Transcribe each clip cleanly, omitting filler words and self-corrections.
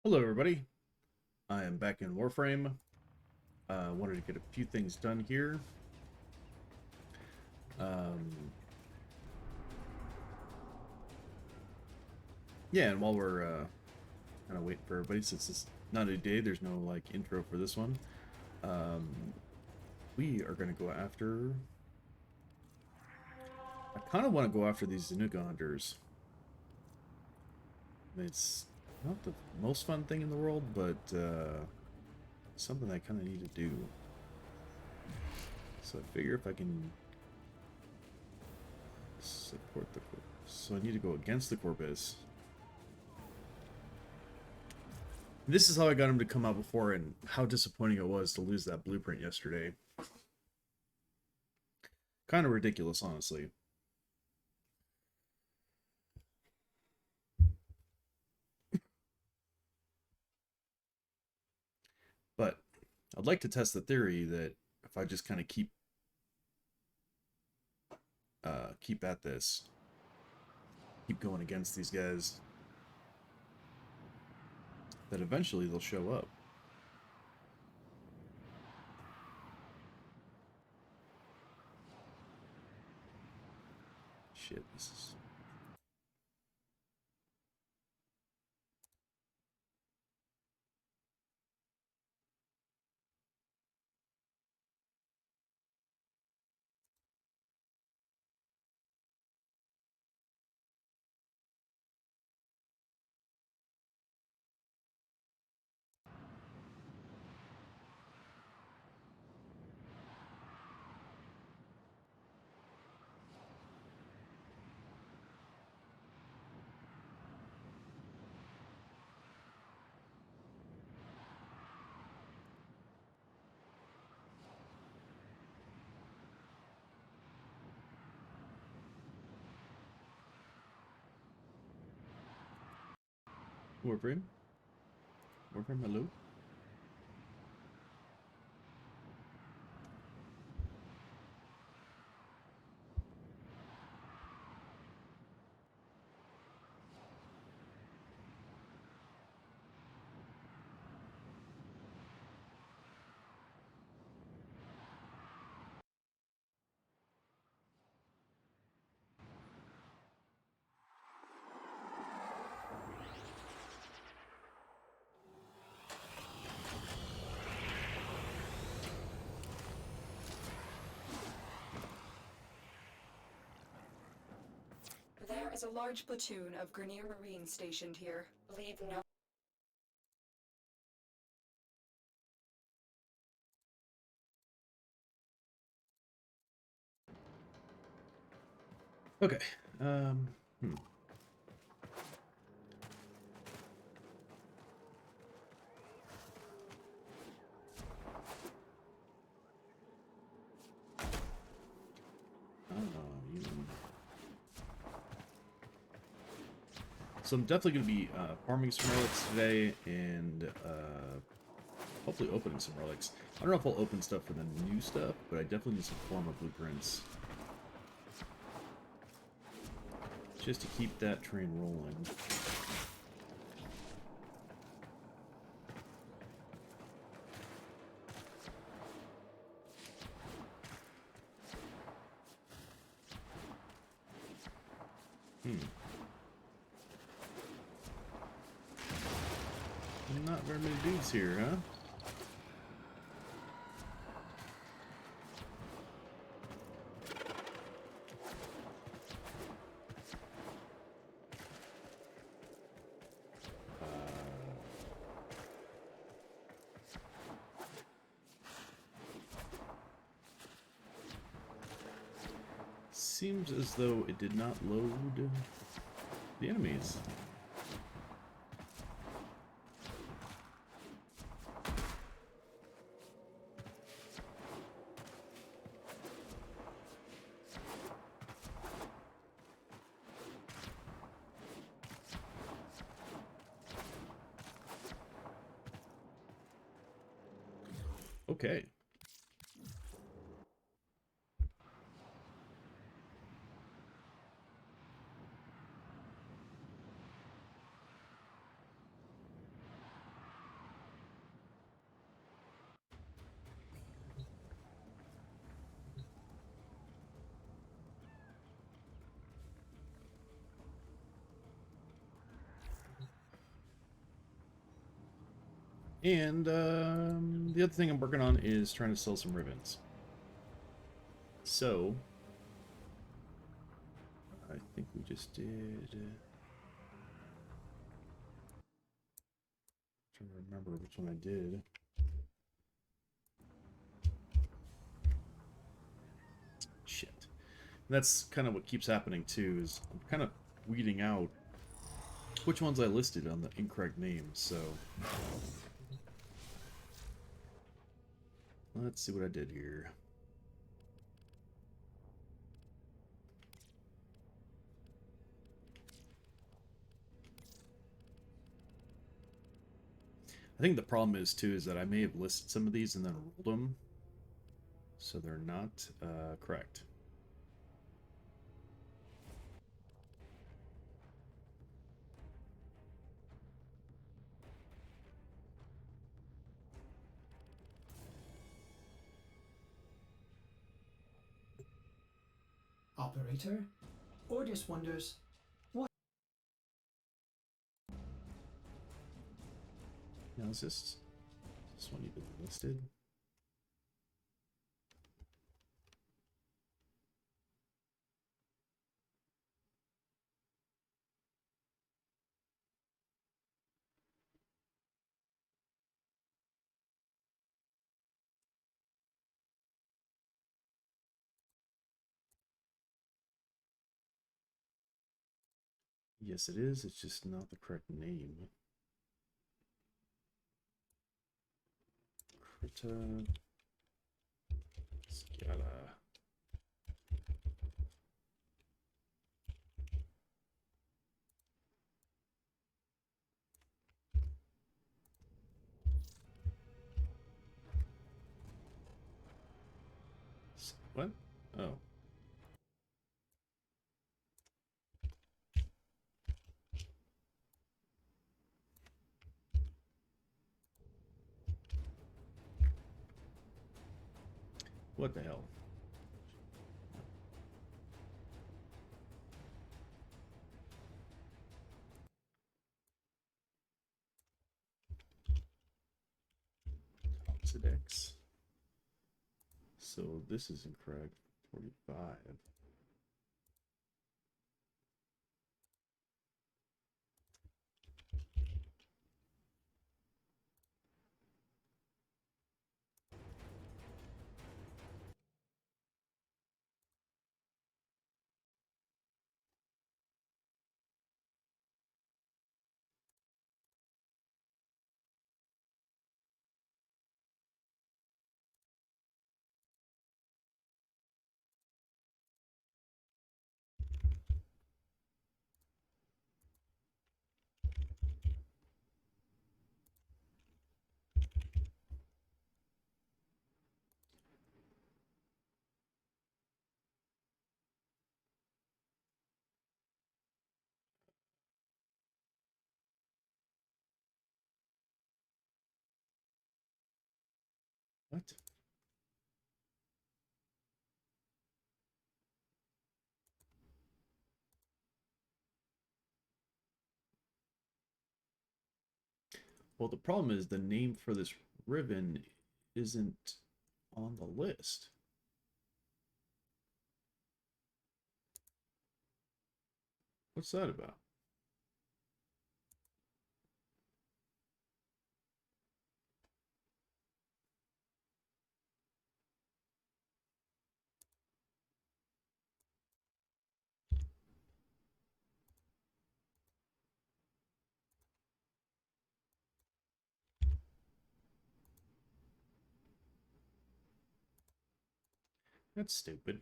Hello everybody, I am back in Warframe. Wanted to get a few things done here. Um, yeah, and while we're kind of waiting for everybody, since it's not a day, there's no like intro for this one. Um, we are going to go after... I kind of want to go after these Zanuka hunters. It's not the most fun thing in the world, but something I kind of need to do. So I figure if I can support the... So I need to go against the Corpus. This is how I got him to come out before, and how disappointing it was to lose that blueprint yesterday. Kind of ridiculous, honestly. But I'd like to test the theory that if I just kind of keep at this, keep going against these guys, that eventually they'll show up. Shit, this is... Warframe? Warframe, hello? There is a large platoon of Grenier Marines stationed here. Leave no... Okay. Hmm. You... So I'm definitely going to be farming some relics today, and hopefully opening some relics. I don't know if I'll open stuff for the new stuff, but I definitely need some former blueprints. Just to keep that train rolling. Not very many dudes here, huh? Seems as though it did not load the enemies. Okay. And the other thing I'm working on is trying to sell some ribbons. So, I think we just did... trying to remember which one I did. Shit. And that's kind of what keeps happening too, is I'm kind of weeding out which ones I listed on the incorrect names, so... Let's see what I did here. I think the problem is, too, is that I may have listed some of these and then rolled them, so they're not correct. Operator, Ordis wonders what. Now, is this one even listed? Yes, it is. It's just not the correct name. Krita Scala. What? Oh. What the hell? Oxidex. So this is incorrect. 45. What? Well, the problem is the name for this ribbon isn't on the list. What's that about? That's stupid.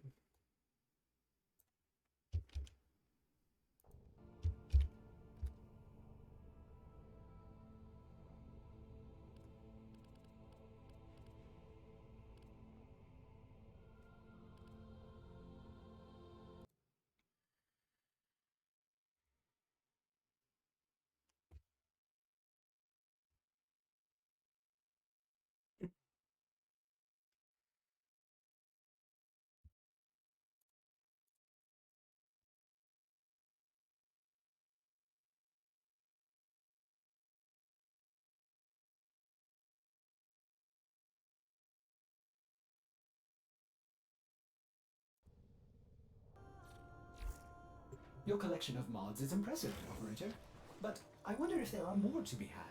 Your collection of mods is impressive, Operator. But I wonder if there are more to be had.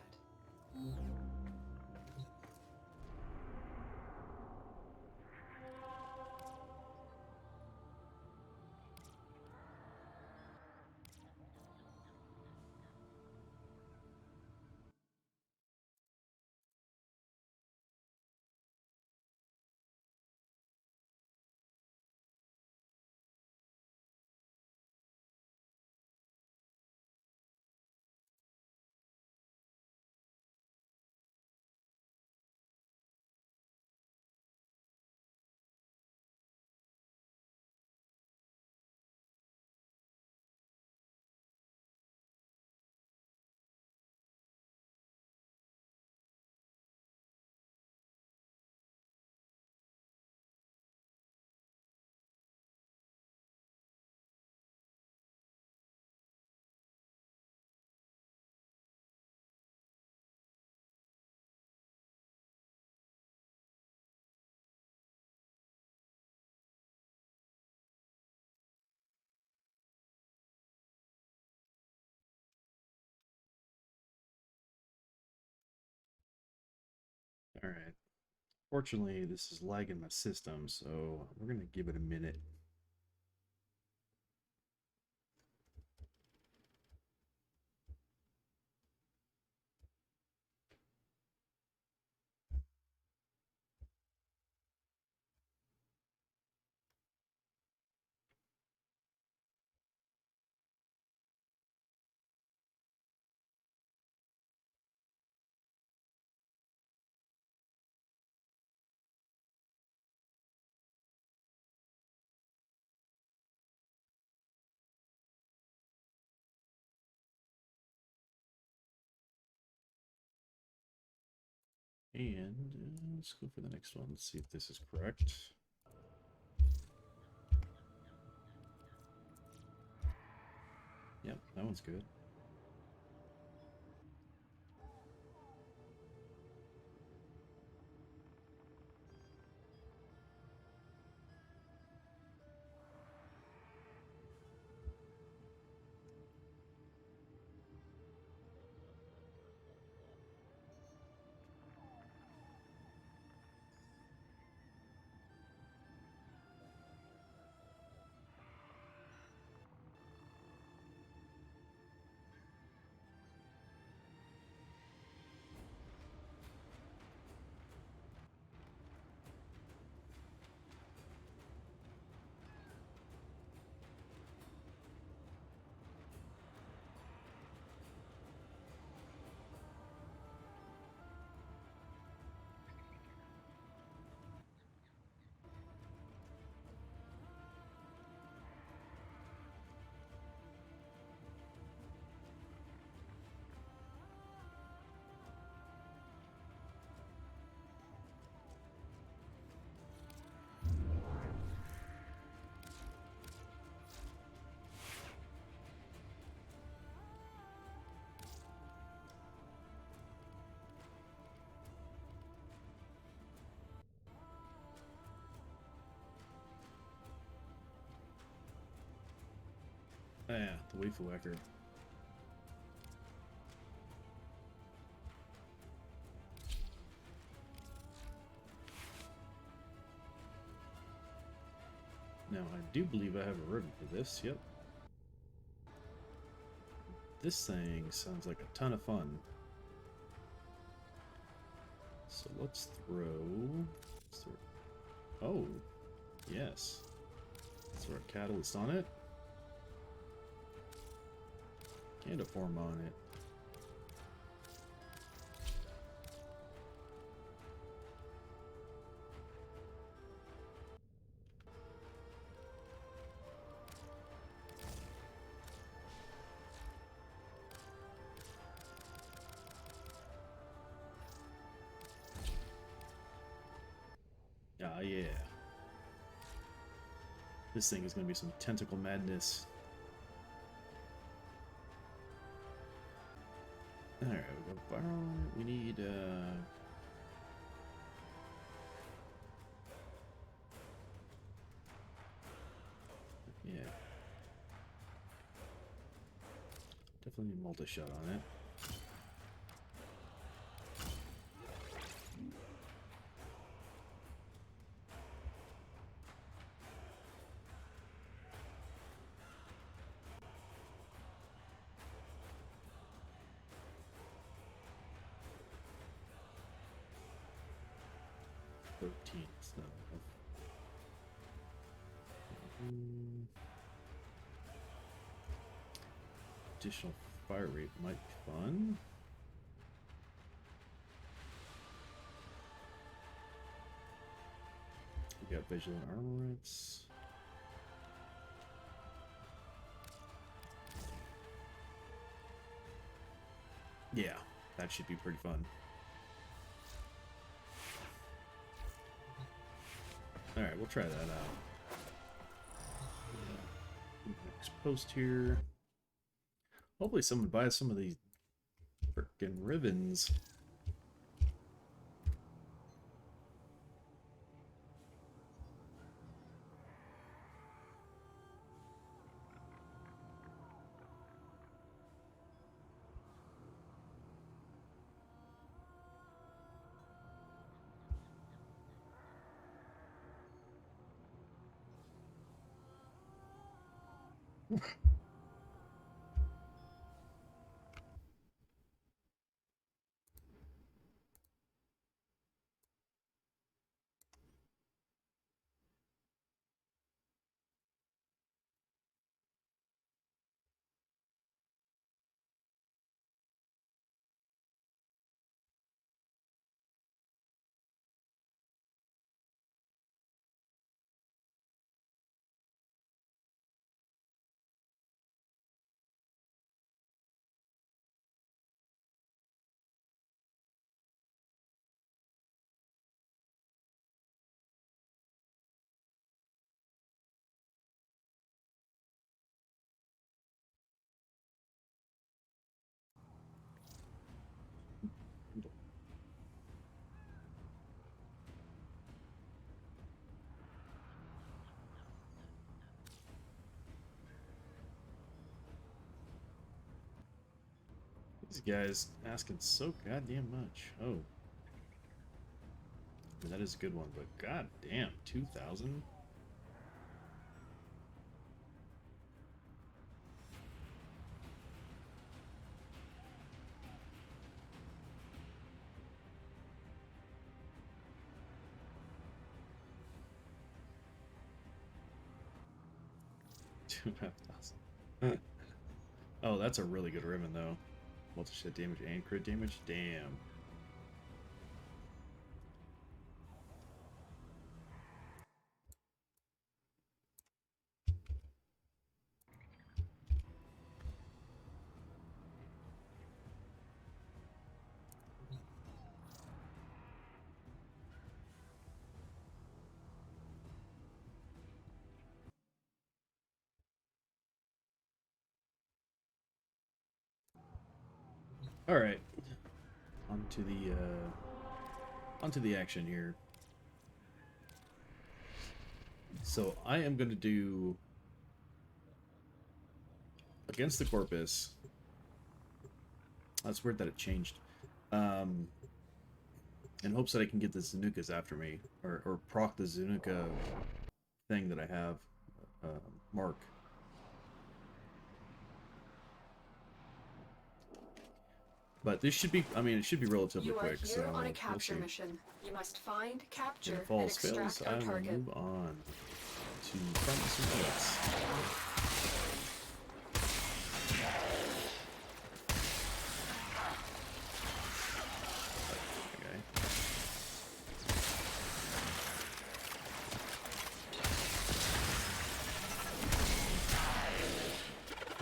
Alright. Fortunately, this is lagging my system, so we're gonna give it a minute. And let's go for the next one. Let's see if this is correct. Yep, that one's good. Yeah, the Waffle Whacker. Now, I do believe I have a ribbon for this, yep. This thing sounds like a ton of fun. So let's throw... Oh, yes. Let's throw a catalyst on it. And a form on it. Ah, yeah. This thing is going to be some tentacle madness. Alright, we got Byron. We need, yeah. definitely need multi-shot on it. It's not enough. Additional fire rate might be fun. We got vigilant armorants. Yeah, that should be pretty fun. Alright, we'll try that out. Next post here. Hopefully someone buys some of these frickin' ribbons. These guys asking so goddamn much. Oh. I mean, that is a good one, but goddamn, 2,000? $2,500. Oh, that's a really good ribbon, though. Multi-shot damage and crit damage? Damn. All right, onto the action here. So I am going to do against the Corpus. That's weird that it changed. In hopes that I can get the Zanukas after me, or proc the Zanuka thing that I have, Mark. But this should be, I mean, it should be relatively quick, so You are here on a capture we'll see. mission. You must find, capture, If all and else fails, extract I our will target. move on to farming some relics.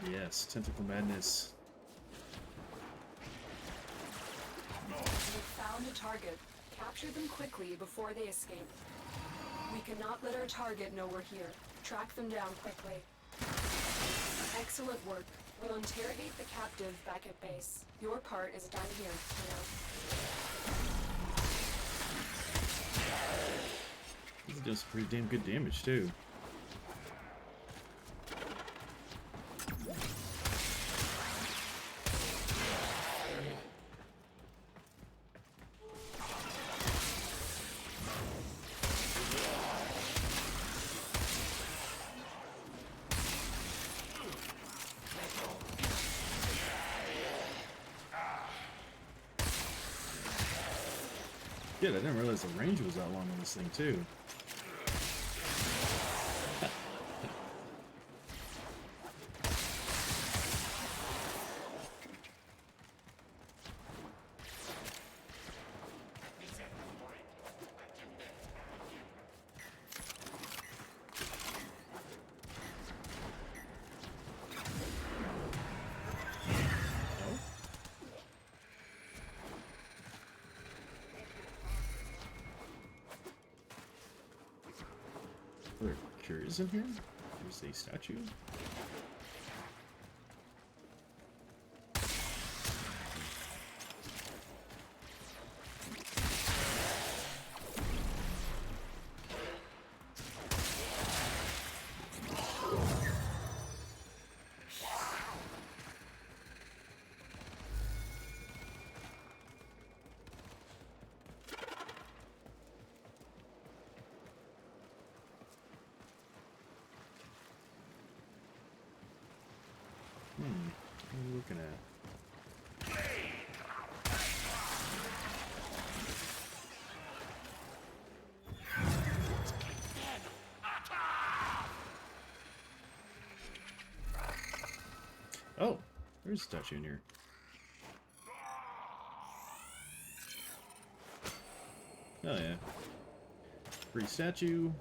Okay. Yes, Tentacle Madness. You've found a target. Capture them quickly before they escape. We cannot let our target know we're here. Track them down quickly. Excellent work. We'll interrogate the captive back at base. Your part is done here, This does some pretty damn good damage, too. Shit, I didn't realize the range was that long on this thing, too. Are there cures in here? There's a statue. What are you looking at? Oh, there's a statue in here. Oh yeah. Free statue.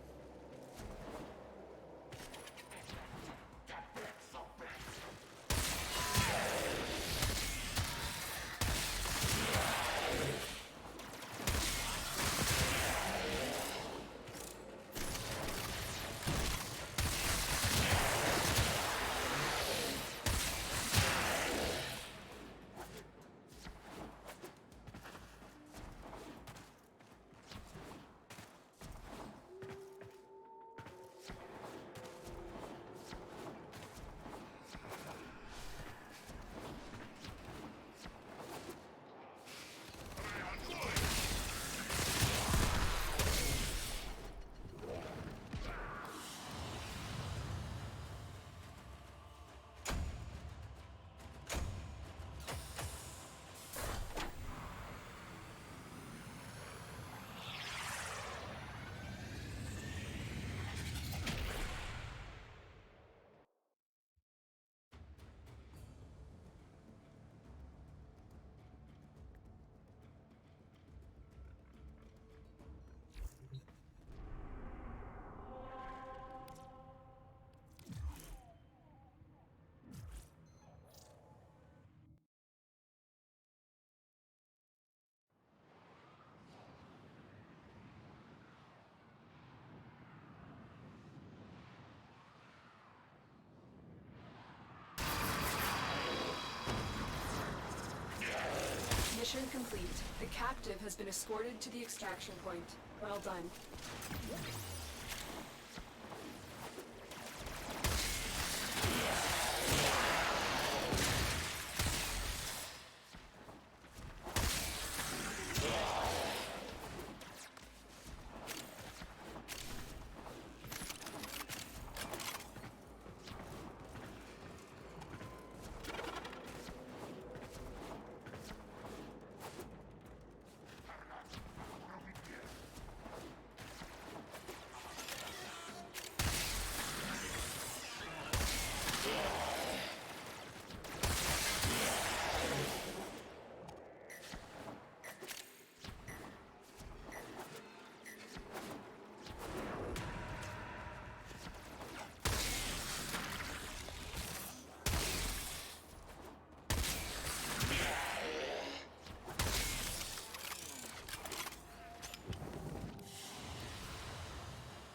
Mission complete. The captive has been escorted to the extraction point. Well done.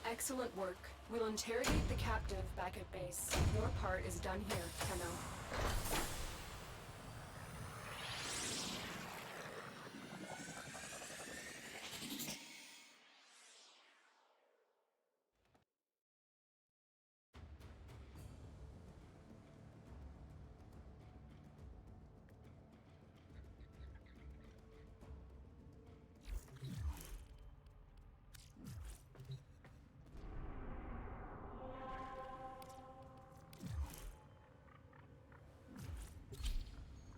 Excellent work. We'll interrogate the captive back at base. Your part is done here, Tenno.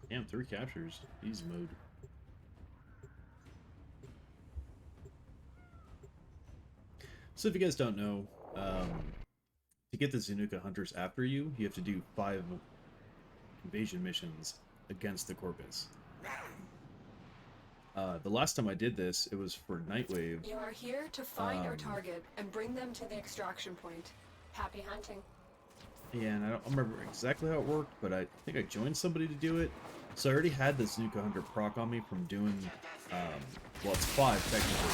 Damn, 3 captures. Easy mode. So if you guys don't know, to get the Zanuka hunters after you, you have to do 5 invasion missions against the Corpus. The last time I did this, it was for Nightwave. You are here to find our target and bring them to the extraction point. Happy hunting. Yeah, and I don't remember exactly how it worked, but I think I joined somebody to do it. So I already had the Zanuka hunter proc on me from doing, well, it's 5 technically,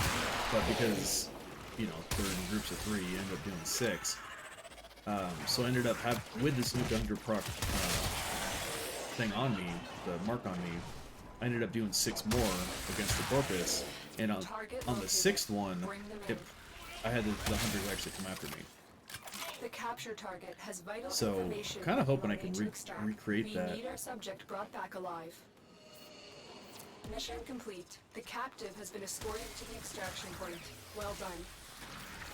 but because, you know, they're in groups of 3, you end up doing 6. So I ended up with the Zanuka hunter proc thing on me, the mark on me, I ended up doing 6 more against the Corpus, and on the 6th one, I had the hunters actually come after me. The capture target has vital So, information. kind of hoping I we can need to extract. recreate that. We need our subject brought back alive. Mission complete. The captive has been escorted to the extraction point. Well done.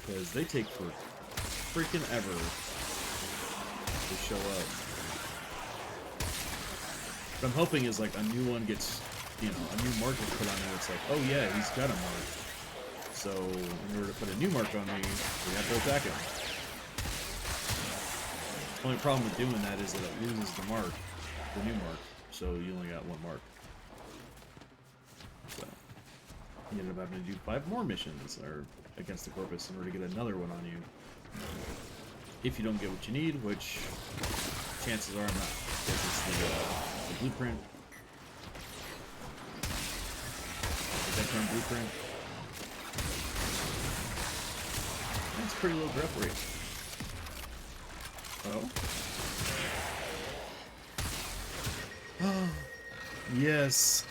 Because they take for freaking ever to show up. What I'm hoping is like a new one gets, you know, a new mark gets put on there. It's like, oh yeah, he's got a mark. So in order to put a new mark on me, we have to attack him. The only problem with doing that is that it loses the mark, the new mark. So you only got 1 mark. So you end up having to do 5 more missions or against the Corpus in order to get another one on you. If you don't get what you need, which chances are I'm not, because it's the blueprint. The Vectron blueprint. That's pretty low drop rate. Oh. Yes.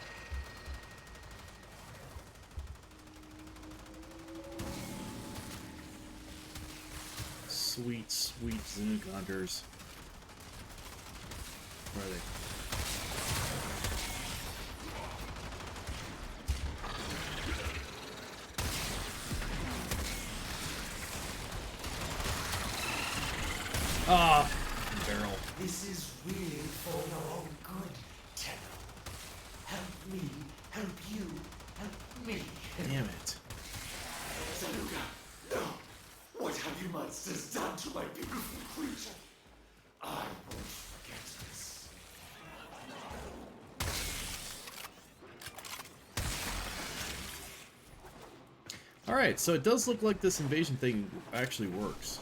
Sweet, sweet Zanuka hunters. Where are they? Ah, barrel. This is really for your own good, Tenno. Help me, help you, help me. Damn it. Zanuka, no! What have you monsters done to my beautiful creature? I won't forget this. Alright, so it does look like this invasion thing actually works.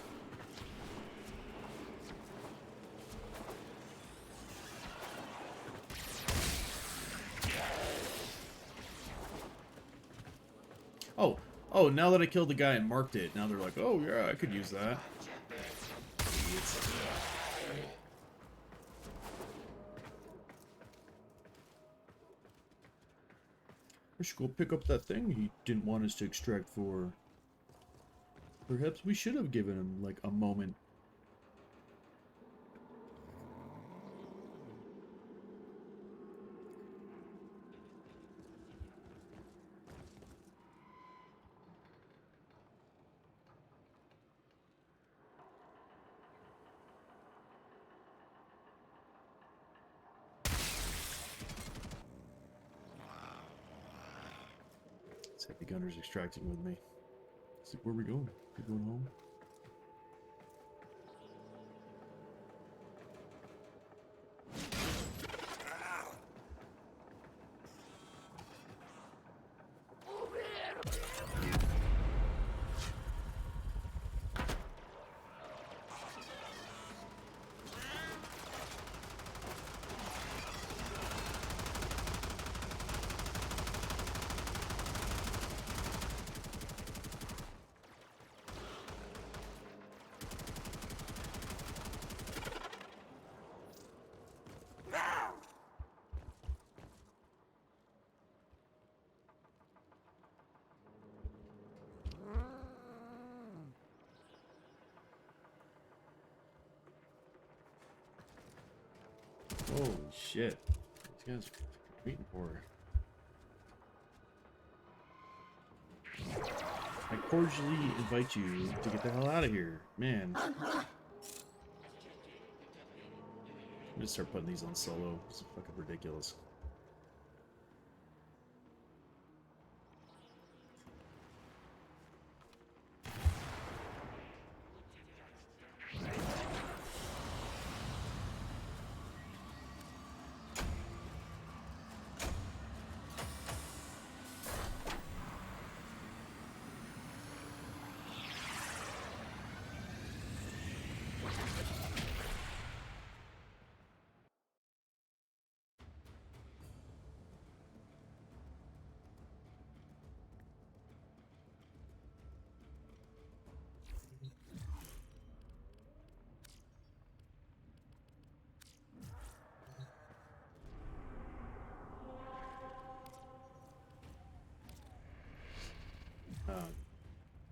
Oh, now that I killed the guy and marked it, now they're like, oh yeah, I could use that. Idiots. I should go pick up that thing he didn't want us to extract for. Perhaps we should have given him, like, a moment. Heavy gunner's extracting with me. It's like, where are we going? We're going home? Holy shit. These guys are waiting for her. I cordially invite you to get the hell out of here. Man. I'm gonna start putting these on solo. This is fucking ridiculous.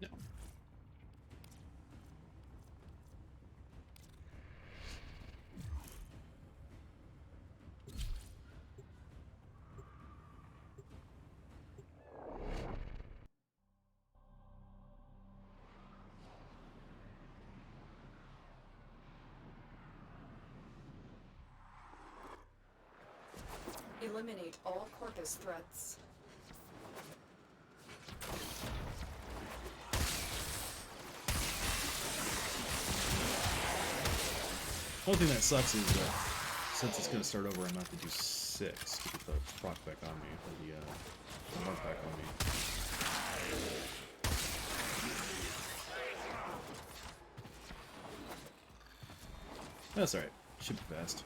Yeah. Eliminate all Corpus threats. Only thing that sucks is that since it's going to start over, I'm going to have to do 6 to get the proc back on me, or the mark back on me. That's alright. Should be fast.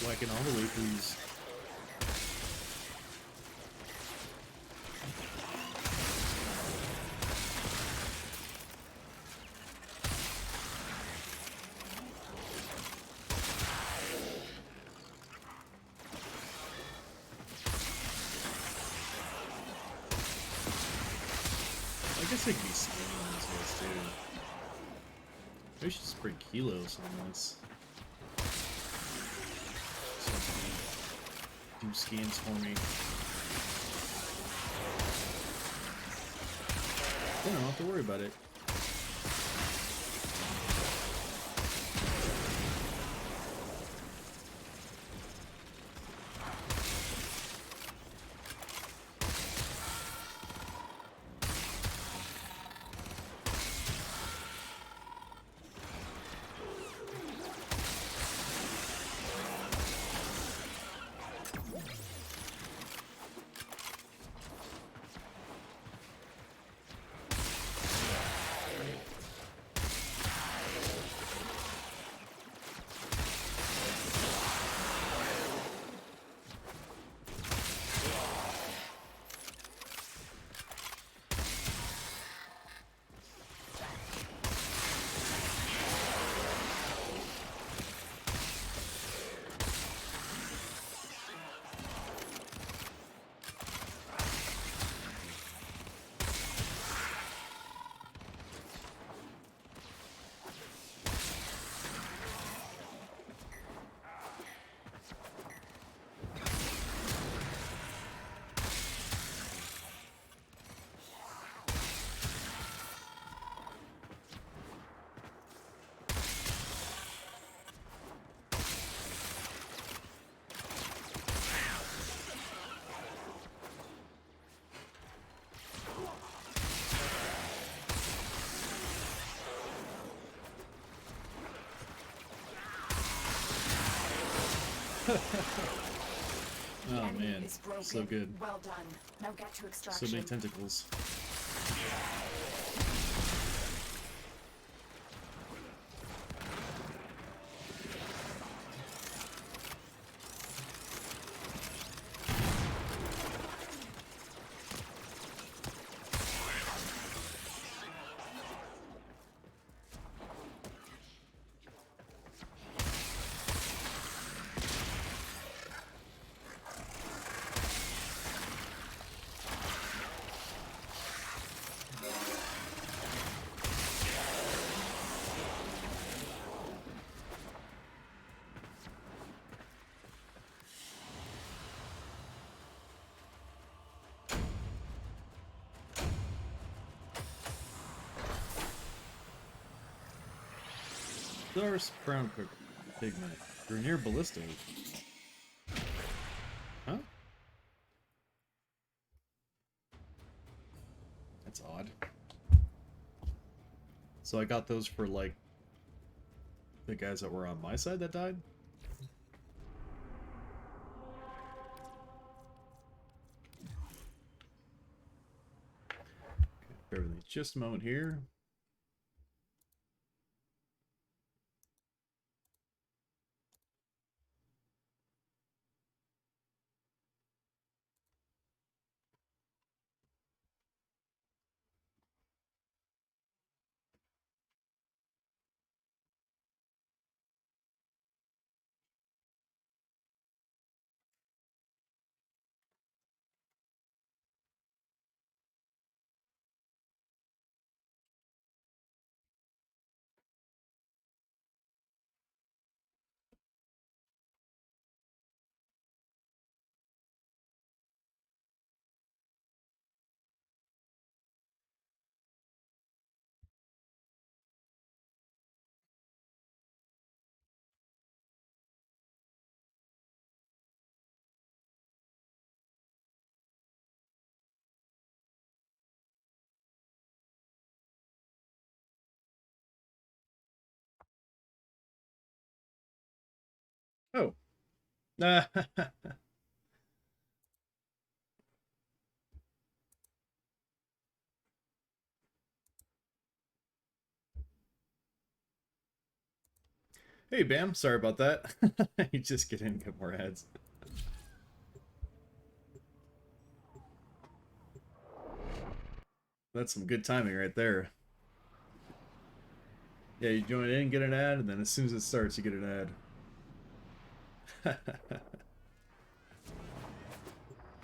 Whacking all the way, please. I guess they could be skinny on these guys too. Maybe we should just bring kilos on this. Do scans for me. Then I don't have to worry about it. Oh man, so good. Well done. Now get to So extraction. many tentacles. Darce crown pigment. You're near ballista. Huh? That's odd. So I got those for like the guys that were on my side that died? Okay, bear with me just a moment here. Oh. Hey, Bam. Sorry about that. You just get in and get more ads. That's some good timing right there. Yeah, you join in, get an ad, and then as soon as it starts, you get an ad.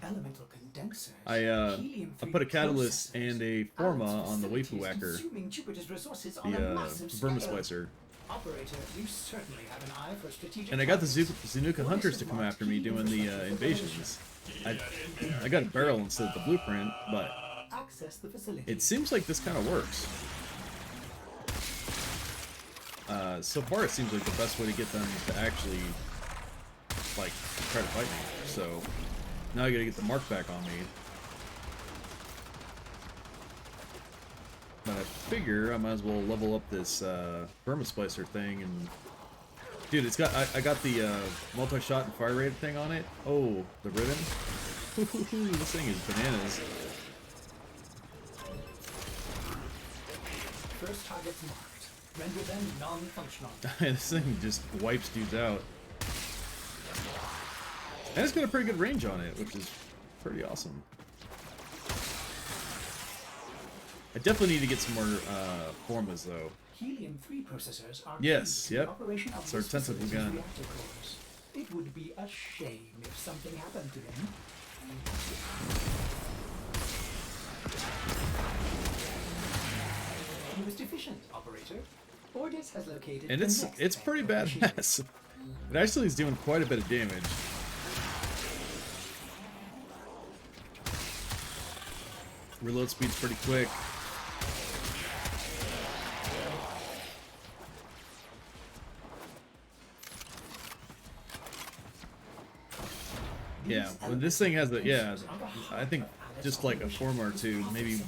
Elemental condensers. I put a catalyst and a forma on the waifu whacker, the vermin splicer. Operator, you certainly have an eye for strategic. And I got the Zanuka hunters to come after me doing the invasions. I got a barrel instead of the blueprint, but Access the facility. it seems like this kind of works. So far, it seems like the best way to get them to actually, like, try to fight me. So now I gotta get the mark back on me. But I figure I might as well level up this vermin splicer thing and. Dude, it's got I got the multi-shot and fire rate thing on it. Oh, the ribbon. This thing is bananas. First targets marked. Render them non-functional. This thing just wipes dudes out. And it's got a pretty good range on it, which is pretty awesome. I definitely need to get some more formas though. Helium-3 processors are Yes, key to the yep. operation of It's our this tentacle facility's gun. reactor cores. It would be a shame if something happened to them. He was deficient, operator. Ordis has located. And the it's next pretty bank of machinery. badass. It actually is doing quite a bit of damage. Reload speed's pretty quick. Yeah, when this thing has the I think just like a forma or two, maybe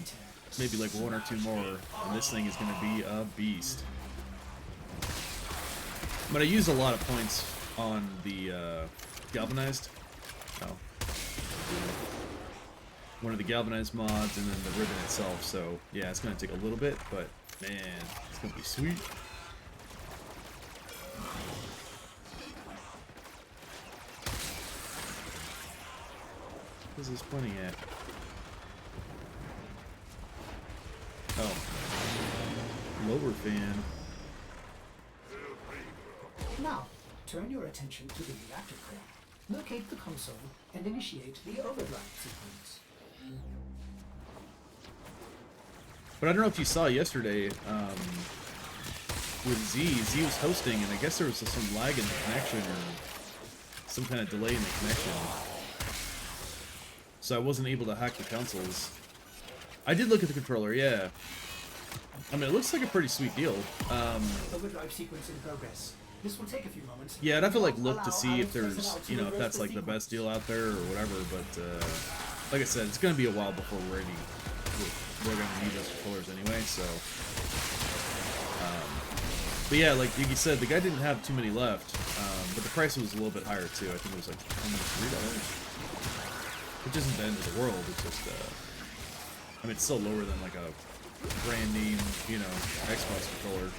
like one or two more, and this thing is gonna be a beast. But I used a lot of points on the galvanized. Oh. One of the galvanized mods and then the ribbon itself, so yeah, it's gonna take a little bit, but man, it's gonna be sweet. What is this pointing at? Oh. Lower fan. Now, turn your attention to the reactor core. Locate the console and initiate the overdrive sequence. But I don't know if you saw yesterday, with Z was hosting, and I guess there was some lag in the connection, or some kind of delay in the connection. So I wasn't able to hack the consoles. I did look at the controller, yeah. I mean, it looks like a pretty sweet deal. Overdrive sequence in progress. This will take a few moments. Yeah, I'd have to like look to Allow see if Alex to there's, listen out to you know, the if that's rest of like the sequence. best deal out there or whatever. But like I said, it's gonna be a while before we're gonna need those controllers anyway. So, but yeah, like you said, the guy didn't have too many left, but the price was a little bit higher too. I think it was like almost $3, which isn't the end of the world. It's just, I mean, it's still lower than like a brand name, you know, Xbox controller.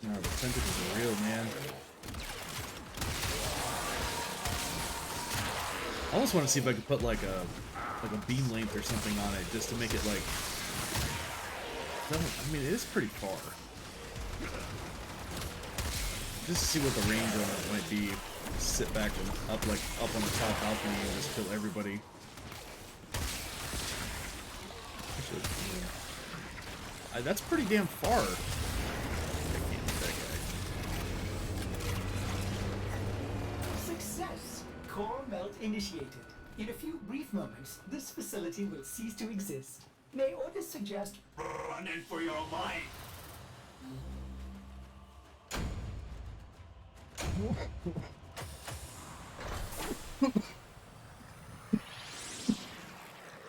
No, the tentacles are real, man. I almost want to see if I could put like a beam length or something on it, just to make it like. I mean, it is pretty far. Just to see what the range on it might be. Sit back and up on the top balcony and just kill everybody. Actually, yeah. That's pretty damn far. I can't hit that guy. Success! Core melt initiated. In a few brief moments, this facility will cease to exist. May orders suggest Run in for your life.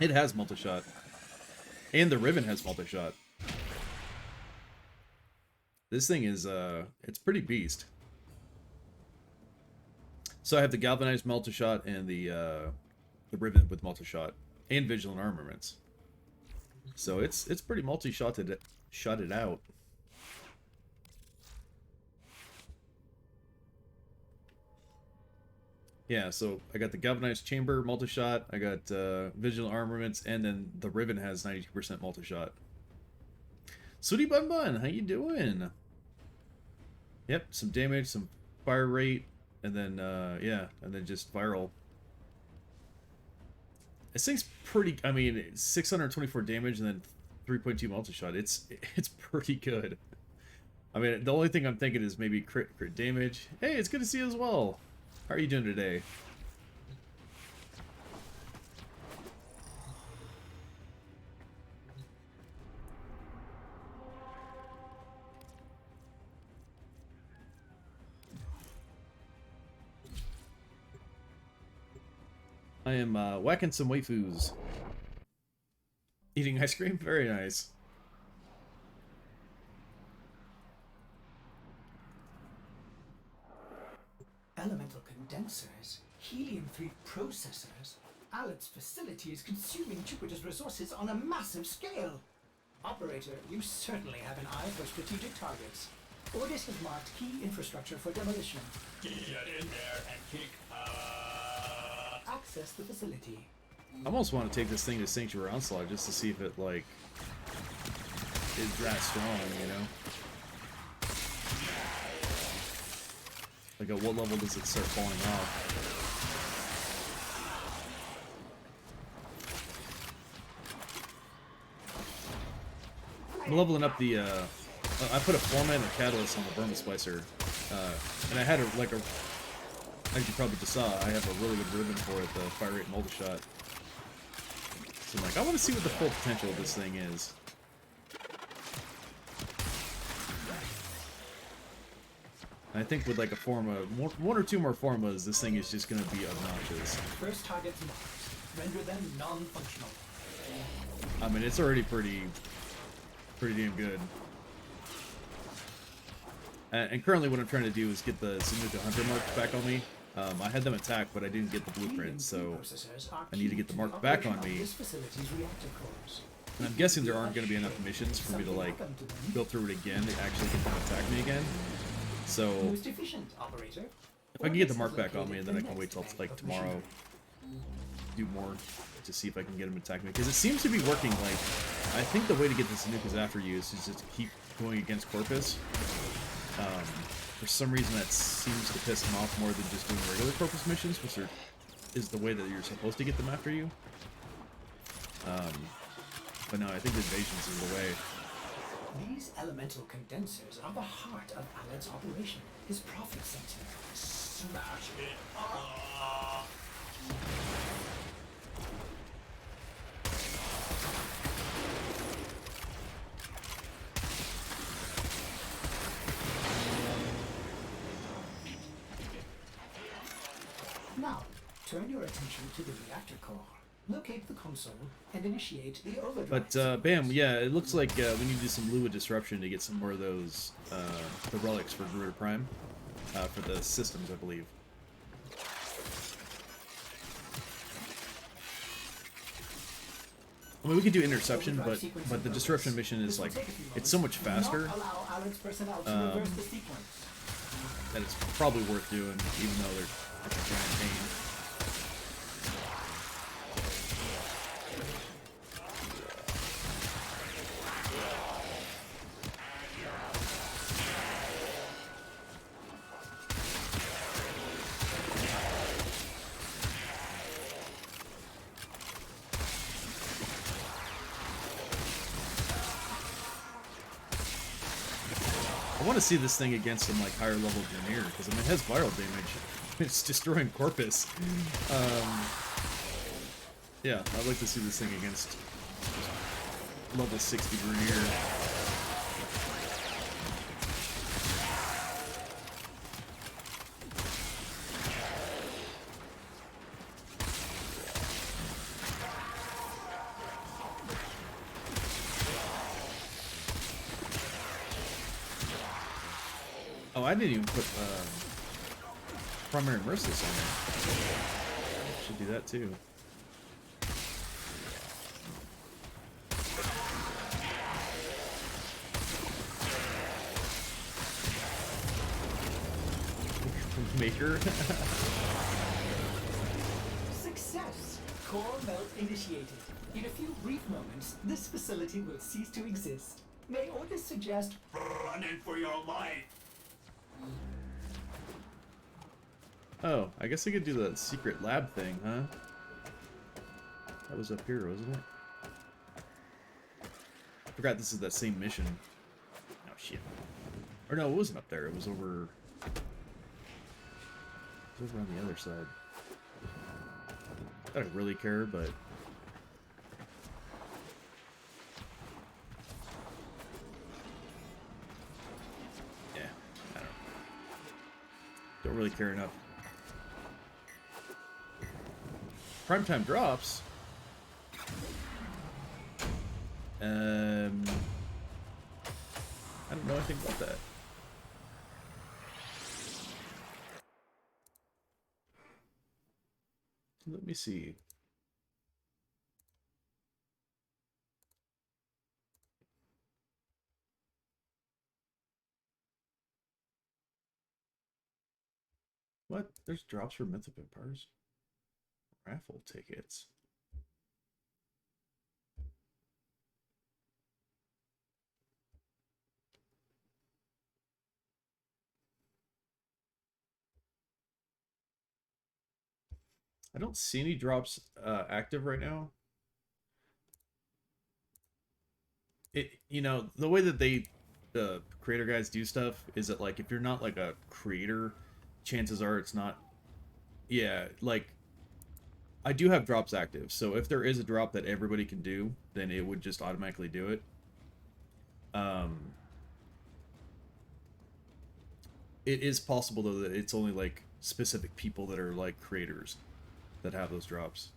It has multi-shot. And the Riven has multi-shot. This thing is, it's pretty beast. So I have the galvanized multi-shot and the Riven with multi-shot. And Vigilant armaments. So it's pretty multi-shotted out. Yeah, so I got the galvanized chamber multi-shot, I got Vigilant armaments, and then the Riven has 92% multi-shot. Sooty Bun Bun, how you doing? Yep, some damage, some fire rate, and then yeah, and then just viral. This thing's pretty. I mean, 624 damage and then 3.2 multi-shot. It's pretty good. I mean, the only thing I'm thinking is maybe crit damage. Hey, it's good to see you as well. How are you doing today? I am whacking some waifus. Eating ice cream? Very nice. elemental condensers, helium-3 processors. Alet's facility is consuming Jupiter's resources on a massive scale. Operator, you certainly have an eye for strategic targets. Ordis has marked key infrastructure for demolition. Get in there and kick Access the facility. I almost want to take this thing to Sanctuary Onslaught just to see if it, like, is that strong, you know? Like, at what level does it start falling off? I'm leveling up the, I put a Forma and a Catalyst on the Burma Splicer, and I had as you probably just saw, I have a really good ribbon for it, the Fire Rate Multi-Shot. So I'm like, I want to see what the full potential of this thing is. And I think with like a Forma, one or two more Formas, this thing is just going to be obnoxious. First targets marked. Render them non-functional. I mean, it's already pretty damn good. And currently what I'm trying to do is get the Signature Hunter mark back on me. I had them attack, but I didn't get the blueprint, so I need to get the mark back on me. And I'm guessing there aren't going to be enough missions for me to, like, go through it again to actually get them to attack me again. So, if I can get the mark back on me, and then I can wait till, like, tomorrow, do more to see if I can get him to attack me. Because it seems to be working, like, I think the way to get the Sanukas after you is just to keep going against Corpus. For some reason that seems to piss them off more than just doing regular Corpus missions, which is the way that you're supposed to get them after you. But no, I think invasions is the way. These elemental condensers are the heart of Alad's operation, his profit center. Smash it. Now, turn your attention to the reactor core. Locate the console and initiate the overdrive. But bam, yeah, it looks like we need to do some Lua disruption to get some more of those the relics for Gruder Prime for the systems, I believe. I mean, we could do interception, but the disruption mission is like it's so much faster Allow Alad's personnel to reverse the sequence. that it's probably worth doing, even though it's a giant pain. I want to see this thing against some like higher level Junior, because I mean it has viral damage. It's destroying Corpus. Yeah, I'd like to see this thing against level 60 Junior. Oh, I didn't even put primary merciless on there. Should do that too. Maker. Success! Core melt initiated. In a few brief moments, this facility will cease to exist. May orders suggest Running for your life. Oh, I guess I could do the secret lab thing, huh? That was up here, wasn't it? I forgot this is that same mission. Oh, shit. Or no, it wasn't up there. It was over... It was over on the other side. I don't really care, but... Yeah, I don't really care enough. Primetime drops. I don't know anything about that. Let me see. What? There's drops for Myth of Empires? Raffle tickets. I don't see any drops active right now. You know, the way that the creator guys do stuff is that like if you're not like a creator, chances are it's not. Yeah, like I do have drops active, so if there is a drop that everybody can do, then it would just automatically do it. It is possible though that it's only like specific people that are like creators that have those drops.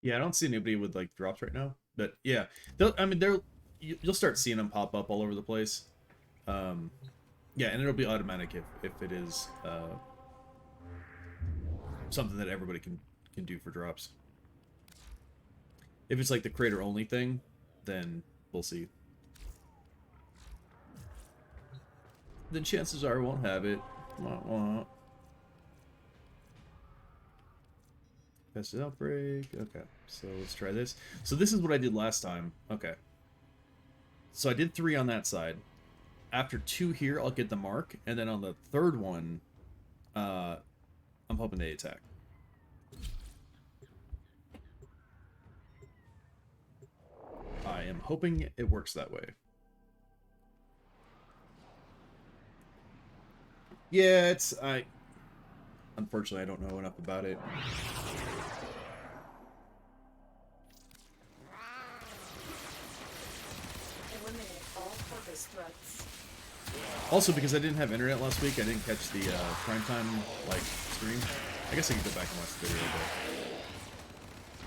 Yeah, I don't see anybody with like drops right now, but yeah, you'll start seeing them pop up all over the place. Yeah, and it'll be automatic if it is something that everybody can do for drops. If it's like the creator only thing, then we'll see. Then chances are I won't have it. Wah, wah. Pestis outbreak. Okay, so let's try this. So this is what I did last time. Okay. So I did 3 on that side. After 2 here, I'll get the mark, and then on the third one, I'm hoping they attack. I am hoping it works that way. Yeah, unfortunately, I don't know enough about it. Eliminate all purpose threats. Also, because I didn't have internet last week, I didn't catch the primetime stream. I guess I could go back and watch the video.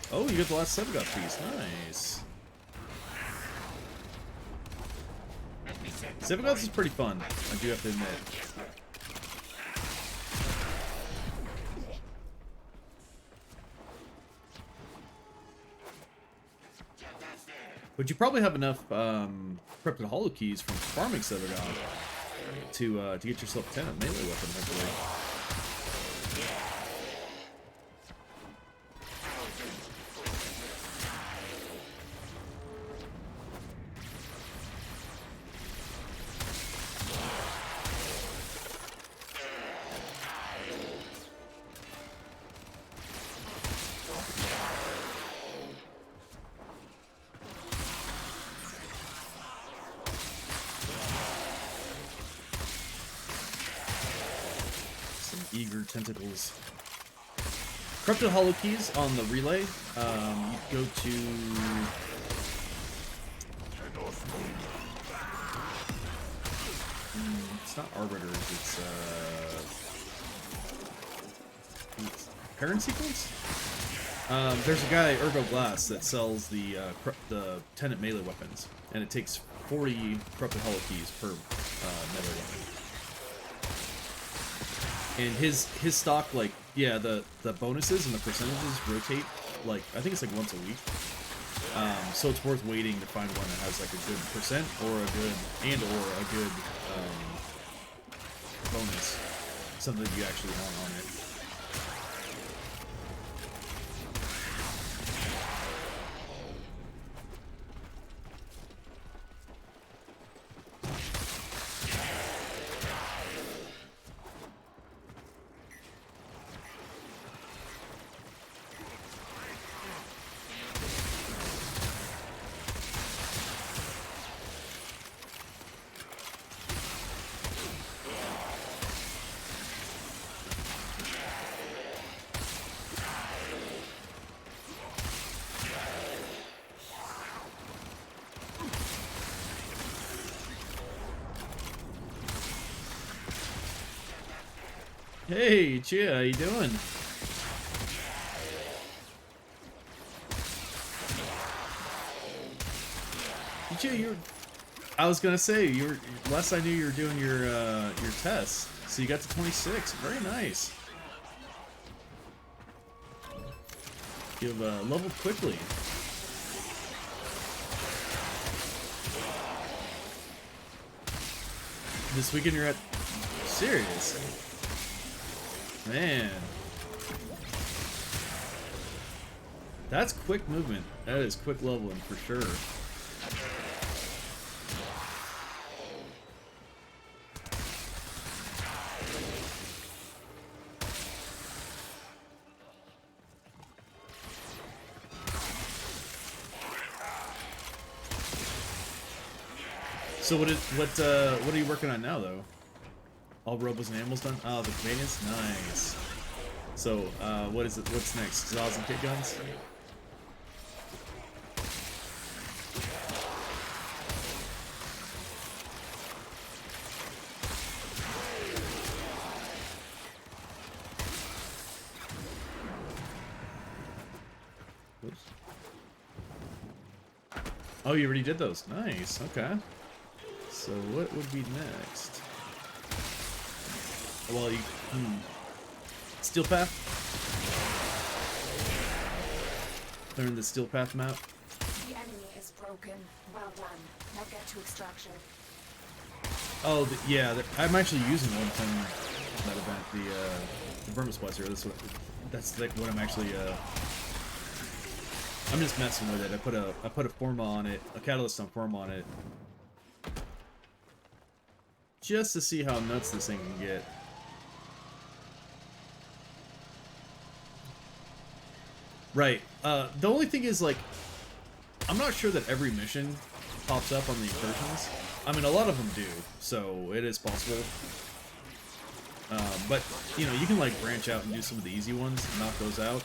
But... oh, you got the last Sevagoth piece. Nice. Sevagoth is pretty fun, I do have to admit. But you probably have enough Cryptid Hollow Keys from farming Sevagoth to get yourself a tenant melee weapon, hopefully. Eager tentacles. Corrupted Hollow Keys on the relay. You go to. It's not Arbiters. It's Parent Sequence. There's a guy, Ergo Glass, that sells the tenant melee weapons, and it takes 40 Corrupted Hollow Keys per melee weapon. And his stock, the bonuses and the percentages rotate, I think it's once a week. So it's worth waiting to find one that has a good percent or a good bonus, something that you actually want on it. Hey, Chia, how you doing? Chia, I was gonna say last I knew you were doing your tests, so you got to 26. Very nice. You've leveled quickly. This weekend you're at serious. Man. That's quick movement. That is quick leveling for sure. So what are you working on now though? All robos and animals done? Oh, the convenience? Nice. So, what is it? What's next? Zaws and kit guns? Whoops. Oh, you already did those. Nice. Okay. So, what would be next? Well, Steel Path? clearing the steel path map. The enemy is broken. Well done. Now get to extraction. Oh, yeah, I'm actually using one from that event, the Vermisplicer. That's like what I'm actually, I'm just messing with it. I put a Forma on it, a Catalyst on Forma on it, just to see how nuts this thing can get. Right. The only thing is, like, I'm not sure that every mission pops up on the incursions. I mean, a lot of them do, so it is possible. But, you know, you can, like, branch out and do some of the easy ones and knock those out.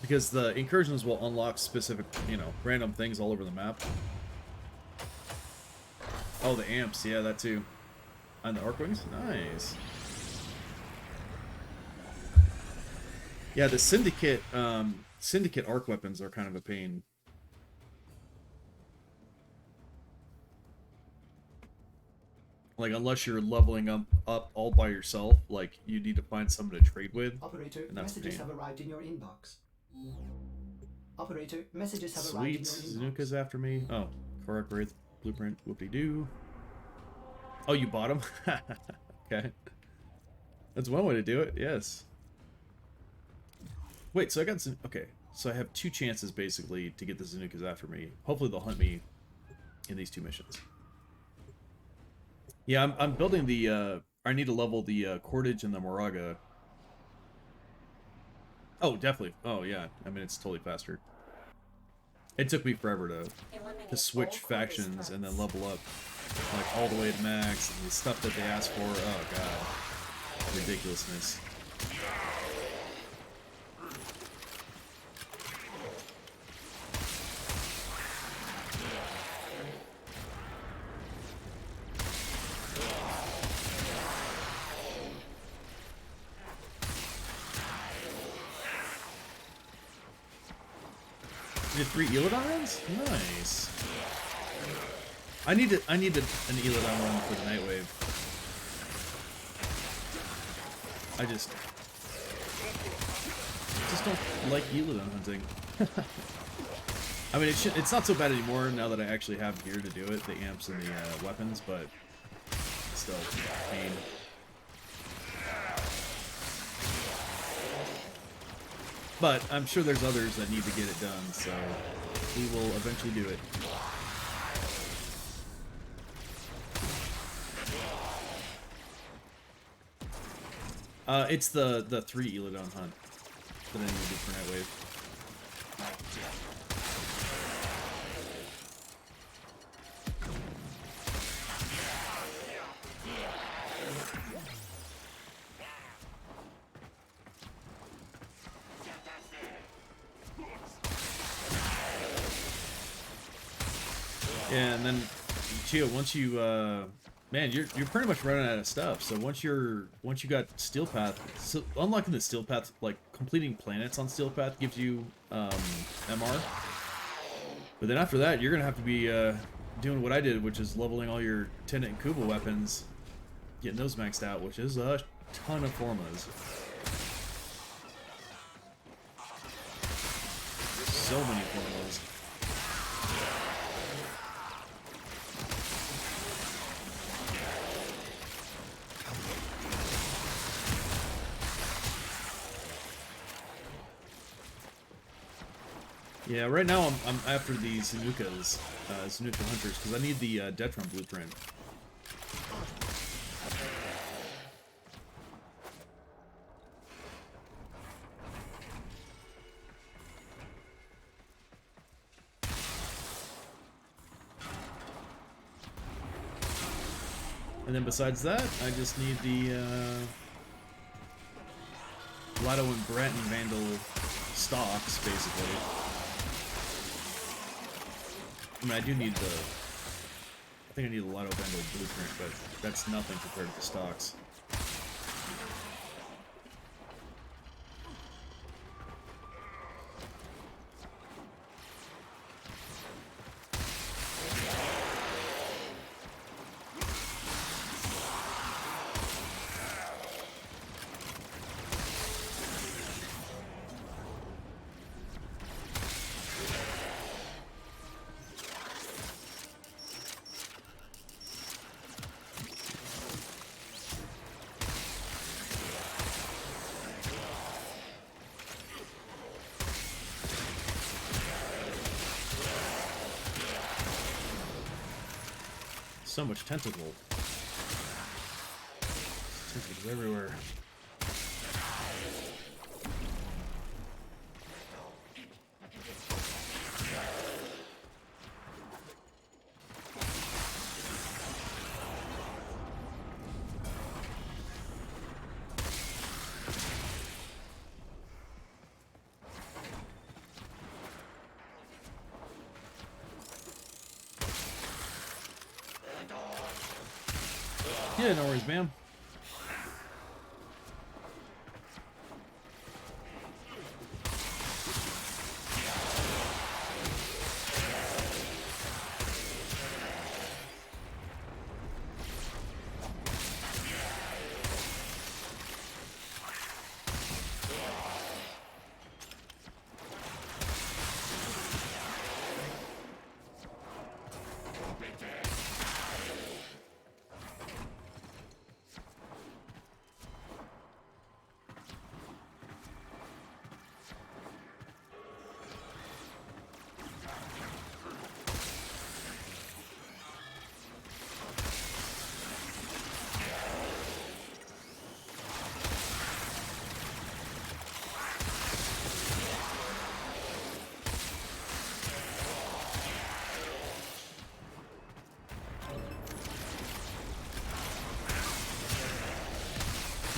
Because the incursions will unlock specific, you know, random things all over the map. Oh, the amps, yeah, that too. And the arc wings? Nice. Yeah, the Syndicate arc weapons are kind of a pain. Like, unless you're leveling up all by yourself, like, you need to find someone to trade with. Operator, And that's messages pain. have arrived in your inbox. Operator, messages have Sweet, arrived in your inbox. Zanuka's after me. Oh, car upgrades, blueprint, whoop-de-doo. Oh, you bought him? Okay. That's one way to do it, yes. Wait, so I got some... Okay, so I have 2 chances, basically, to get the Zanukas after me. Hopefully they'll hunt me in these 2 missions. Yeah, I'm building the... I need to level the Cordage and the Moraga. Oh, definitely. Oh, yeah. I mean, it's totally faster. It took me forever to switch factions and then level up, like, all the way to max, and the stuff that they ask for. Oh, God. Ridiculousness. You did 3 Eladon runs? Nice. I need an Eladon run for the Nightwave. I just don't like Eladon hunting. I mean, it's not so bad anymore now that I actually have gear to do it, the amps and the weapons, but still, pain. But I'm sure there's others that need to get it done, so we will eventually do it. It's the 3 Eladon hunt that I need to do for Nightwave. Yeah, and then, Chio, once you, man, you're pretty much running out of stuff. So once you got Steel Path, so unlocking the Steel Path, like completing planets on Steel Path gives you MR. But then after that, you're gonna have to be doing what I did, which is leveling all your Tenet and Kuba weapons, getting those maxed out, which is a ton of formas. So many formulas. Yeah, right now I'm after the Zanukas, Zanuka Hunters, because I need the Detron blueprint. And then besides that, I just need the Lado and Brett and Vandal stocks, basically. I mean, I do need the... I think I need the Lado Vandal blueprint, but that's nothing compared to the stocks. So much tentacle. Tentacles everywhere. Yeah, no worries, ma'am.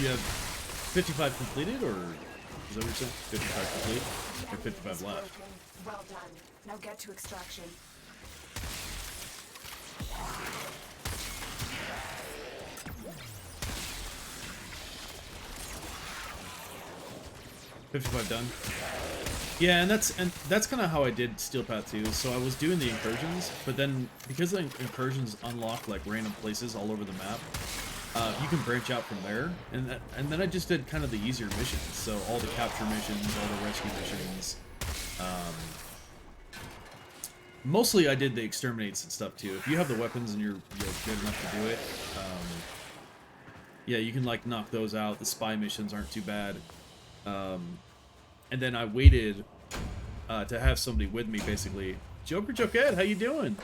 You have 55 completed, or is that what you're saying? 55 complete, or 55 left? Well done. Now get to extraction. $55 done. Yeah, and that's kind of how I did Steel Path 2. So I was doing the incursions, but then because the incursions unlock like random places all over the map, you can branch out from there, and then I just did kind of the easier missions. So all the capture missions, all the rescue missions. Mostly I did the exterminates and stuff too. If you have the weapons and you're good enough to do it, yeah, you can like knock those out. The spy missions aren't too bad. And then I waited to have somebody with me, basically. Joker Jokette, how you doing?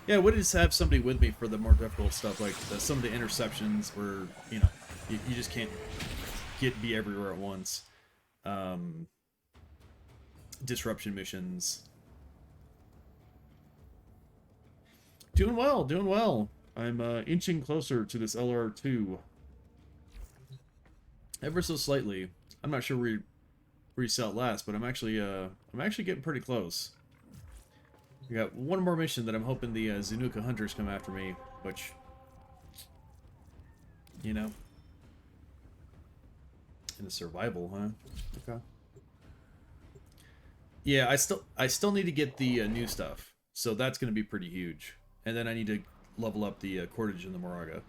Yeah, I waited to have somebody with me for the more difficult stuff, like some of the interceptions where, you know, you just can't be everywhere at once. Disruption missions. Doing well, doing well. I'm inching closer to this LR2. Ever so slightly. I'm not sure where you saw it last, but I'm actually getting pretty close. We got one more mission that I'm hoping the Zanuka hunters come after me, which, you know, in a survival, huh? Okay. Yeah, I still need to get the new stuff, so that's going to be pretty huge. And then I need to level up the Cordage and the Moraga.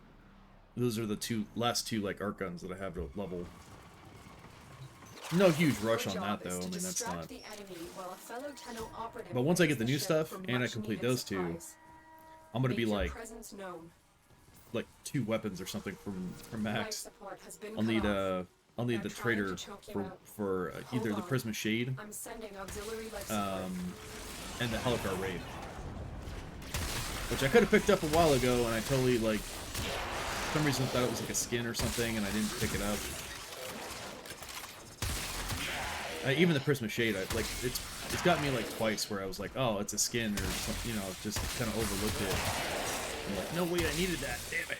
Those are the last two like arc guns that I have to level. No huge rush on that though. I mean, that's not. But once I get the new stuff and I complete those two, I'm gonna be like 2 weapons or something from max. I'll need the trader for either the Prisma Shade and the Helicar Raid, which I could have picked up a while ago, and I totally like for some reason thought it was like a skin or something, and I didn't pick it up. Even the Prisma Shade, it's got me like twice where I was like, oh, it's a skin or something, you know, just kind of overlooked it. I'm like, no, wait, I needed that, damn it.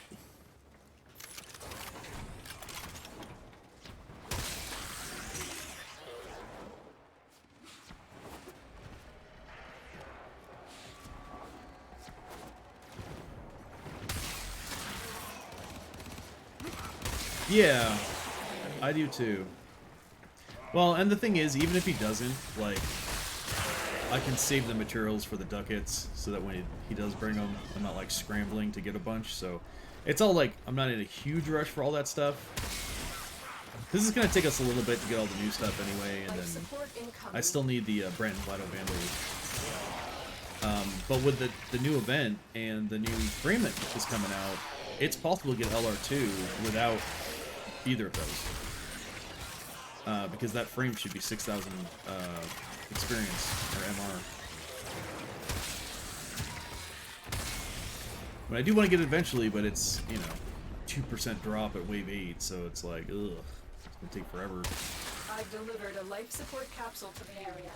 Yeah, I do too. Well, and the thing is, even if he doesn't, like, I can save the materials for the ducats, so that when he does bring them, I'm not, like, scrambling to get a bunch, so it's all, like, I'm not in a huge rush for all that stuff. This is going to take us a little bit to get all the new stuff anyway, and then I still need the Brant and Vlado Vandal. But with the new event and the new frame that is coming out, it's possible to get LR2 without either of those. Because that frame should be 6,000 experience, or MR. I do want to get it eventually, but it's, you know, 2% drop at wave 8, so it's like, ugh, it's gonna take forever. I've delivered a life support capsule to the area.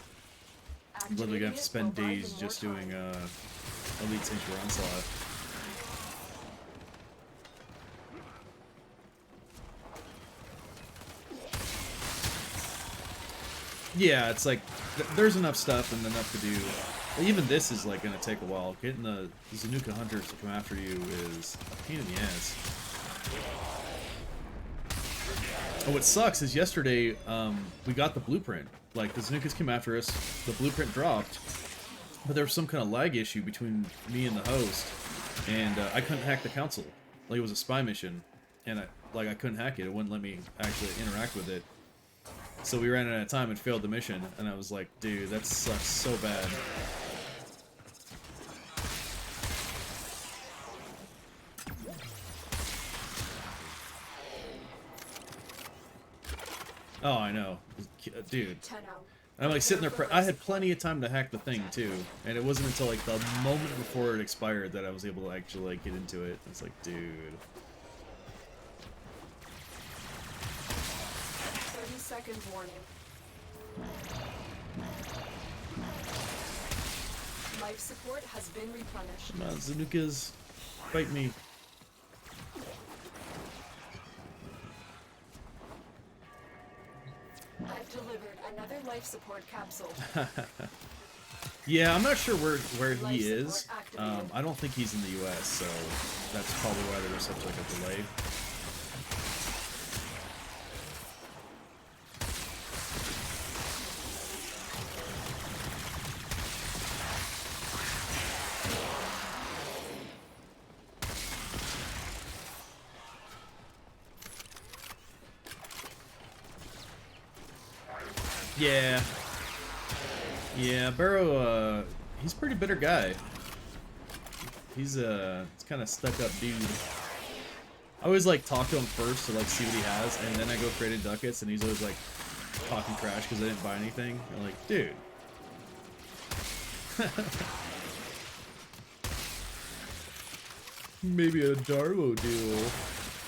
I'm literally gonna have to spend Activating it will buy days them more just time. doing Elite Sanctuary Onslaught. Yeah, it's like, there's enough stuff and enough to do. Even this is like gonna take a while. Getting the Zanuka hunters to come after you is a pain in the ass. Oh, what sucks is yesterday, we got the blueprint. Like, the Zanukas came after us, the blueprint dropped, but there was some kind of lag issue between me and the host, and I couldn't hack the council. Like, it was a spy mission, and I couldn't hack it. It wouldn't let me actually interact with it. So we ran out of time and failed the mission, and I was like, dude, that sucks so bad. Oh, I know. Dude. 10 out. I'm like sitting there, I had plenty of time to hack the thing too, and it wasn't until like the moment before it expired that I was able to actually like get into it. It's like, dude. 30 seconds warning. Life support has been replenished. Come on, Zanukas, fight me. I've delivered another life support capsule. Yeah, I'm not sure where Life he support is. activated. I don't think he's in the U.S., so that's probably why there was such like a delay. Yeah. Yeah, Barrow, he's a pretty bitter guy. He's kind of stuck-up dude. I always, like, talk to him first to, like, see what he has, and then I go create ducats, and he's always, like, talking trash because I didn't buy anything. I'm like, dude. Maybe a Darwo deal.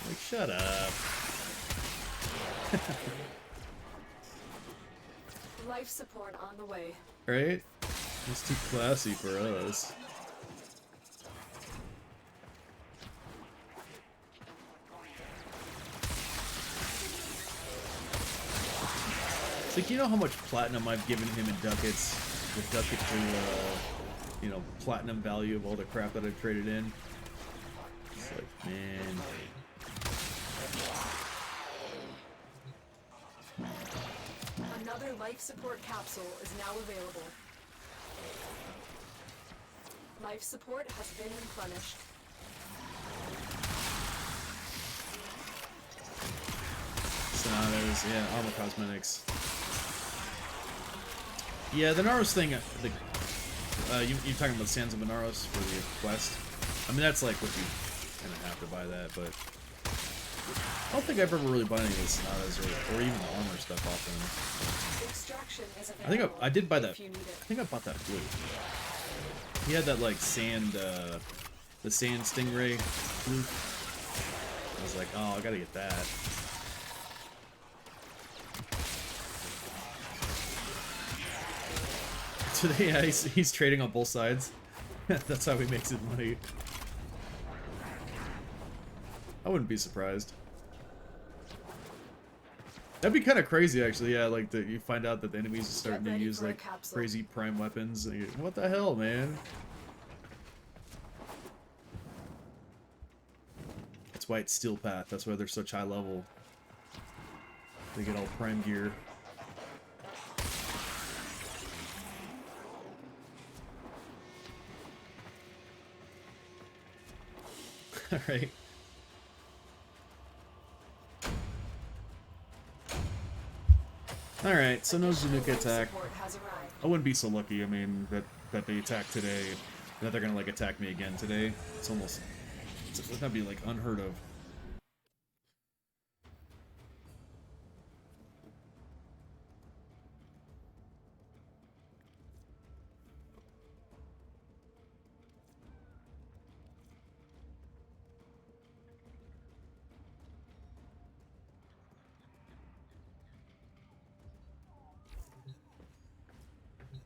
Like, shut up. Life support on the way. Right? It's too classy for us. It's like, you know how much platinum I've given him in ducats? The ducat to, you know, platinum value of all the crap that I've traded in. It's like, man. Another life support capsule is now available. Life support has been replenished. Sonatas, yeah, armor cosmetics. Yeah, the Naros thing, you're talking about Sands of Naros for the quest. I mean, that's like what you kind of have to buy that, but I don't think I've ever really bought any of the Sonatas or even the armor stuff off them. Extraction is I think I did buy that. if you need it. I think I bought that blue. He had that like sand, the sand stingray blue. I was like, oh, I gotta get that. Today, yeah, he's trading on both sides. That's how he makes his money. I wouldn't be surprised. That'd be kind of crazy, actually. Yeah, like that you find out that the enemies are starting to ready use for a like capsule. crazy prime weapons. And what the hell, man? That's why it's Steel Path. That's why they're such high level. They get all prime gear. Alright. Alright, so no Zanuka Life attack. support has arrived. I wouldn't be so lucky, I mean, that they attack today, that they're gonna, like, attack me again today. It's almost... that'd be, like, unheard of.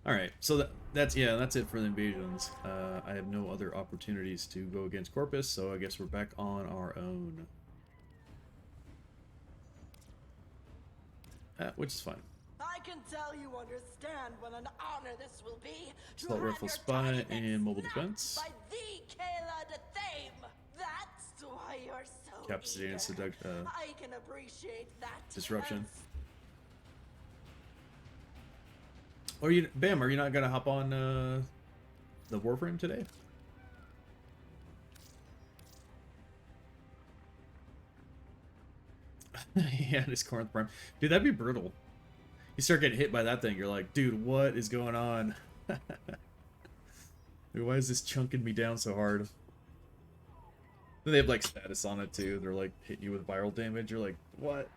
Alright, so that's it for the invasions. I have no other opportunities to go against Corpus, so I guess we're back on our own. Which is fine. I can tell you understand what an honor this will be to Assault have rifle, your spy, target and mobile snapped defense. by the Kayla de Thame. That's why you're so Capacity and eager. I can appreciate that. disruption. Or you, Bam, are you not gonna hop on the Warframe today? Yeah, this Corinth Prime. Dude, that'd be brutal. You start getting hit by that thing, you're like, dude, what is going on? Dude, why is this chunking me down so hard? Then they have like status on it too. They're like hitting you with viral damage. You're like, what?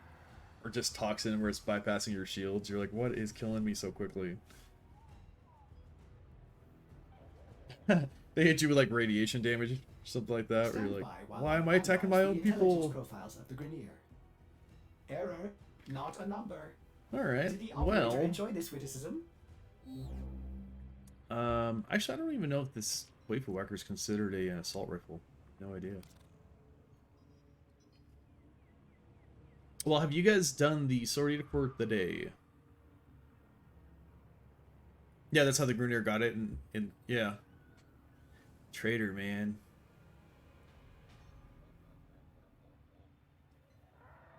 Or just toxin where it's bypassing your shields. You're like, what is killing me so quickly? They hit you with like radiation damage or something like that. Where you're like, why am I attacking my own people? Profiles of the Grenier. Error, not a number. Alright, Did the operator well... enjoy this witticism? Actually, I don't even know if this Waifu Whacker is considered an assault rifle. No idea. Well, have you guys done the sortie for the day? Yeah, that's how the Grenier got it, and yeah. Traitor, man.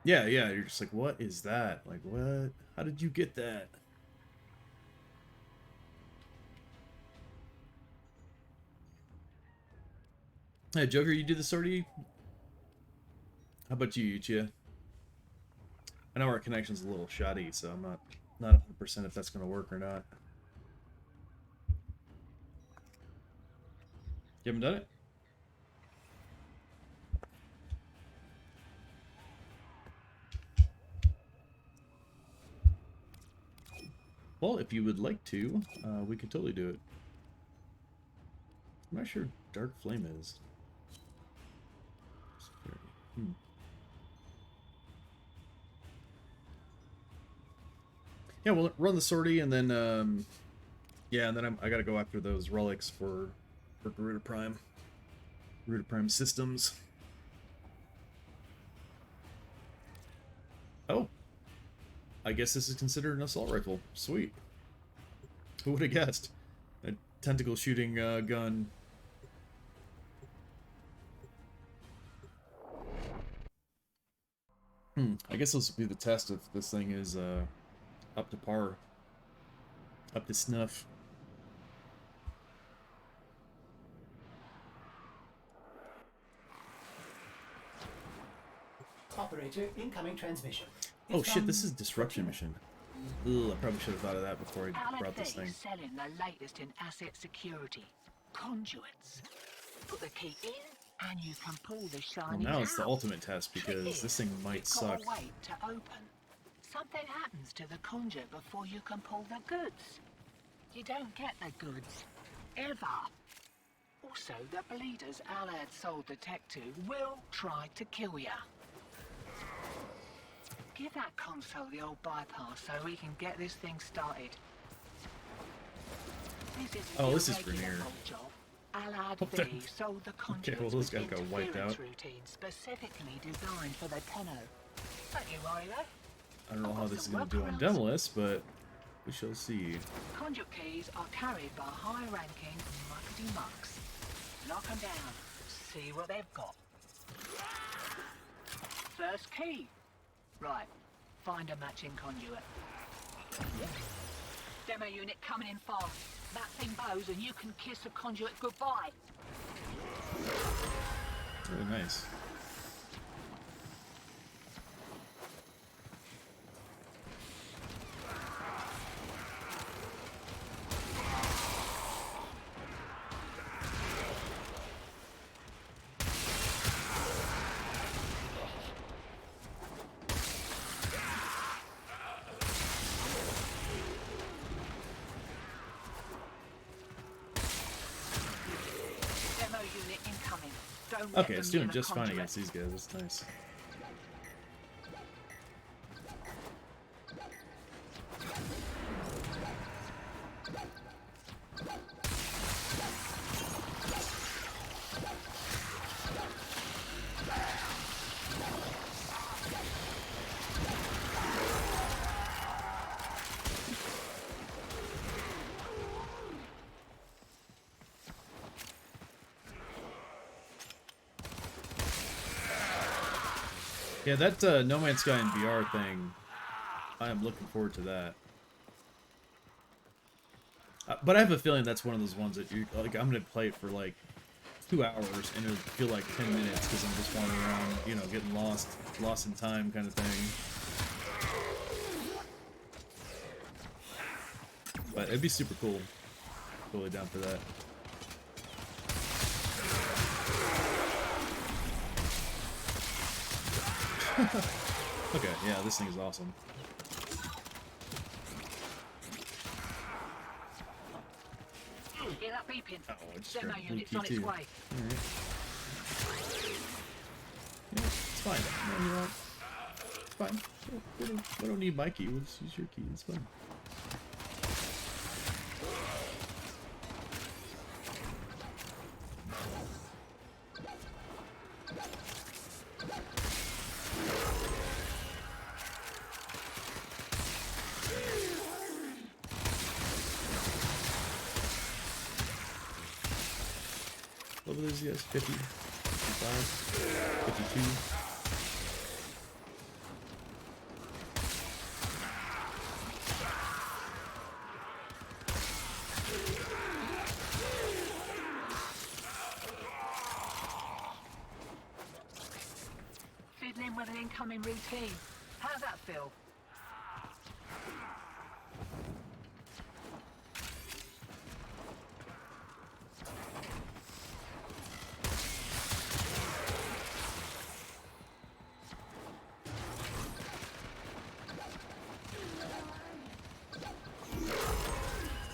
Yeah, you're just like, what is that? Like, what? How did you get that? Hey, Joker, you do the sortie? How about you, Yuchia? I know our connection's a little shoddy, so I'm not 100% if that's going to work or not. You haven't done it? Well, if you would like to, we could totally do it. I'm not sure Dark Flame is. Yeah, we'll run the sortie, and then, yeah, and then I gotta go after those relics for Garuda Prime. Garuda Prime systems. Oh. I guess this is considered an assault rifle. Sweet. Who would have guessed? A tentacle shooting gun. I guess this will be the test if this thing is up to par. Up to snuff. Operator, incoming transmission. Oh shit, this is disruption mission. Ugh, I probably should have thought of that before I brought this thing. Selling the latest in asset security. Conduits. Put the key in and you can pull the shiny Well, now it's the out. ultimate test because this thing might suck. Gotta wait to open. Something happens to the conduit before you can pull the goods. You don't get the goods. Ever. Also, the bleeders Alad sold the tech to will try to kill ya. Give that console the old bypass so we can get this thing started. This is Grenier. Alad What the- V sold the conduits Okay, well, those guys got wiped interference out. routine specifically designed for the Tenno. Don't you worry though. I don't know how this is going to do on Demolis, but we shall see. Conduit keys are carried by high-ranking muckety mucks. Knock them down. See what they've got. First key. Right. Find a matching conduit. Demo unit coming in fast. That thing bows and you can kiss a conduit goodbye. Really nice. Demo unit incoming. Don't let Okay, them it's doing near the just fine conduit. against these guys. That's nice. Yeah, that No Man's Sky in VR thing, I am looking forward to that. But I have a feeling that's one of those ones that you like. I'm gonna play it for like 2 hours, and it'll feel like 10 minutes because I'm just wandering around, you know, getting lost in time, kind of thing. But it'd be super cool. Totally down for that. Okay, yeah, this thing is awesome. Hear that beeping? Oh, I just Demo grabbed the blue unit's key on its too. way. Alright. Yeah, it's fine. No, you know what? It's fine. We don't need my key. We'll just use your key. It's fine. What were those guys? 50, 55, 52. Fiddling with an incoming routine. How's that feel?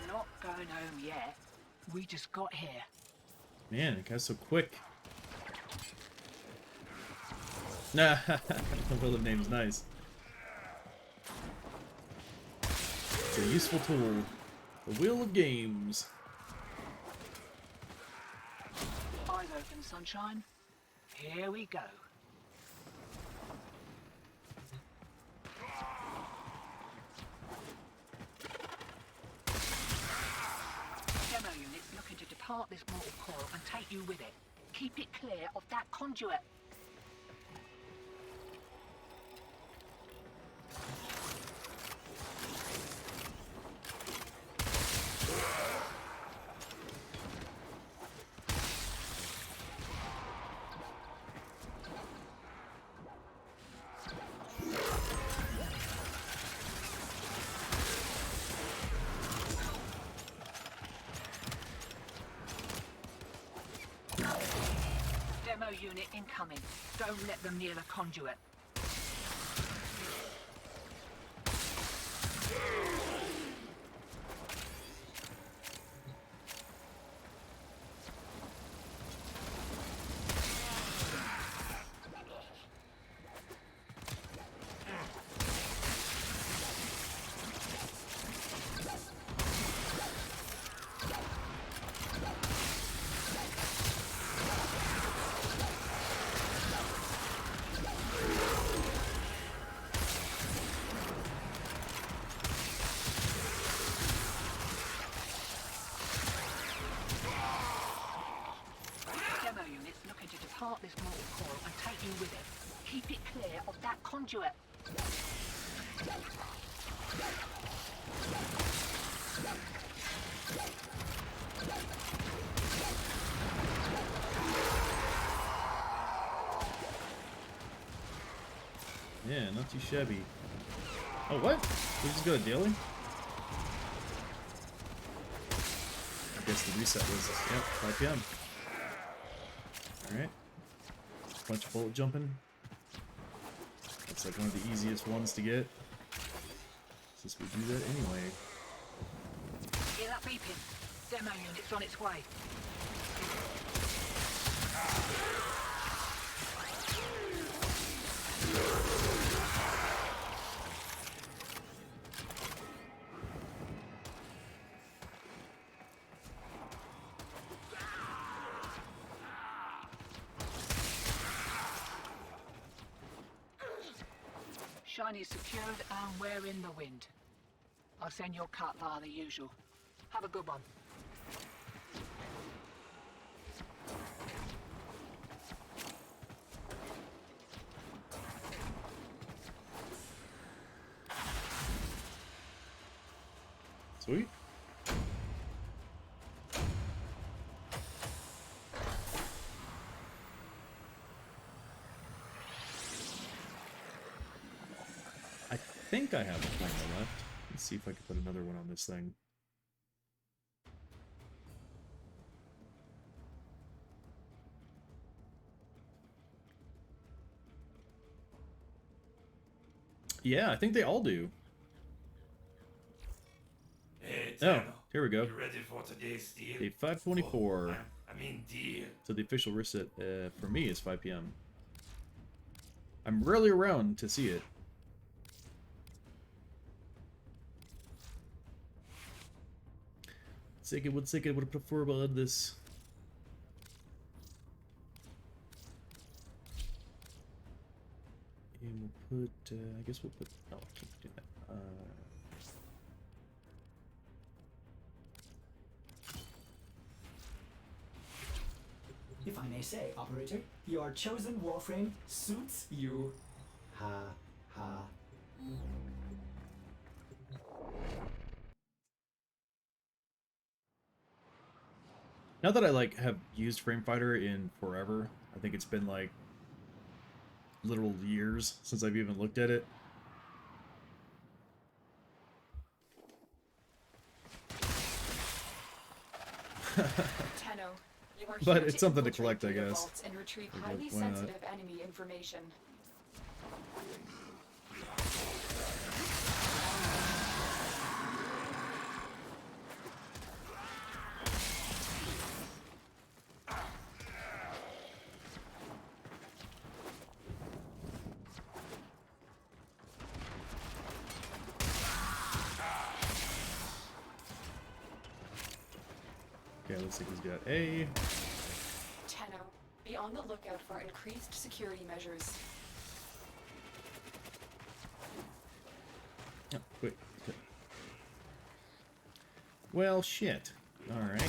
Not going home yet. We just got here. Man, it got so quick. Nah, the wheel of name's nice. It's a useful tool. The Wheel of Games. Eyes open, sunshine. Here we go. Demo units looking to depart this mortal coil and take you with it. Keep it clear of that conduit. Demo unit incoming. Don't let them near the conduit. Demo units looking to depart this mortal coil and take you with it. Keep it clear of that conduit. Yeah, not too shabby. Oh, what? We just got a daily? I guess the reset was, yep, 5 PM. Alright. Bunch of bullet jumping. Looks like one of the easiest ones to get. Since we do that anyway. Hear that beeping? Demo unit's on its way. Shiny's secured and we're in the wind. I'll send your cut via the usual. Have a good one. Sweet. I think I have a flamer left. Let's see if I can put another one on this thing. Yeah, I think they all do. Hey, Oh, here we go. You ready for today's deal? Day 524. Oh, I mean deal. So the official reset for me is 5 p.m. I'm rarely around to see it. Would prefer about this. And we'll put, I guess we'll put, no, I can't do that. If I may say, operator, your chosen warframe suits you. Ha ha. Now that I like have used Frame Fighter in forever, I think it's been like literal years since I've even looked at it. Tenno, you are But here it's something to infiltrate collect, I data guess. vaults and retrieve Like, highly why not? sensitive enemy information. Okay, looks like he's got A. Tenno, be on the lookout for increased security measures. Oh, wait. Okay. Well, shit. Alright.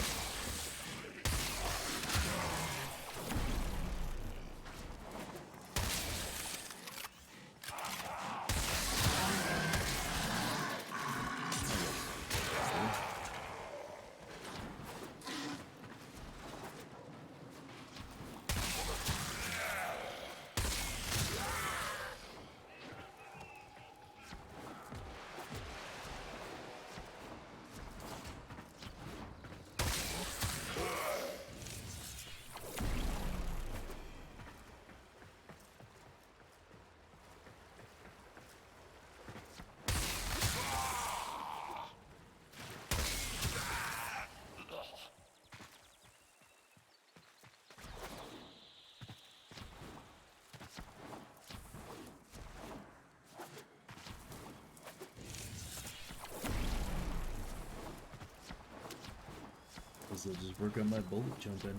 I'll just work on my bullet jumping.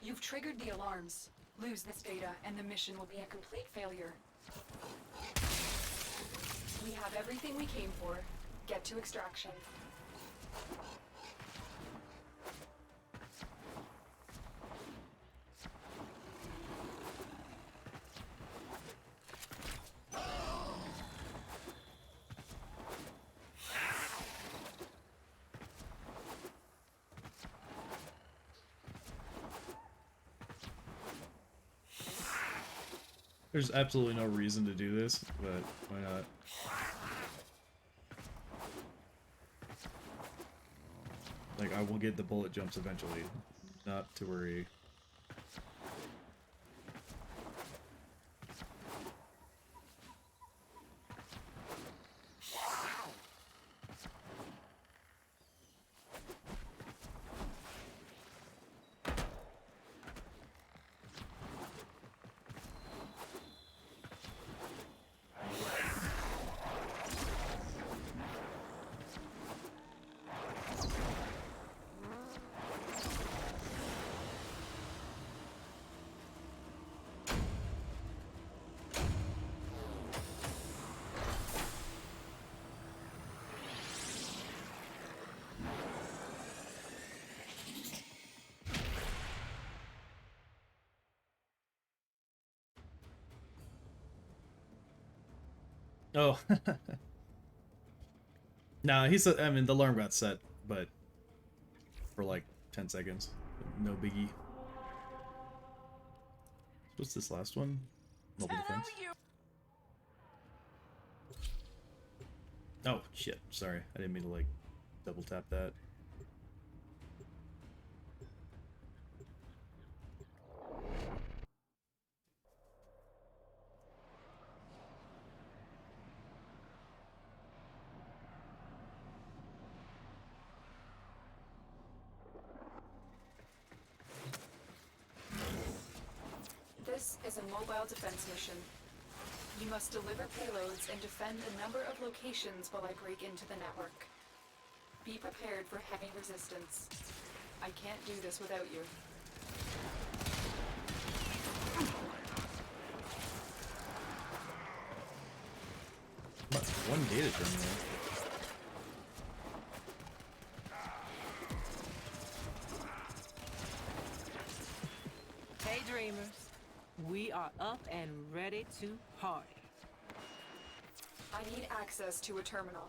You've triggered the alarms. Lose this data, and the mission will be a complete failure. We have everything we came for. Get to extraction. There's absolutely no reason to do this, but why not? Like, I will get the bullet jumps eventually. Not to worry. Oh. Nah, he said, I mean, the alarm got set, but for like 10 seconds. No biggie. What's this last one? Mobile defense. Oh, shit. Sorry. I didn't mean to, like, double tap that. This is a mobile defense mission. You must deliver payloads and defend a number of locations while I break into the network. Be prepared for heavy resistance. I can't do this without you. What? One data terminal. Hey dreamers, we are up and ready to party. I need access to a terminal.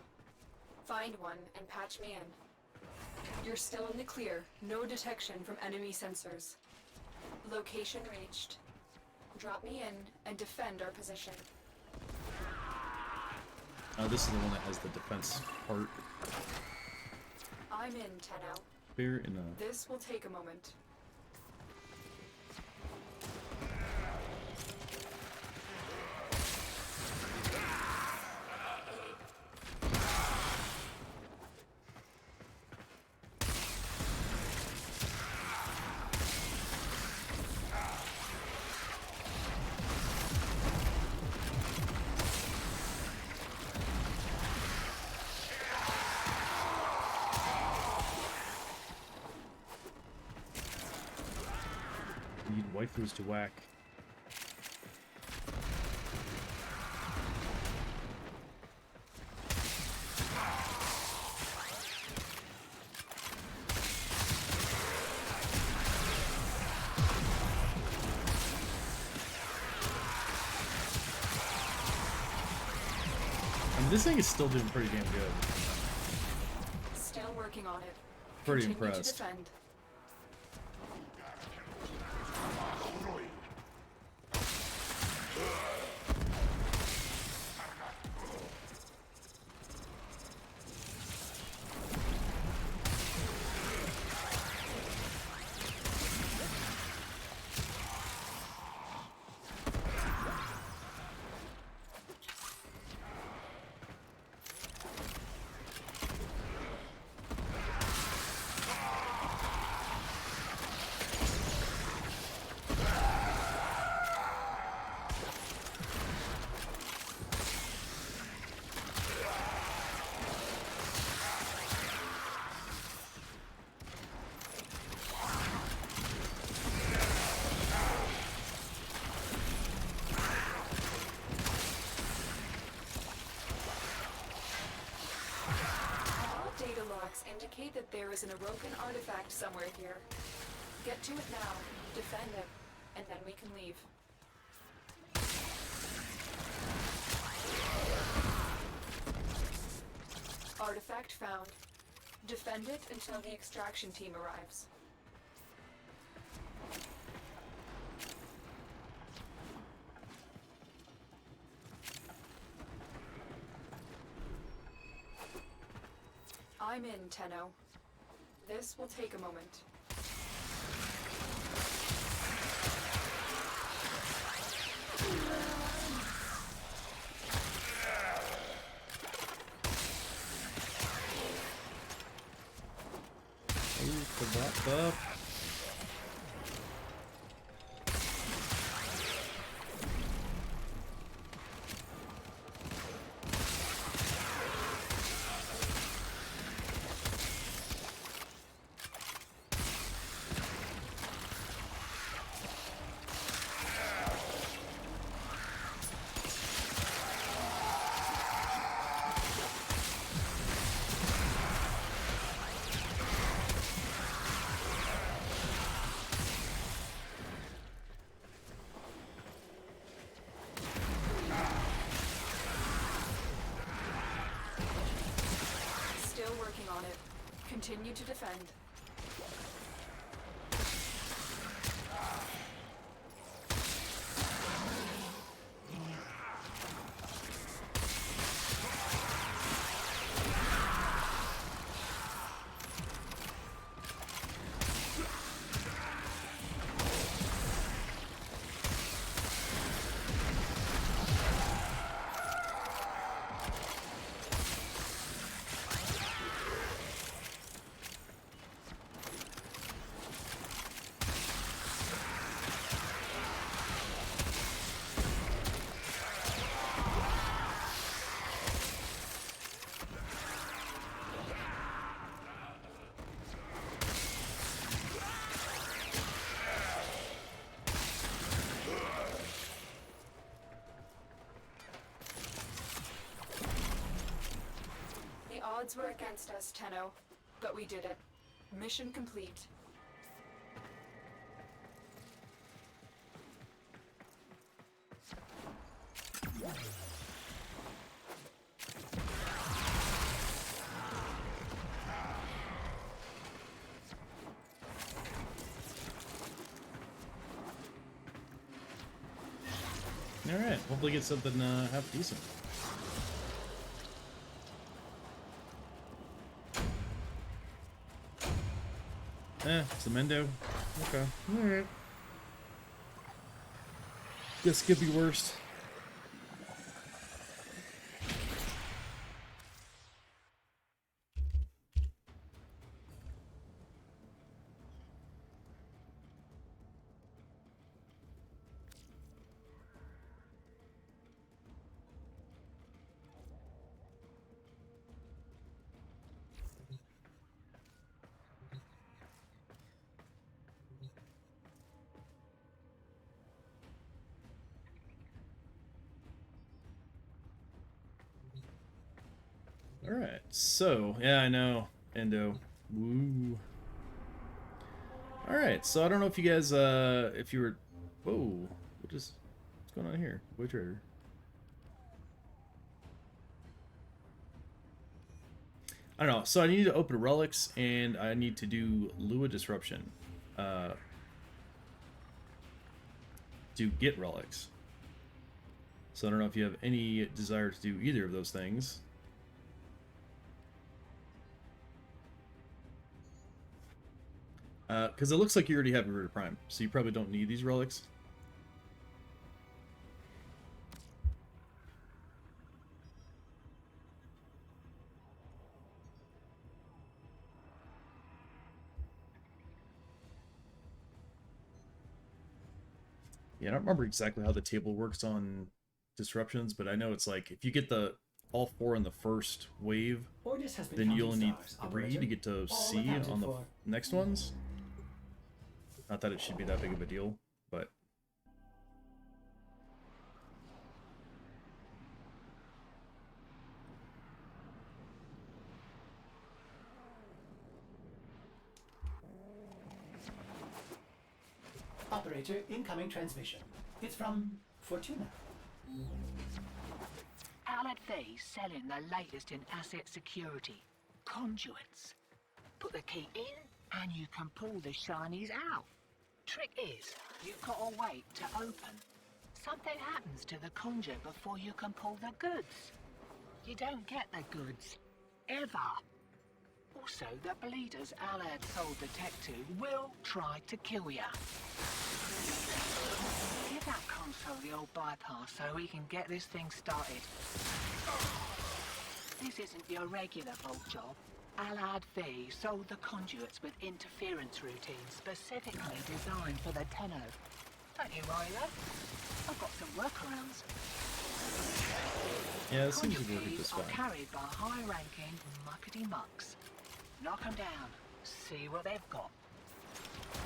Find one and patch me in. You're still in the clear. No detection from enemy sensors. Location reached. Drop me in and defend our position. This is the one that has the defense part. I'm in, Tenno. Here in a... This will take a moment. Need waifus to whack. I mean, this thing is still doing pretty damn good. Still working on it. Pretty Continue impressed. To defend. Indicate that there is an Orokin artifact somewhere here. Get to it now, defend it, and then we can leave. Artifact found. Defend it until the extraction team arrives. I'm in, Tenno. This will take a moment. Ooh, the bot buff. Continue to defend. Odds were against us, Tenno, but we did it. Mission complete. Alright, hopefully get something half decent. Cemento. Okay. Alright. This could be worse. Alright, so, yeah, I know. Endo. Woo. Alright, so I don't know if you guys, if you were... Whoa. What's going on here? Boy Trader. I don't know, so I need to open relics, and I need to do Lua Disruption. To get relics. So I don't know if you have any desire to do either of those things. Because it looks like you already have River Prime, so you probably don't need these relics. Yeah, I don't remember exactly how the table works on disruptions, but I know it's like if you get all 4 in the first wave, then you only need 3 to get to C on the next ones. Not that it should be that big of a deal, but... Operator, incoming transmission. It's from Fortuna. Alad Faye's selling the latest in asset security. Conduits. Put the key in, and you can pull the shinies out. Trick is, you've got to wait to open. Something happens to the conduit before you can pull the goods. You don't get the goods. Ever. Also, the bleeders Alad sold the tech to will try to kill ya. Give that console the old bypass so we can get this thing started. This isn't your regular vault job. Alad V sold the conduits with interference routines specifically designed for the Tenno. Don't you worry though. I've got some workarounds. Yeah, it seems to be working just fine. Carried by high-ranking muckety mucks. Knock them down. See what they've got.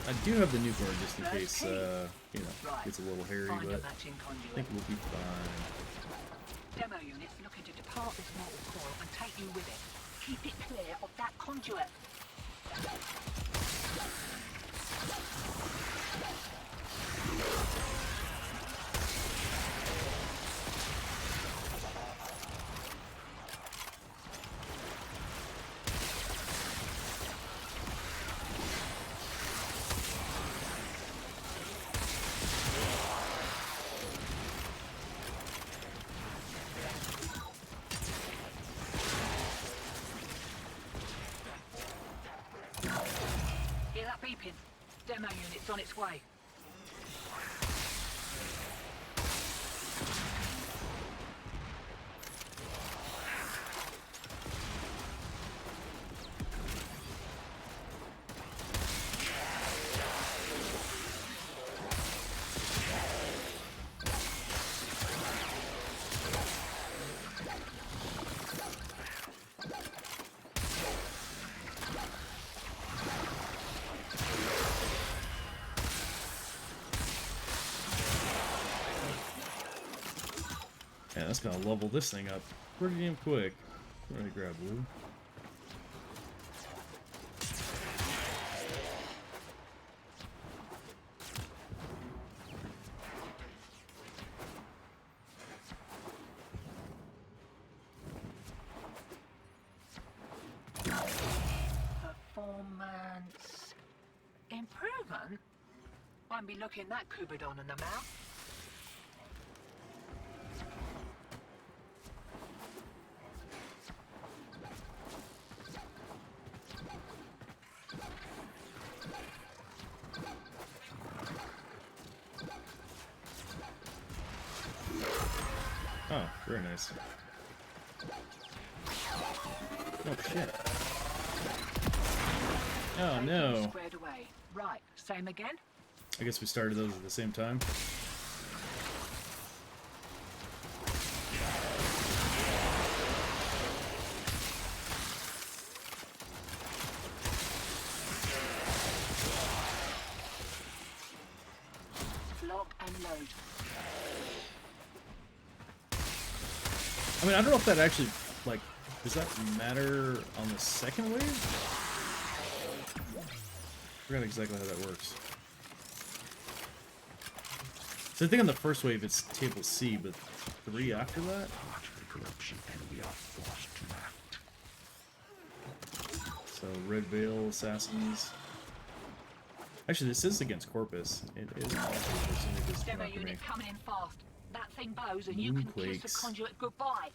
I do have the nuke guard just in case, you know, gets a little hairy, but I think we'll be fine. Demo units looking to depart this mortal coil and take you with it. Keep it clear of that conduit. Demo unit's on its way. Yeah, that's gonna level this thing up pretty damn quick. I'm gonna grab blue. Performance improvement? Won't be looking that Cupidon in the mouth. Oh, very nice. Oh shit. Oh no. Squared away. Right, same again? I guess we started those at the same time. Lock and load. I mean, I don't know if that actually, like, does that matter on the second wave? I forgot exactly how that works. So I think on the first wave it's table C, but 3 after that? So Red Veil, Assassins. Actually, this is against Corpus. It is possible for somebody to just Demo come after me. unit coming in fast. That thing bows and you can kiss the Moonquakes. conduit goodbye.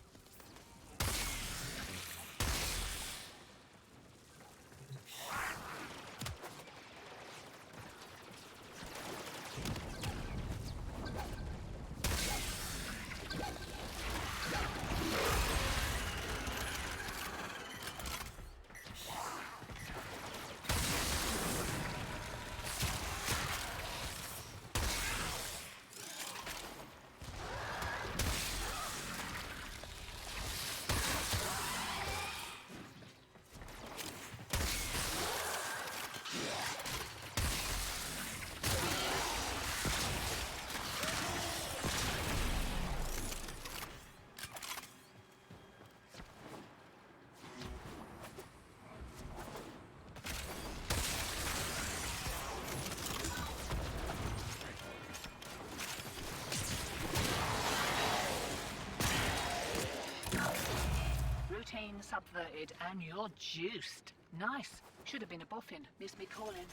Routine subverted and you're juiced. Nice. Should have been a boffin. Missed me calling.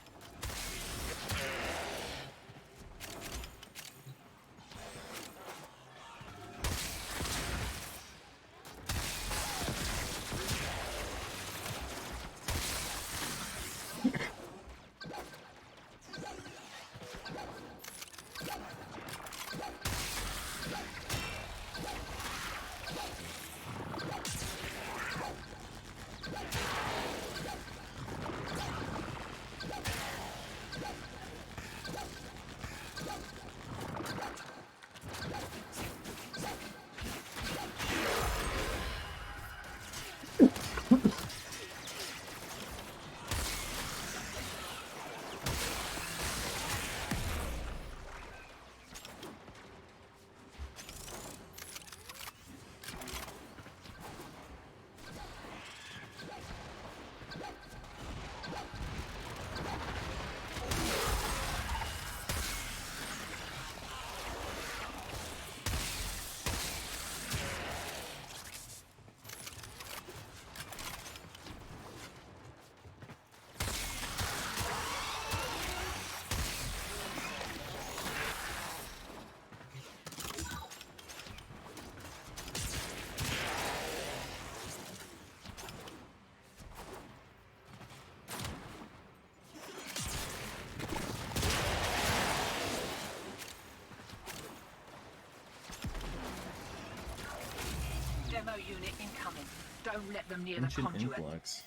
Demo unit incoming. Don't let them near the Ancient conduit. influx.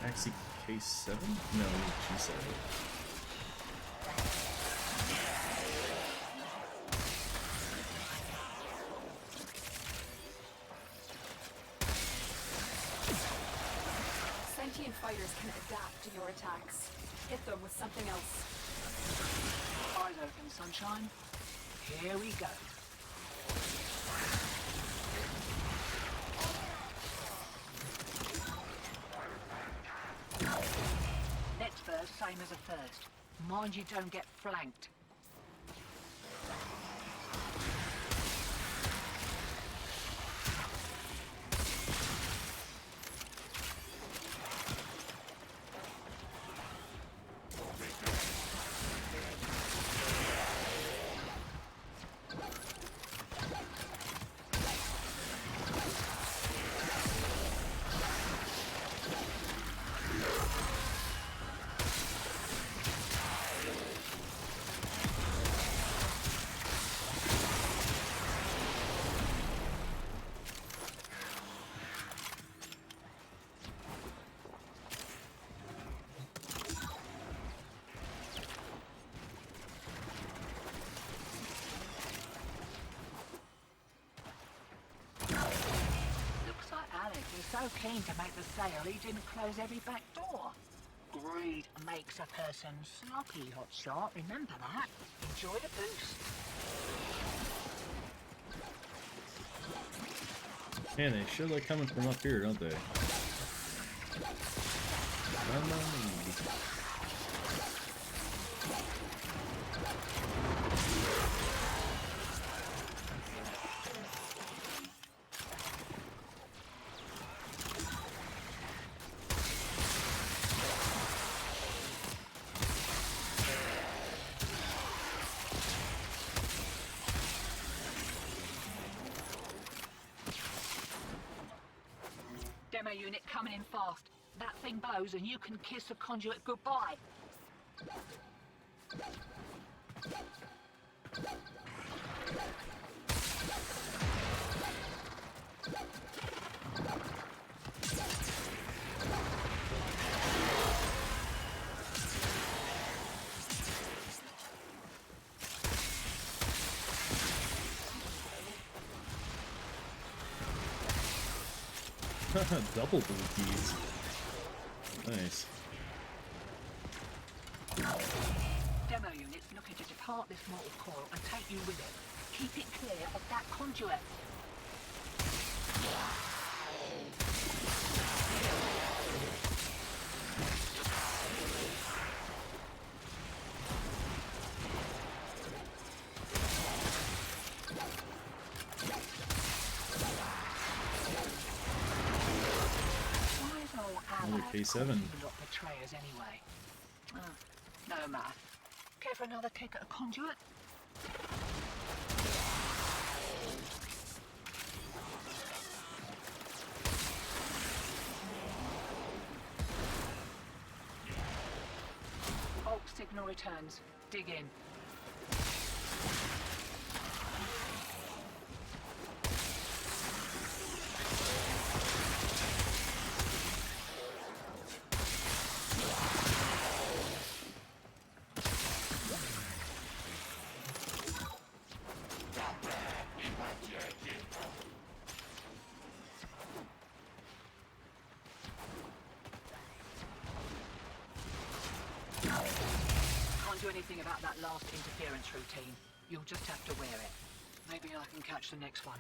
Axie K7? No, G7. Sentient fighters can adapt to your attacks. Hit them with something else. Eyes open, sunshine. Here we go. Next verse, same as a first. Mind you don't get flanked. Looks like Alex is so keen to make the sale he didn't close every back door. Greed makes a person sloppy, hotshot. Remember that. Enjoy the boost. Man, they sure like coming from up here, don't they? Demo unit coming in fast. That thing blows and you can kiss the conduit goodbye. Double blue keys. Nice. Demo units looking to depart this mortal coil and take you with it. Keep it clear of that conduit. Another K7. Not betrayers anyway. No matter. Care for another kick at a conduit? Alt signal returns. Dig in. Can't do anything about that last interference routine. You'll just have to wear it. Maybe I can catch the next one.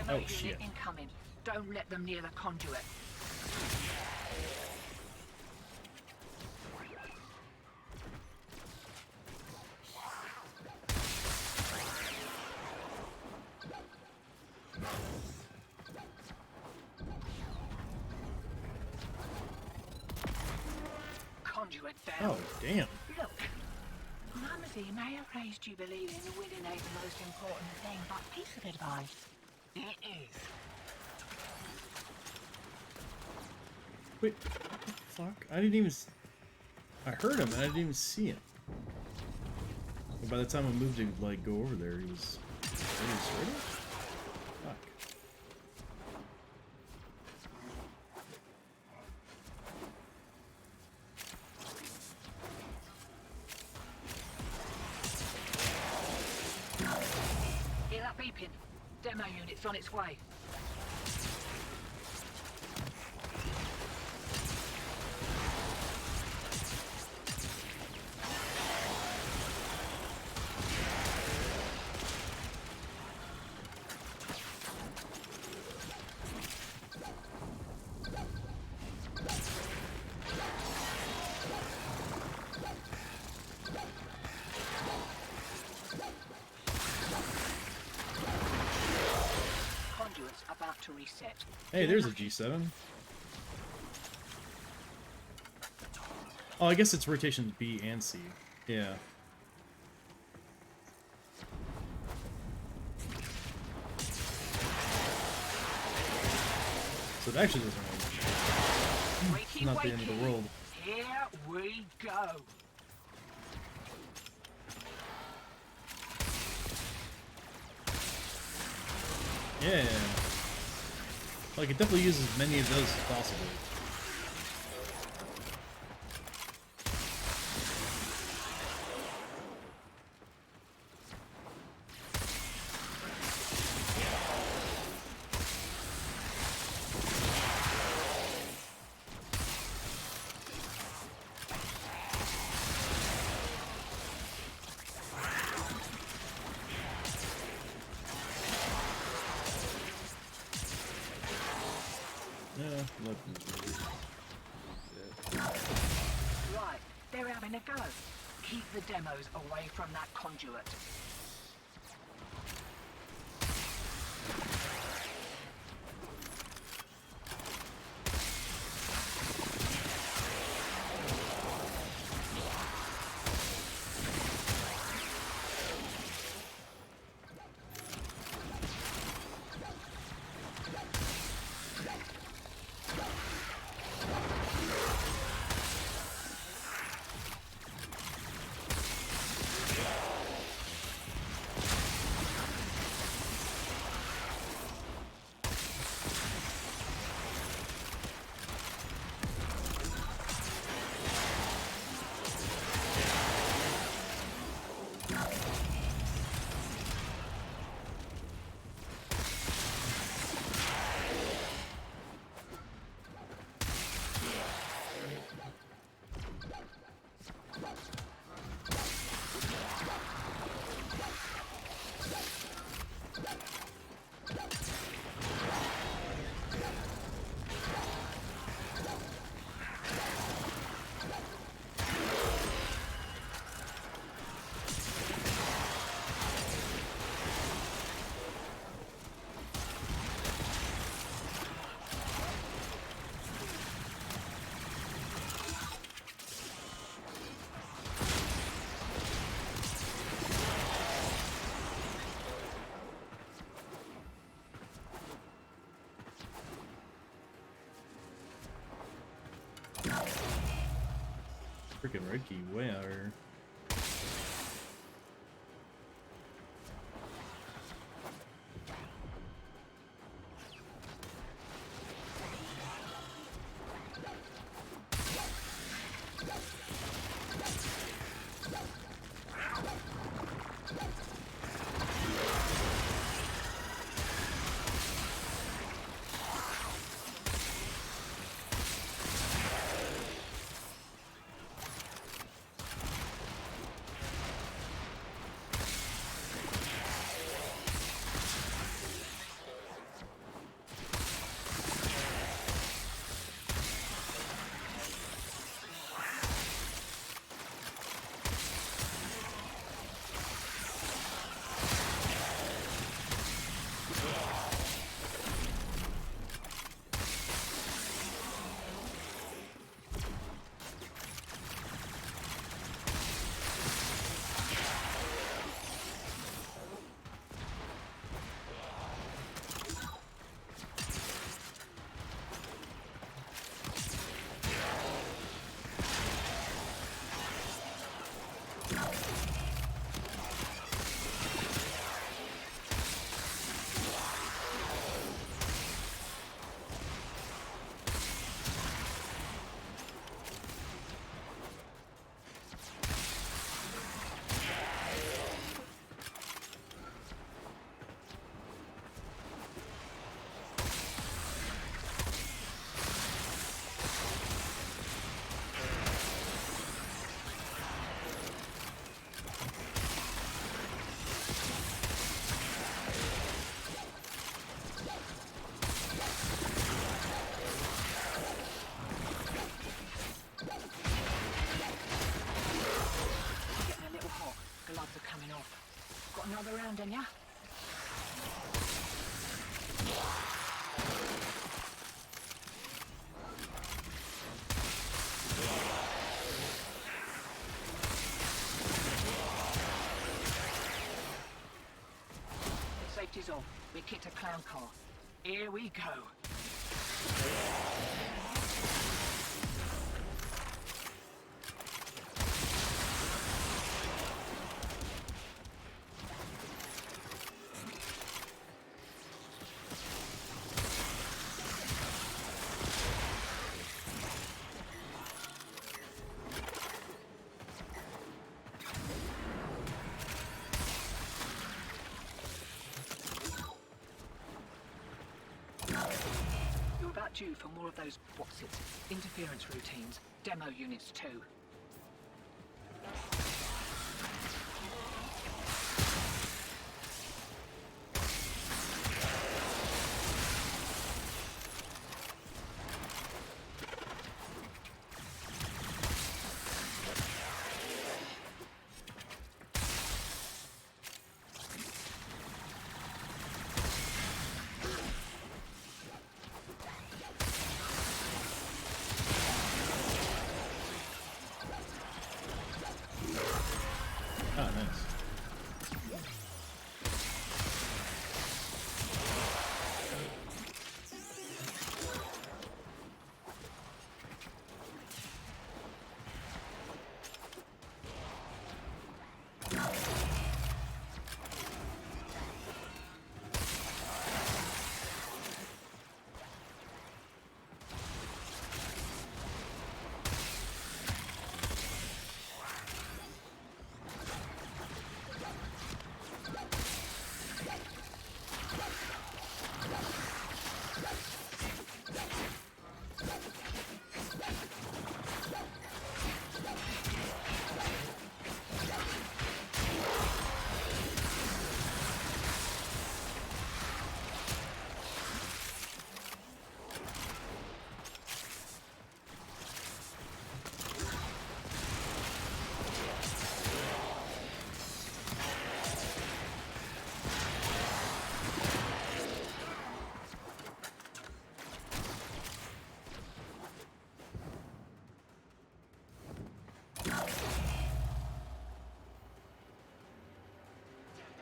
Demo Oh, unit shit. incoming. Don't let them near the conduit. Conduit down. Oh, damn. Look, Mumsy may have raised you believing the winning ain't the most important thing, but piece of advice, it is. Wait, what the fuck? I didn't even... I heard him and I didn't even see him. But by the time I moved to, like, go over there, he was... Ready? Fuck. Hear that beeping? Demo unit's on its way. Conduit's about to reset. Hey, there's a G7. Oh, I guess it's rotation B and C. Yeah. So it actually doesn't matter. It's not the end of the world. Here we go. Yeah. Like, it definitely uses as many of those as possible. Yeah, look. Right, they're having a go. Keep the demos away from that conduit. Freaking red key way out here. Titania. Safety's off. We kicked a clown car. Here we go. You're about due for more of those, what's it, interference routines, demo units too. Ah, nice.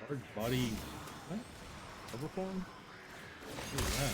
Large body. What? Overform? What is that?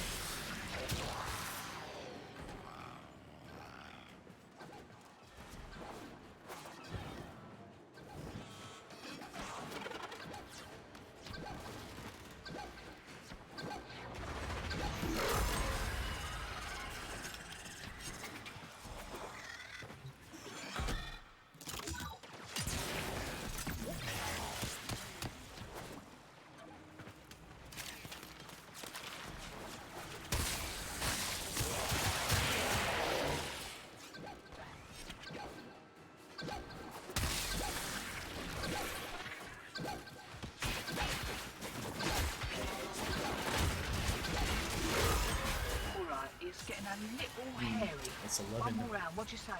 Alright, it's getting a little hairy. That's One 11. more round, what'd you say?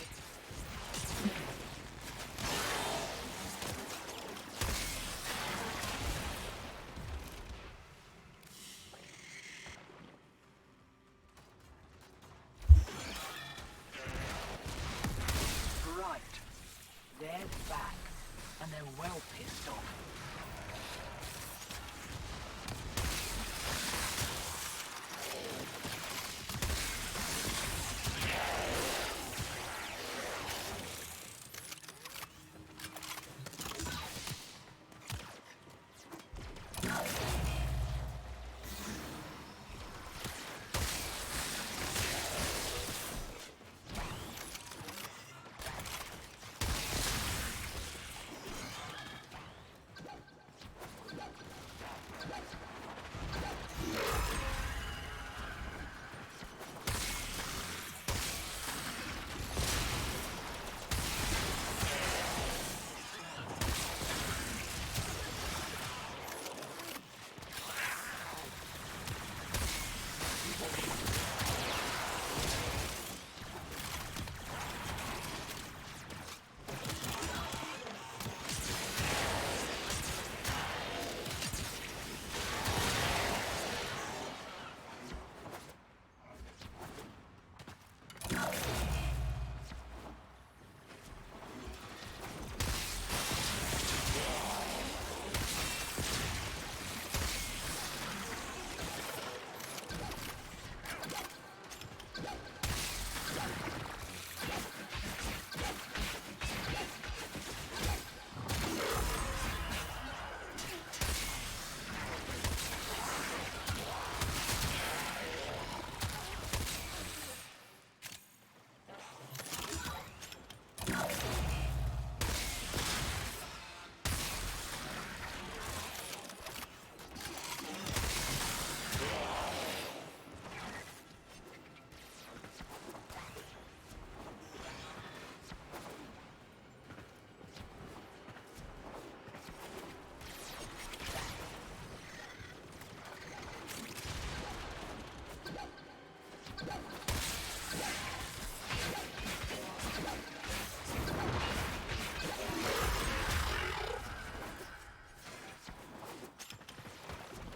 Right. They're back. And they're well pissed off.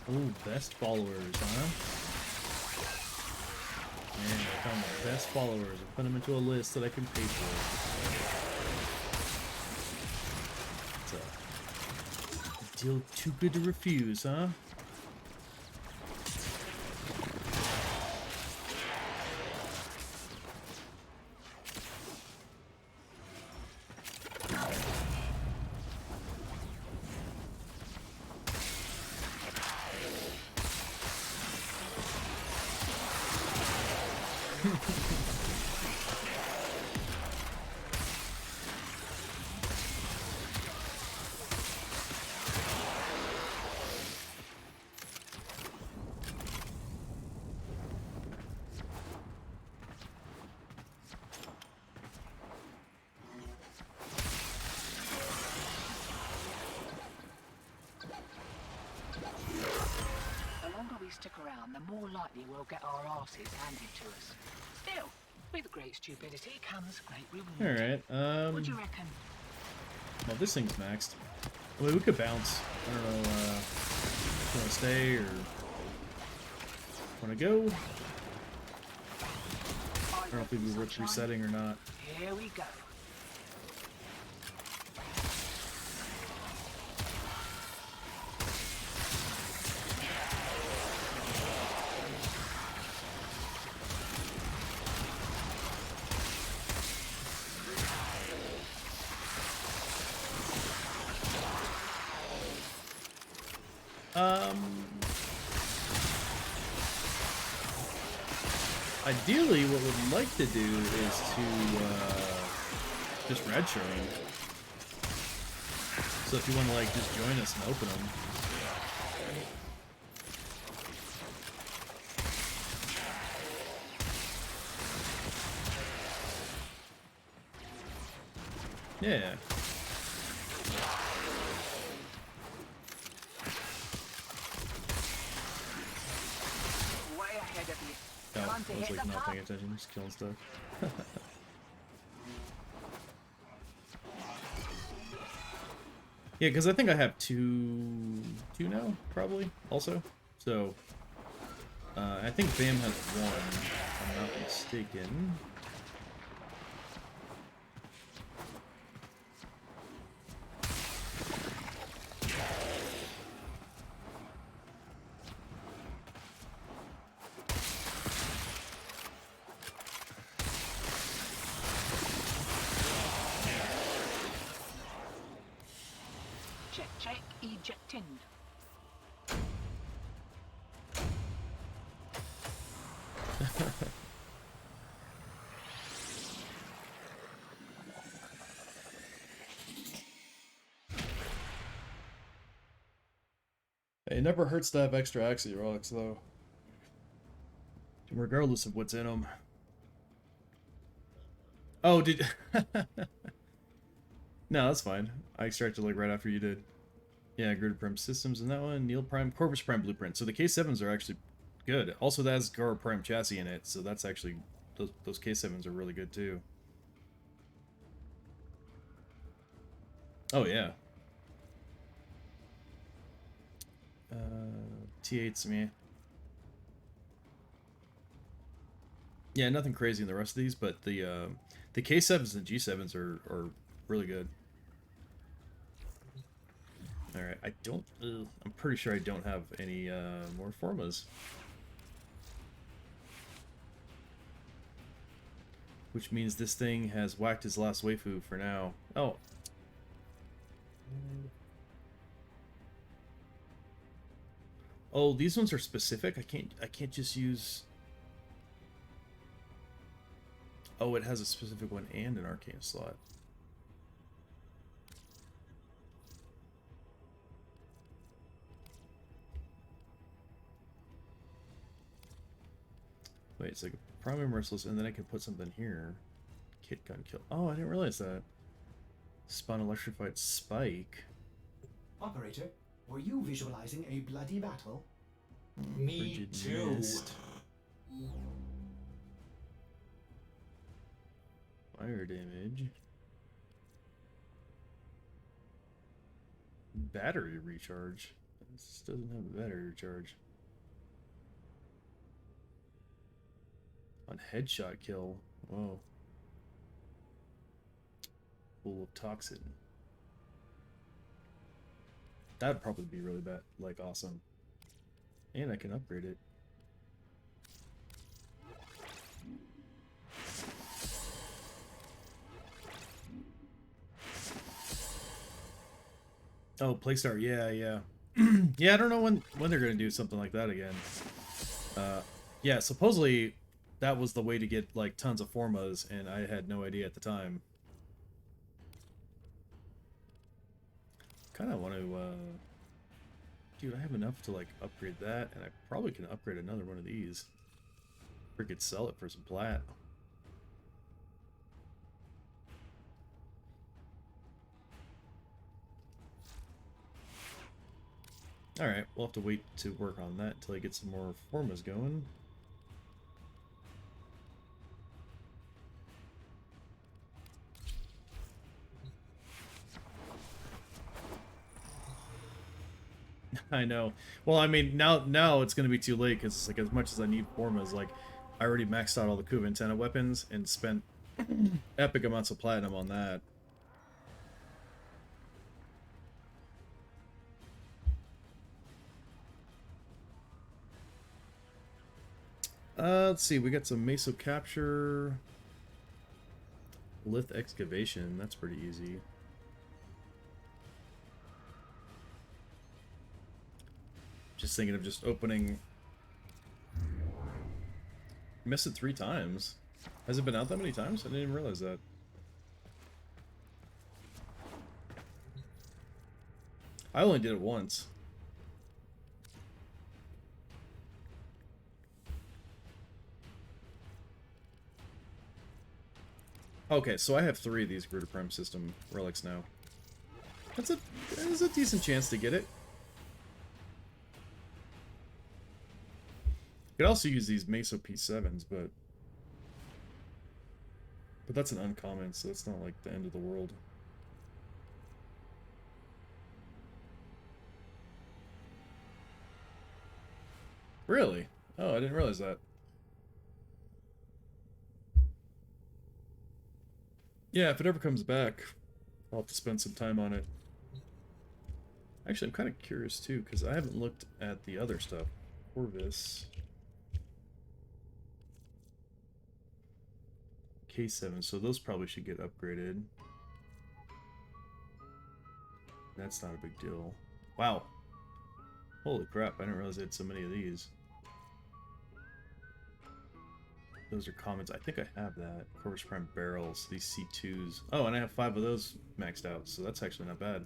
Oh, best followers, huh? Man, I found the best followers and put them into a list that I can pay for. It's a deal too good to refuse, huh? The longer we stick around, the more likely we'll get our asses handed to us. Still, with great stupidity comes great reward. Alright, What do you reckon? well, this thing's maxed. Wait, we could bounce. I don't know, if you want to stay or want to go? I don't know if it'd be worth resetting or not. Here we go. Ideally, what we'd like to do is to just redshirt them. So if you want to like just join us and open them. Yeah. Way ahead of you. Oh, Time I to was hit like the not pub. paying attention, just killing stuff. Yeah, because I think I have two now, probably, also. So, I think Bam has one, if I'm not mistaken. Check, check, ejecting. It never hurts to have extra Axie rocks, though. Regardless of what's in them. Oh, did... No, that's fine. I extracted like right after you did. Yeah, Grid Prime Systems in that one. Neil Prime, Corvus Prime Blueprint. So the K7s are actually good. Also, that has Gar Prime chassis in it, so that's actually... Those K7s are really good, too. Oh, yeah. T8's me. Yeah, nothing crazy in the rest of these, but the K7s and G7s are really good. Alright, I don't... I'm pretty sure I don't have any more Formas. Which means this thing has whacked his last waifu for now. Oh. Oh, these ones are specific? I can't just use... Oh, it has a specific one and an arcane slot. Wait, it's like a primary merciless, and then I can put something here. Kit gun kill. Oh, I didn't realize that. Spawn electrified spike. Operator, were you visualizing a bloody battle? Me Frigid too. mist. Fire damage. Battery recharge. This doesn't have a battery charge. On headshot kill. Whoa. Full of toxin. That'd probably be really bad, like awesome. And I can upgrade it. Oh, Playstar, yeah. Yeah, I don't know when they're gonna do something like that again. Yeah, supposedly that was the way to get like tons of formas, and I had no idea at the time. Kind of want to, dude, I have enough to like upgrade that, and I probably can upgrade another one of these. Or could sell it for some plat. Alright, we'll have to wait to work on that until I get some more formas going. I know. Well, I mean, now it's going to be too late, because it's like, as much as I need formas, like, I already maxed out all the Kuvantena weapons and spent epic amounts of platinum on that. Let's see, we got some Meso Capture, Lith Excavation, that's pretty easy. Just thinking of just opening... Missed it 3 times. Has it been out that many times? I didn't even realize that. I only did it once. Okay, so I have 3 of these Gruta Prime System relics now. That's a decent chance to get it. You could also use these Meso P7s, but that's an uncommon, so it's not like the end of the world. Really? Oh, I didn't realize that. Yeah, if it ever comes back, I'll have to spend some time on it. Actually, I'm kind of curious too, because I haven't looked at the other stuff. Corvus. K7, so those probably should get upgraded. That's not a big deal. Wow. Holy crap, I didn't realize I had so many of these. Those are commons. I think I have that. Corvus Prime barrels, these C2s. Oh, and I have 5 of those maxed out, so that's actually not bad.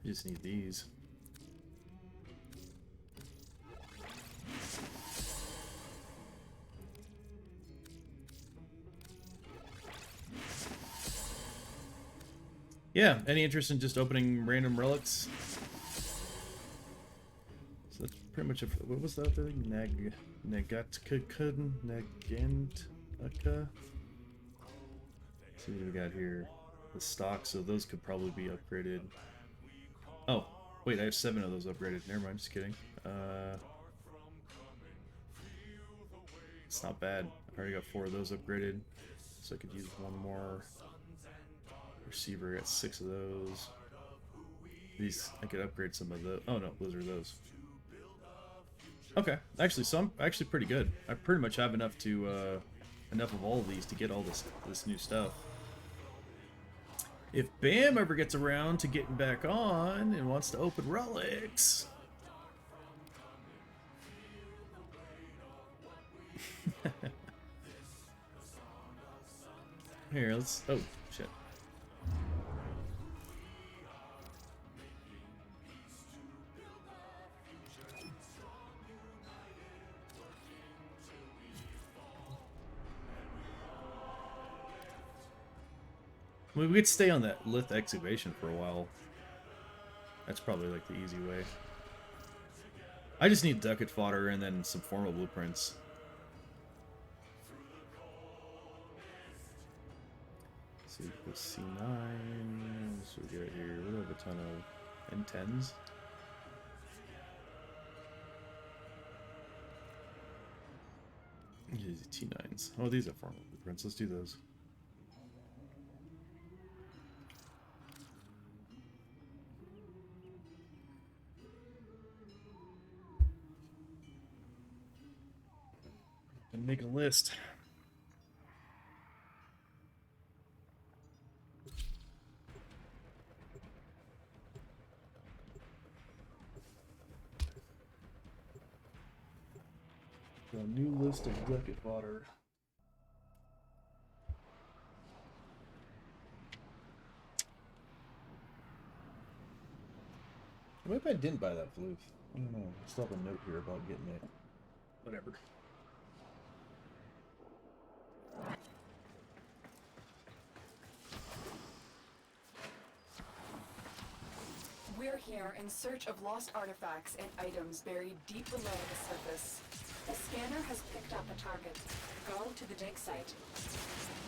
I just need these. Yeah, any interest in just opening random relics? So that's pretty much what was the other thing? Negatka? See what we got here. The stock, so those could probably be upgraded. Oh, wait, I have 7 of those upgraded. Never mind, just kidding. It's not bad. I already got 4 of those upgraded, so I could use 1 more. Receiver, I got 6 of those. These, I could upgrade some of the. Oh no, those are those. Okay, actually, so I'm actually pretty good. I pretty much have enough to, enough of all of these to get all this new stuff. If Bam ever gets around to getting back on and wants to open relics. Here, let's. Oh, shit. I mean, we could stay on that Lith Excavation for a while. That's probably like the easy way. I just need ducat fodder and then some formal blueprints. Let's see, go C9. So we got here. We have a ton of N10s. These T9s. Oh, these are farm blueprints. Let's do those. And make a list. A new list of bucket fodder. What if I didn't buy that floof? I don't know. I still have a note here about getting it. Whatever. We're here in search of lost artifacts and items buried deep below the surface. The scanner has picked up a target. Go to the dig site.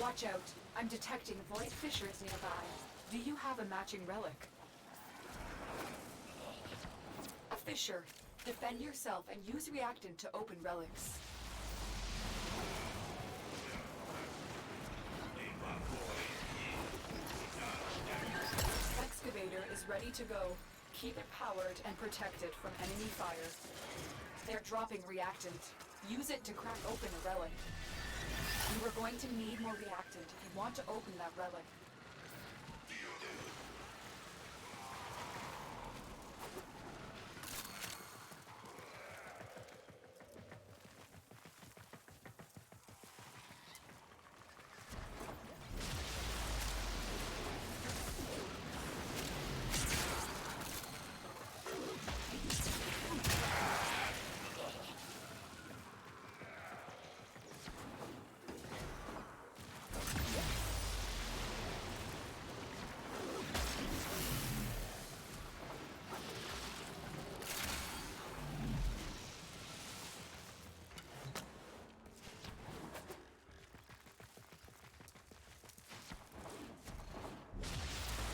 Watch out. I'm detecting void fissures nearby. Do you have a matching relic? A fissure. Defend yourself and use reactant to open relics. Excavator is ready to go. Keep it powered and protect it from enemy fire. They're dropping reactant. Use it to crack open a relic. You are going to need more reactant if you want to open that relic.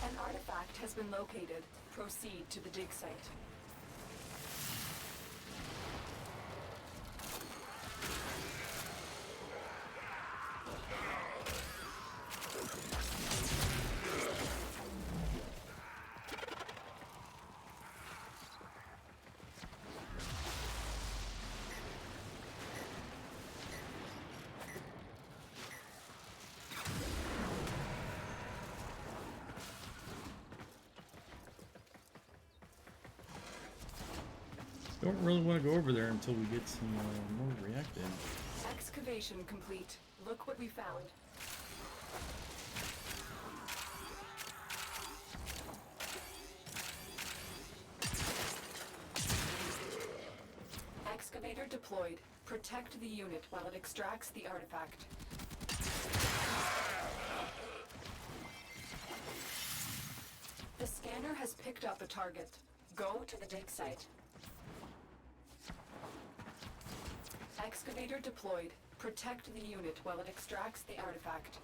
An artifact has been located. Proceed to the dig site. Don't really want to go over there until we get some more reactant. Excavation complete. Look what we found. Excavator deployed. Protect the unit while it extracts the artifact. The scanner has picked up a target. Go to the dig site. Excavator deployed. Protect the unit while it extracts the artifact.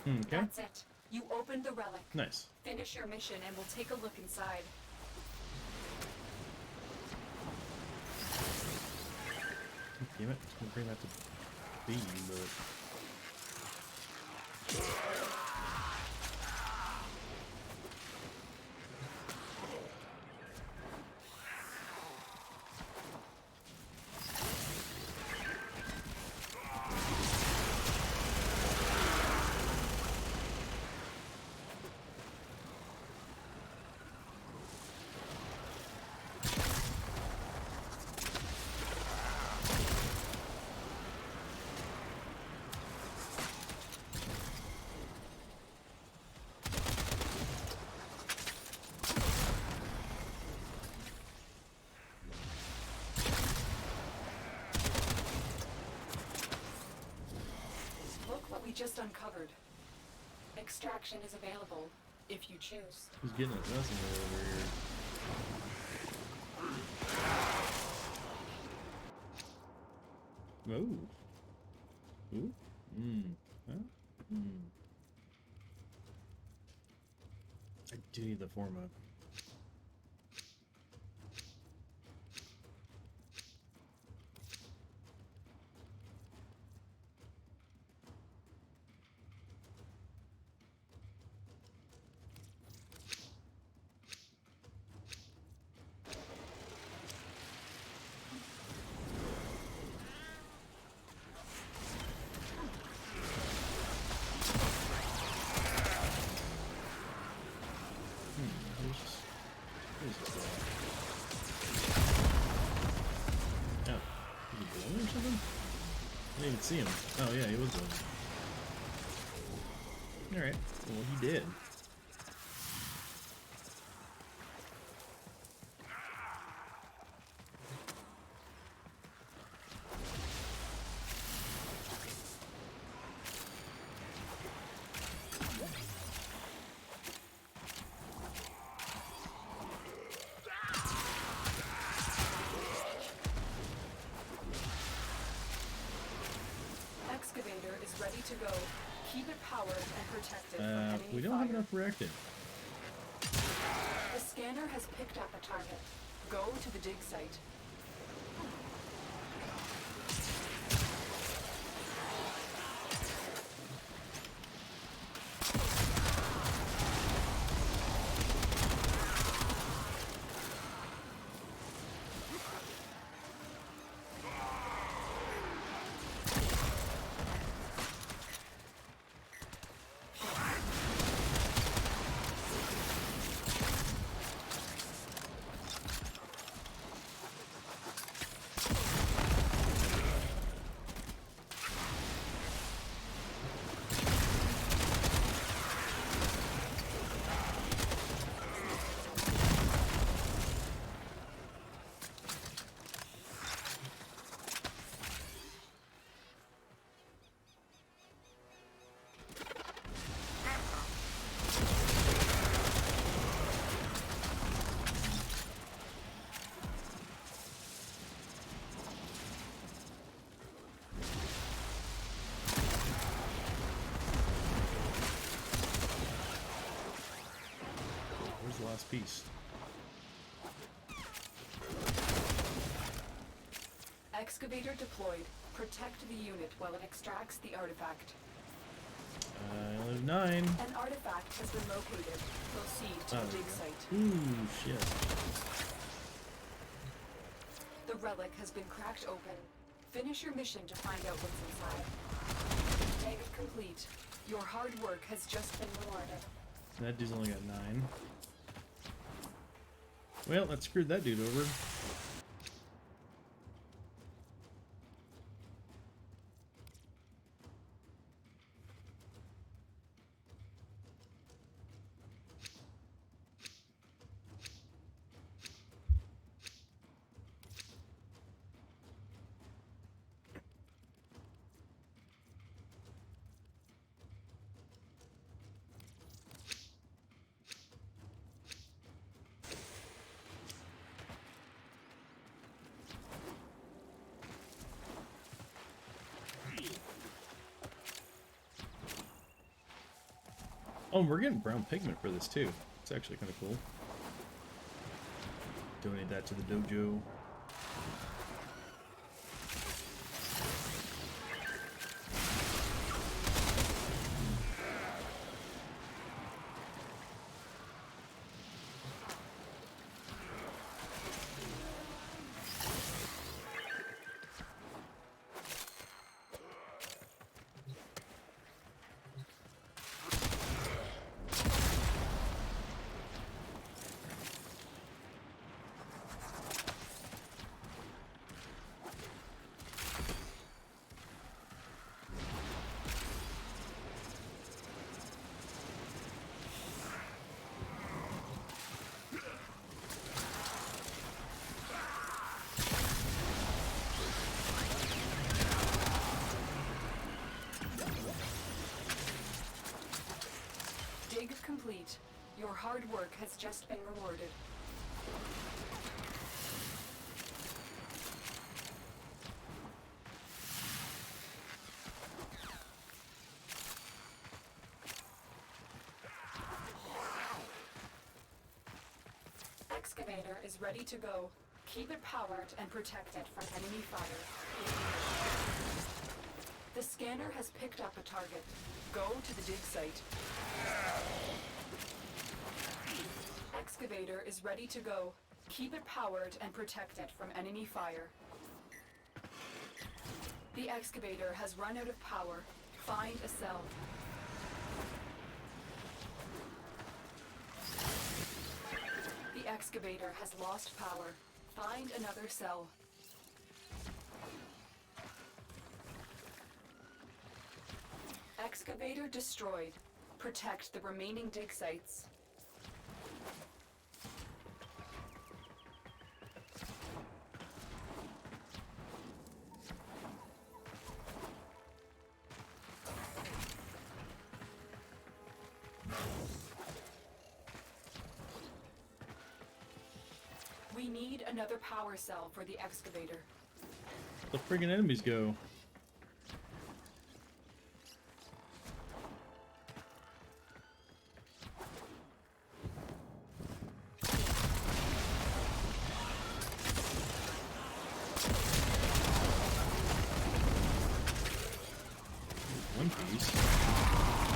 Okay. That's it. You opened the relic. Nice. Finish your mission and we'll take a look inside. Damn it. Just gonna bring that to B, but... We just uncovered. Extraction is available, if you choose. Who's getting assassinated over here? Oh. Ooh. Huh? I do need the forma. Where's this guy? Oh, is he glowing or something? I didn't even see him. Oh yeah, he was glowing. Alright, well he did. Excavator is ready to go. Keep it powered and protected from enemy We don't have fire. enough reactive. The scanner has picked up a target. Go to the dig site. Where's the last piece? Excavator deployed. Protect the unit while it extracts the artifact. I only have 9. An artifact has been located. Proceed to the dig site. Ooh, shit. The relic has been cracked open. Finish your mission to find out what's inside. Dig complete. Your hard work has just been rewarded. That dude's only got 9. Well, that screwed that dude over. Oh, and we're getting brown pigment for this too. It's actually kind of cool. Donate that to the dojo. Dig complete. Your hard work has just been rewarded. excavator is ready to go. Keep it powered and protected from enemy fire. The scanner has picked up a target. Go to the dig site. Excavator is ready to go. Keep it powered and protected from enemy fire. The excavator has run out of power. Find a cell. The excavator has lost power. Find another cell. Excavator destroyed. Protect the remaining dig sites. We need another power cell for the excavator. The friggin' enemies go. One piece.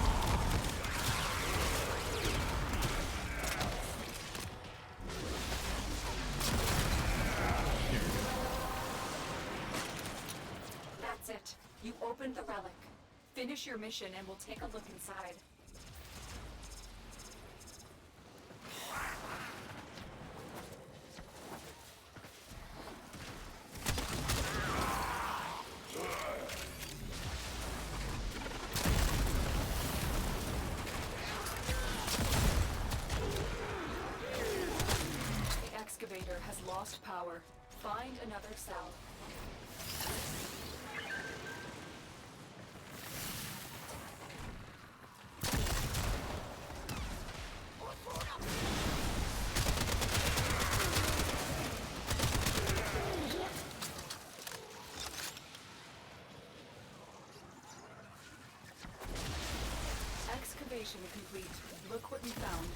That's it. You opened the relic. Finish your mission and we'll take a look inside. The excavator has lost power. Find another cell. Excavation complete. Look what we found.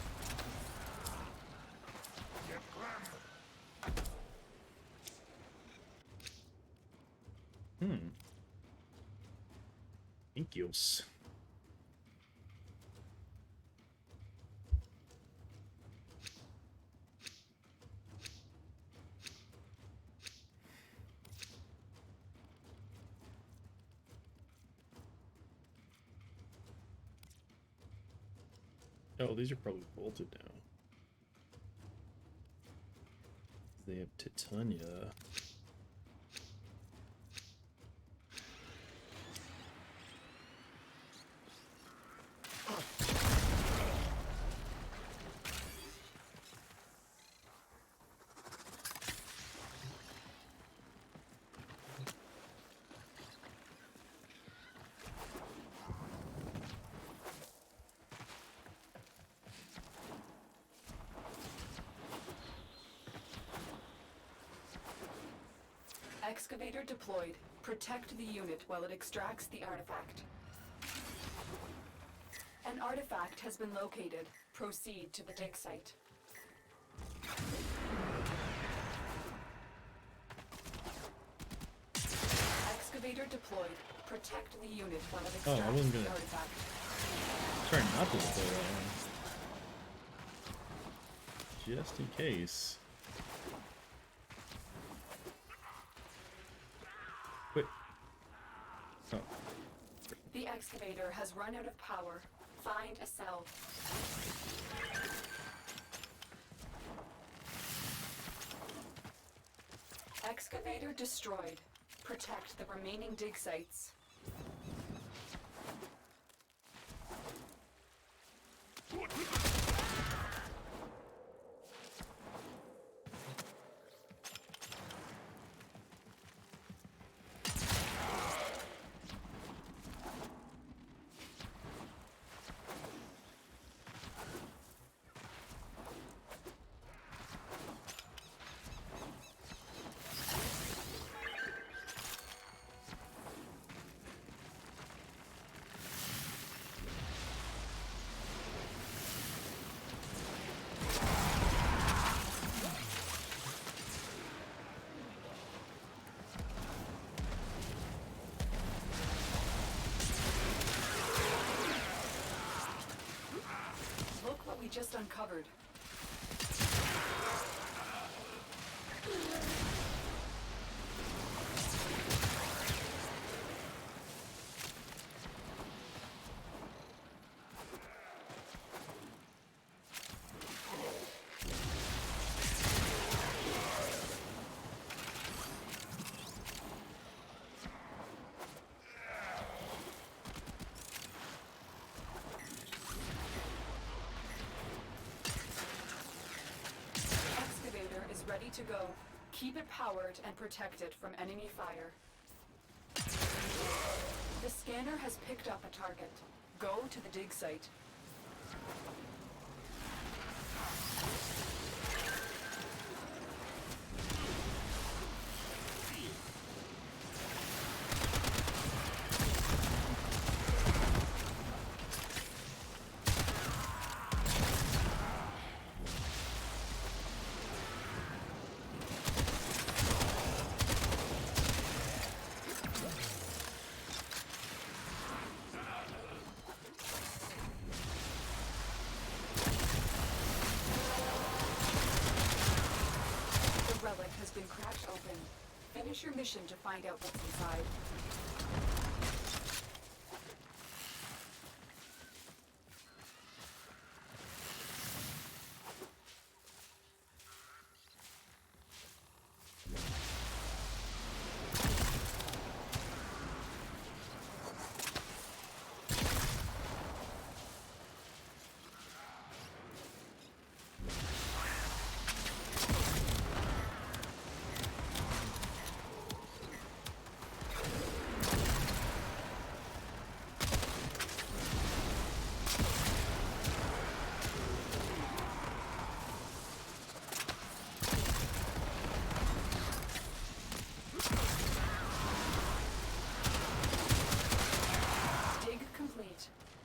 Thank yous. Oh, these are probably bolted now. They have Titania. Excavator deployed. Protect the unit while it extracts the artifact. An artifact has been located. Proceed to the dig site. Excavator deployed. Protect the unit while it Oh, I extracts wasn't the gonna- artifact. Try not to deploy that one. Just in case. Wait. Oh. The excavator has run out of power. Find a cell. Excavator destroyed. Protect the remaining dig sites. just uncovered. Ready to go. Keep it powered and protect it from enemy fire. The scanner has picked up a target. Go to the dig site. Has been cracked open. Finish your mission to find out what's inside.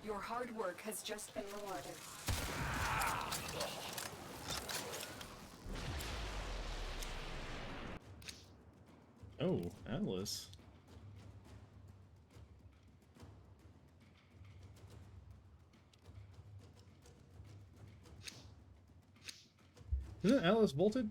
Your hard work has just been rewarded. Oh, Atlas. Isn't Atlas bolted?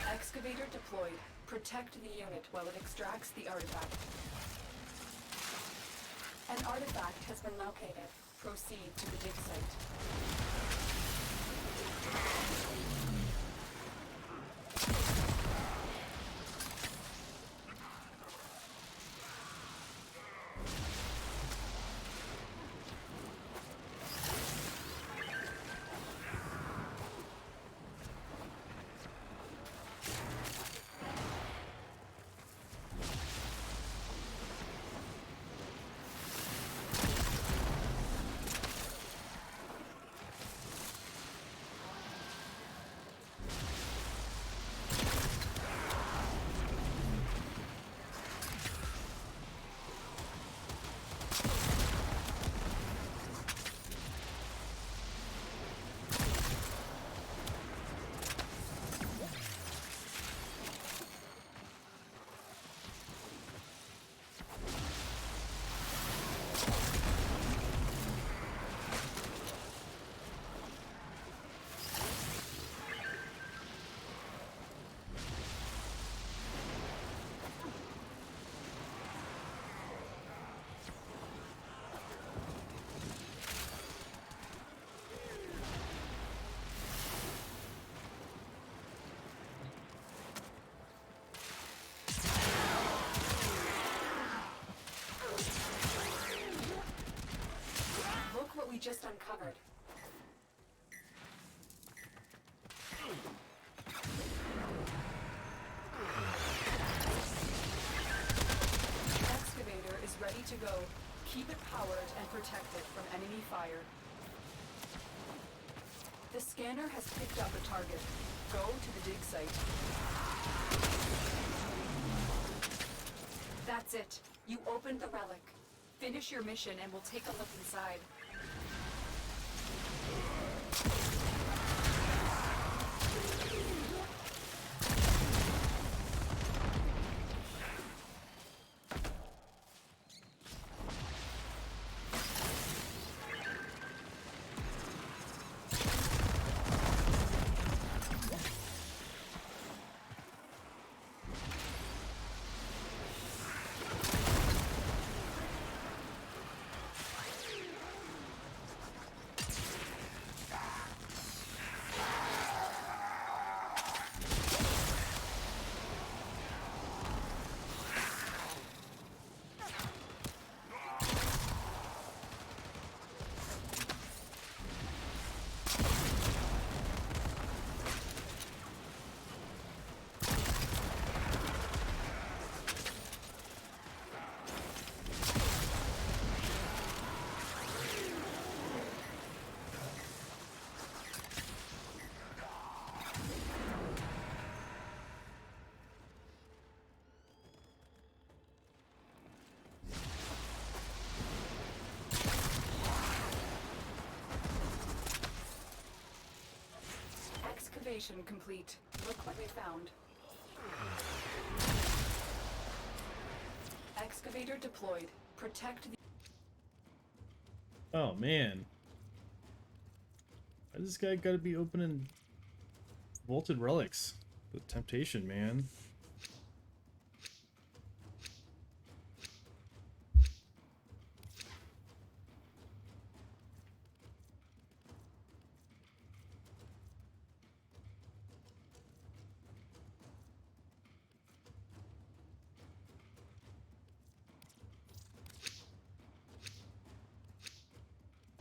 Excavator deployed. Protect the unit while it extracts the artifact. An artifact has been located. Proceed to the dig site. We just uncovered. ready to go. Keep it powered and protect it from enemy fire. The scanner has picked up a target. Go to the dig site. That's it. You opened the relic. Finish your mission and we'll take a look inside. Excavation complete. Look what we found. Excavator deployed. Protect the... Oh man. Why does this guy gotta be opening vaulted relics? The temptation, man.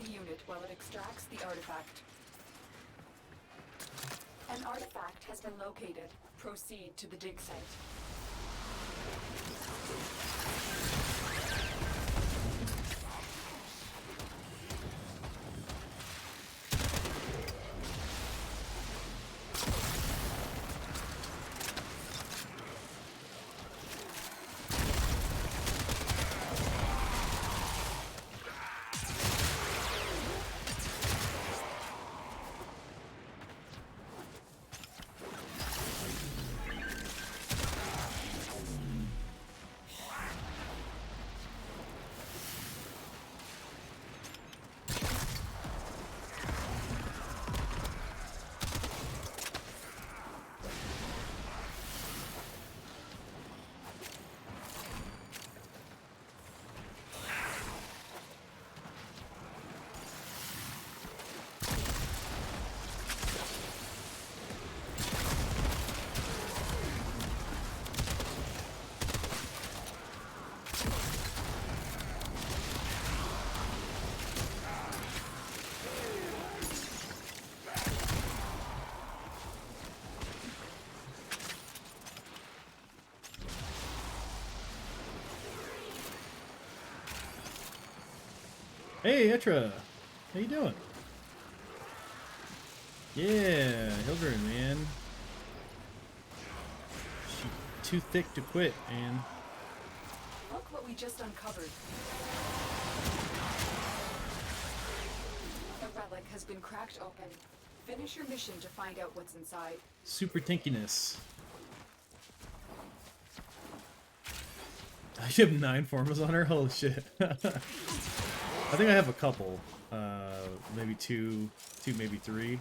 unit while it extracts the artifact. An artifact has been located. Proceed to the dig site. Hey, Etra! How you doing? Yeah, Hildren, man. She too thick to quit, man. Look what we just uncovered. The relic has been cracked open. Finish your mission to find out what's inside. Super tankiness. I have 9 formas on her? Holy shit. I think I have a couple. Maybe two, maybe 3.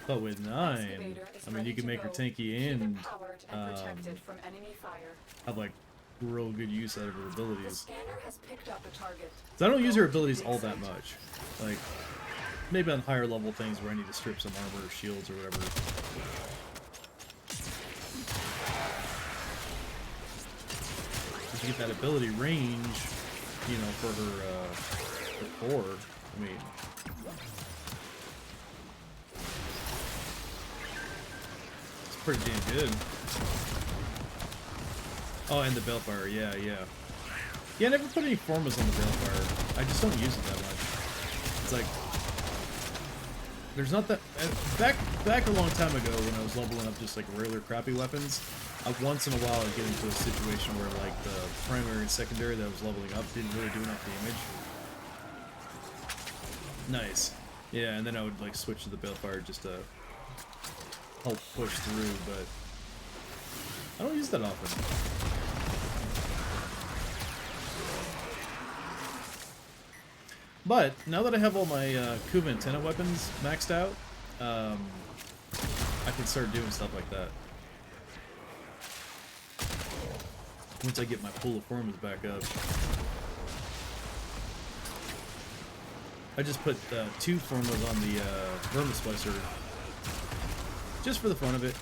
But with 9, I mean, you can make her tanky and have like real good use out of her abilities. So I don't use her abilities all that much. Like, maybe on higher level things where I need to strip some armor or shields or whatever. To get that ability range, you know, for her core. I mean, it's pretty damn good. Oh, and the Balefire, yeah, yeah. Yeah, I never put any formas on the Balefire. I just don't use it that much. It's like, there's not that... Back a long time ago when I was leveling up just like regular crappy weapons, once in a while I'd get into a situation where like the primary and secondary that I was leveling up didn't really do enough damage. Nice. Yeah, and then I would like switch to the Balefire just to help push through, but I don't use that often. But now that I have all my Kuva antenna weapons maxed out, I can start doing stuff like that. Once I get my pool of forms back up. I just put 2 formulas on the Vermisplicer just for the fun of it.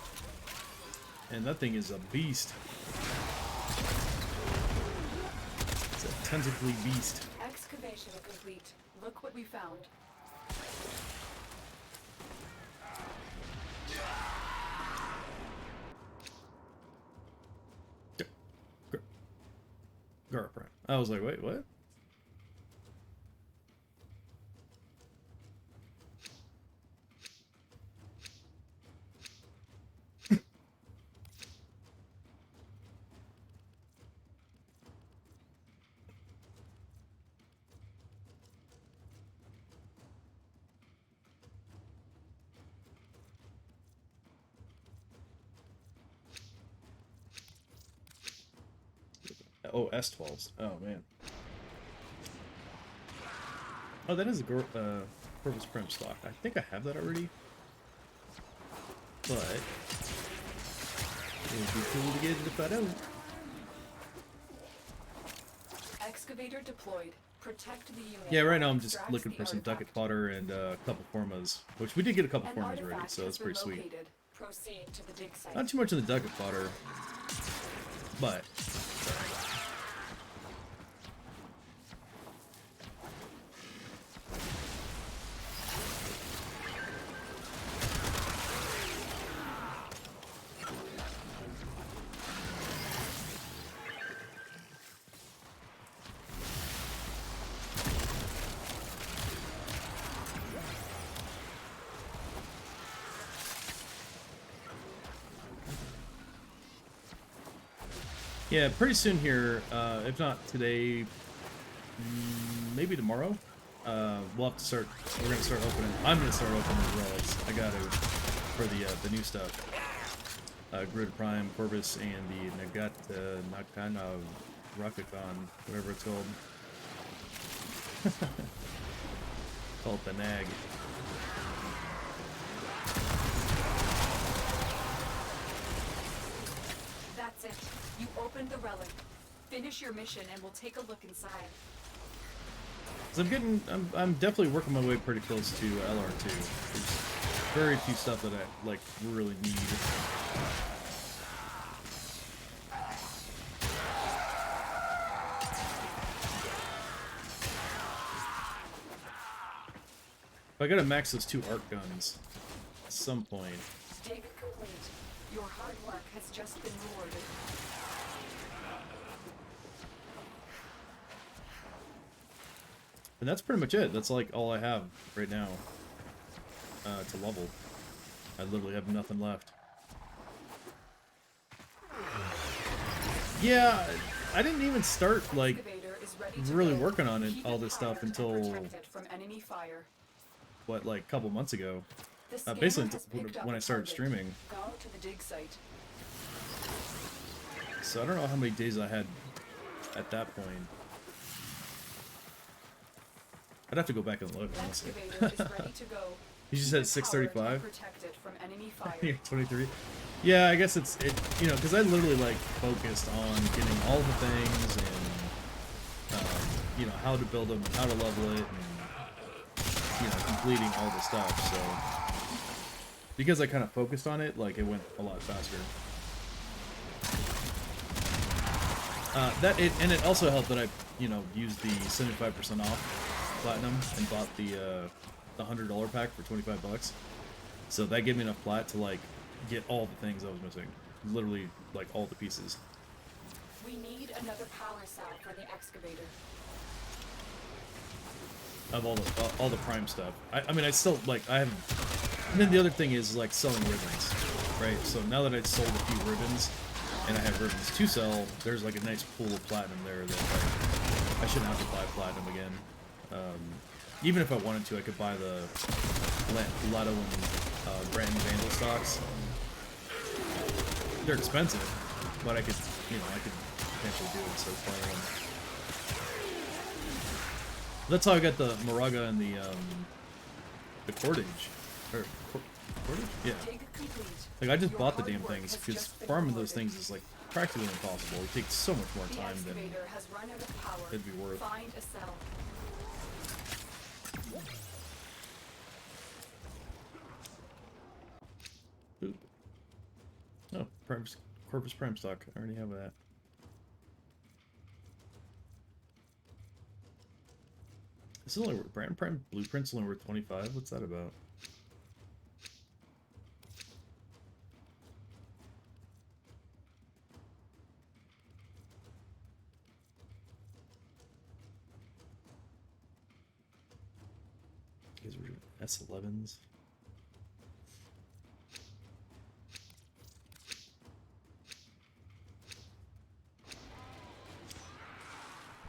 And that thing is a beast. It's a tentacly beast. Excavation complete. Look what we found. Garprint. I was like, wait, what? Oh, S12s. Oh, man. Oh, that is a Corvus Prim stock. I think I have that already. But it would be cool to get it if I don't. Excavator deployed. Protect the unit. Yeah, right now I'm just Extracts looking the for some ducat artifact. fodder and a couple formas, which we did get a couple An formas already, artifact so has that's pretty been sweet. located. Proceed to the dig site. Not too much in the ducat fodder, but yeah, pretty soon here, if not today, maybe tomorrow, we'll have to start, we're going to start opening, I'm going to start opening the relics. I got to, for the new stuff. Grid Prime, Corvus, and the Nakana Rakakon, whatever it's called. Call it the Nag. That's it. You opened the relic. Finish your mission and we'll take a look inside. So I'm definitely working my way pretty close to LR2. There's very few stuff that I, like, really need. I gotta max those 2 arc guns at some point. Dig complete. Your hard work has just been rewarded. And that's pretty much it. That's like all I have right now to level. I literally have nothing left. Yeah, I didn't even start like Excavator is ready to really go. working on it, Keep all this powered stuff to until protect it from enemy fire. what, like a couple months ago. The scanner Basically has picked up when I a started target. streaming. Go to the dig site. So I don't know how many days I had at that point. I'd have to go back and look, honestly. Excavator is ready to go. You just Keep said it powered to 6:35? protect it from enemy fire. Yeah, 23. Yeah, I guess it's you know, because I literally like focused on getting all the things and you know, how to build them, and how to level it, and you know, completing all the stuff. So because I kind of focused on it, like it went a lot faster. And it also helped that I, you know, used the 75% off platinum and bought the $100 pack for $25. So that gave me enough plat to like get all the things I was missing. Literally, like, all the pieces. We need another power cell for the excavator. Of all the prime stuff. I mean, I still, like, I haven't... And then the other thing is, like, selling ribbons, right? So now that I've sold a few ribbons, and I have ribbons to sell, there's, like, a nice pool of platinum there that, like, I shouldn't have to buy platinum again. Even if I wanted to, I could buy the Lotto and Brand Vandal stocks. They're expensive, but I could, you know, I could potentially do it instead of playing them. That's how I got the Moraga and the Cordage. Or, Cordage? Yeah. Like, I just bought the damn things, because farming those things is, like, practically impossible. It takes so much more time than it'd be worth. Find a cell. Oop. Oh, Corpus Prime stock. I already have that. This is only Brand Prime Blueprint's only worth 25. What's that about? These were S11s.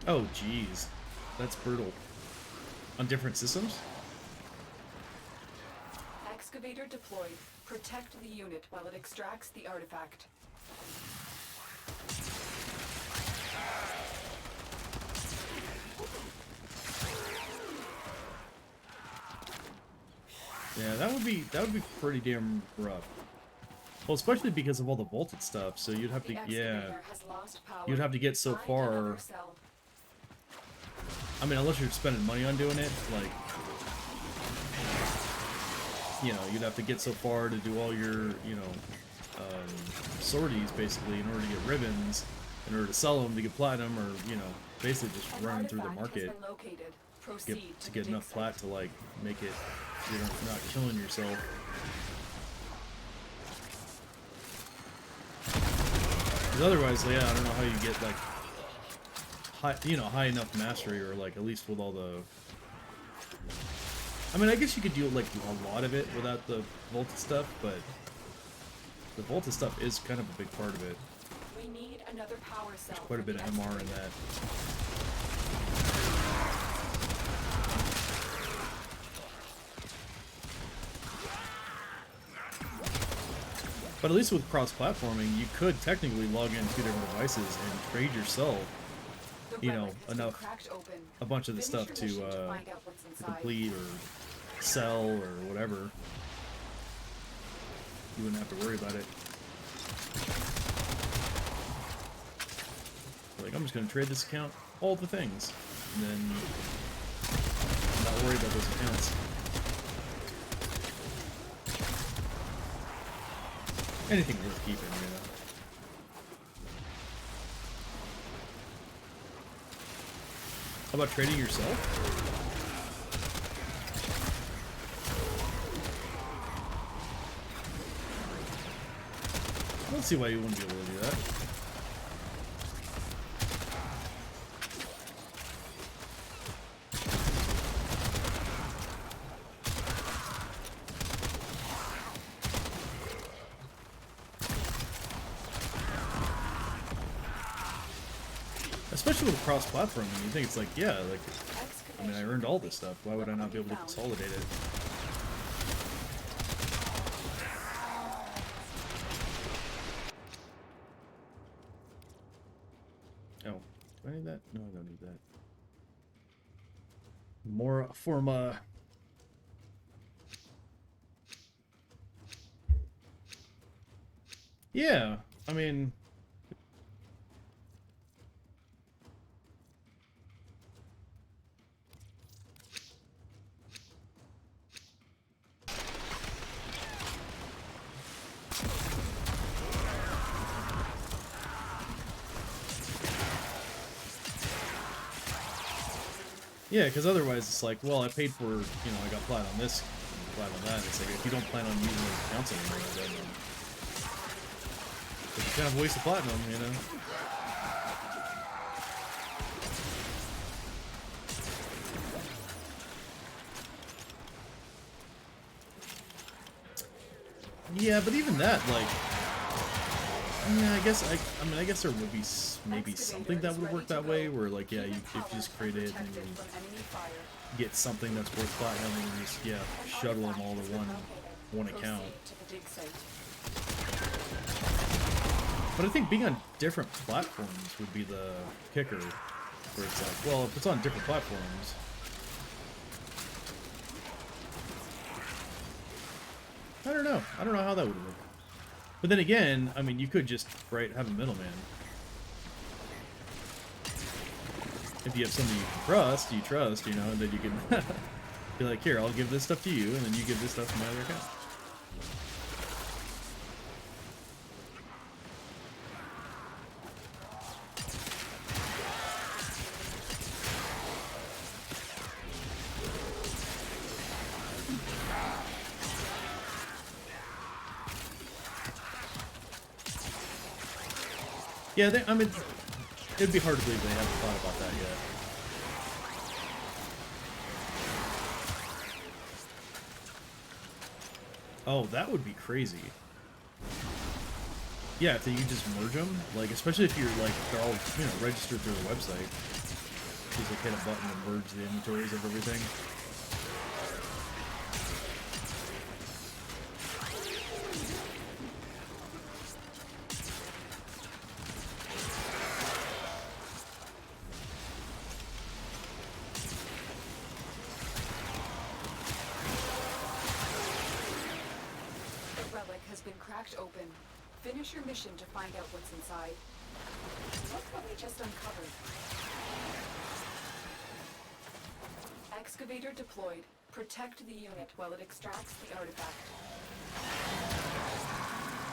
Oh, jeez. That's brutal. On different systems? Excavator deployed. Protect the unit while it extracts the artifact. Yeah, that would be pretty damn rough. Well, especially because of all the vaulted stuff, so you'd have to, yeah, you'd have to get so far. I mean, unless you're spending money on doing it, like, you know, you'd have to get so far to do all your, you know, sorties, basically, in order to get ribbons, in order to sell them to get platinum, or, you know, basically just run through the market to get enough plat to, like, make it, you're not killing yourself. Because otherwise, yeah, I don't know how you get, like, high, you know, high enough mastery, or, like, at least with all the... I mean, I guess you could do, like, a lot of it without the vaulted stuff, but the vaulted stuff is kind of a big part of it. We need another power cell. There's quite a bit of MR in that. But at least with cross-platforming, you could technically log in 2 different devices and trade yourself, you know, a bunch of the stuff to complete or sell or whatever. You wouldn't have to worry about it. Like, I'm just going to trade this account, all the things, and then not worry about those accounts. Anything worth keeping, you know. How about trading yourself? I don't see why you wouldn't be able to do that. Especially with cross-platforming, you think it's like, yeah, like, I mean, I earned all this stuff. Why would I not be able to consolidate it? Oh, do I need that? No, I don't need that. More Forma. Yeah, I mean... Yeah, because otherwise it's like, well, I paid for, you know, I got plat on this, plat on that. It's like, if you don't plan on using those accounts anymore, then Kind of waste of platinum, you know? Yeah, but even that, like, yeah, I mean, I guess there would be maybe something that would work that way, where like, yeah, if you just create it and you get something that's worth platinum and just, yeah, shuttle them all to one account. But I think being on different platforms would be the kicker, where it's like, well, if it's on different platforms, I don't know how that would work. But then again, I mean, you could just, right, have a middleman. If you have somebody you trust, you know, and then you can be like, here, I'll give this stuff to you, and then you give this stuff to my other account. Yeah, I mean, it'd be hard to believe they haven't thought about that yet. Oh, that would be crazy. Yeah, if you just merge them, like, especially if you're, like, they're all, you know, registered through the website. Just, like, hit a button and merge the inventories of everything. Open. Finish your mission to find out what's inside. Look what we just uncovered. Excavator deployed. Protect the unit while it extracts the artifact.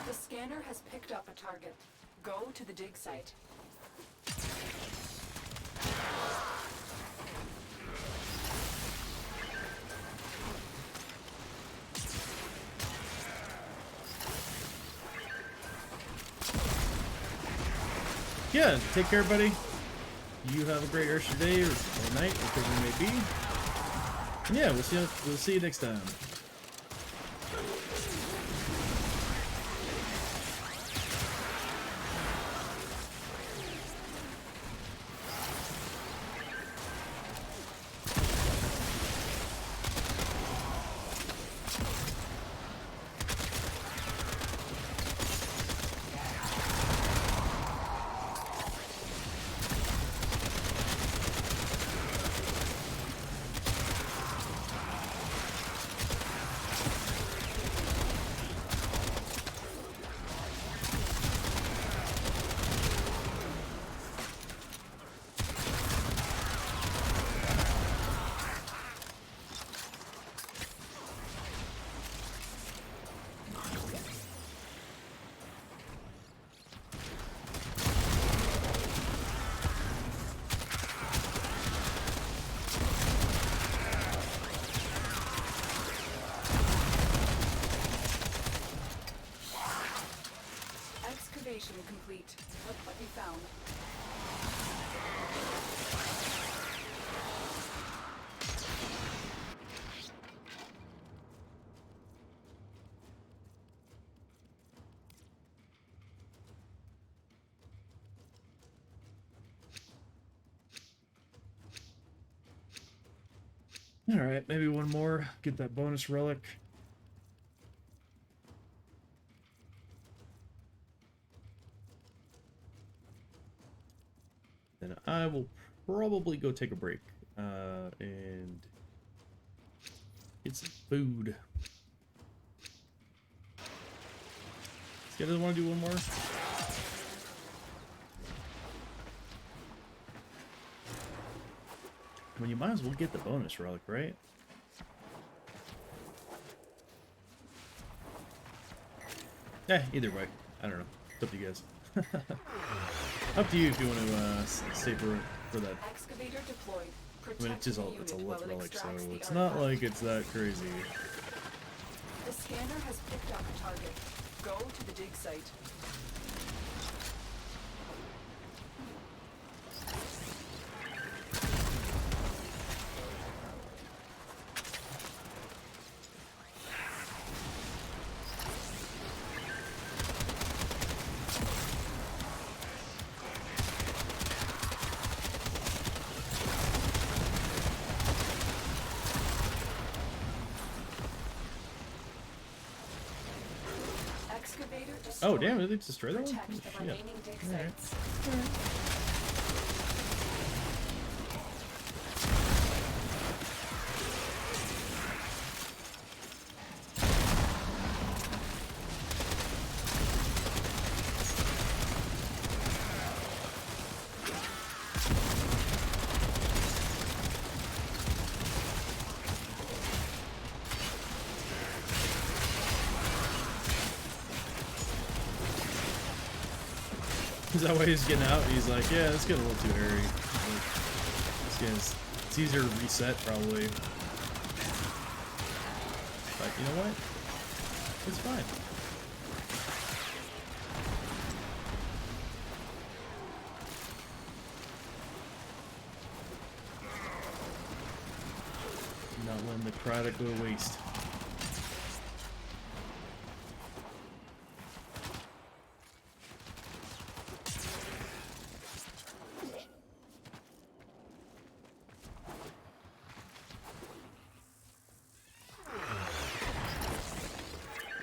The scanner has picked up a target. Go to the dig site. Yeah, take care, buddy. You have a great rest of your day or night, whatever it may be. And yeah, we'll see you next time. Complete. Look what we found. Alright, maybe one more. Get that bonus relic. Then I will probably go take a break and get some food. You guys want to do one more? I mean, you might as well get the bonus relic, right? Yeah, either way. I don't know. It's up to you guys. Up to you if you want to stay for that. Excavator deployed. I mean, it's a left relic, so it's not like it's that crazy. The scanner has picked up a target. Go to the dig site. Oh, damn, did they destroy that one? Protect Oh, the shit. remaining dig Alright. sites. Is that why he's getting out? He's like, yeah, it's getting a little too hairy. Like, it's easier to reset, probably. But you know what? It's fine. Not letting the product go to waste.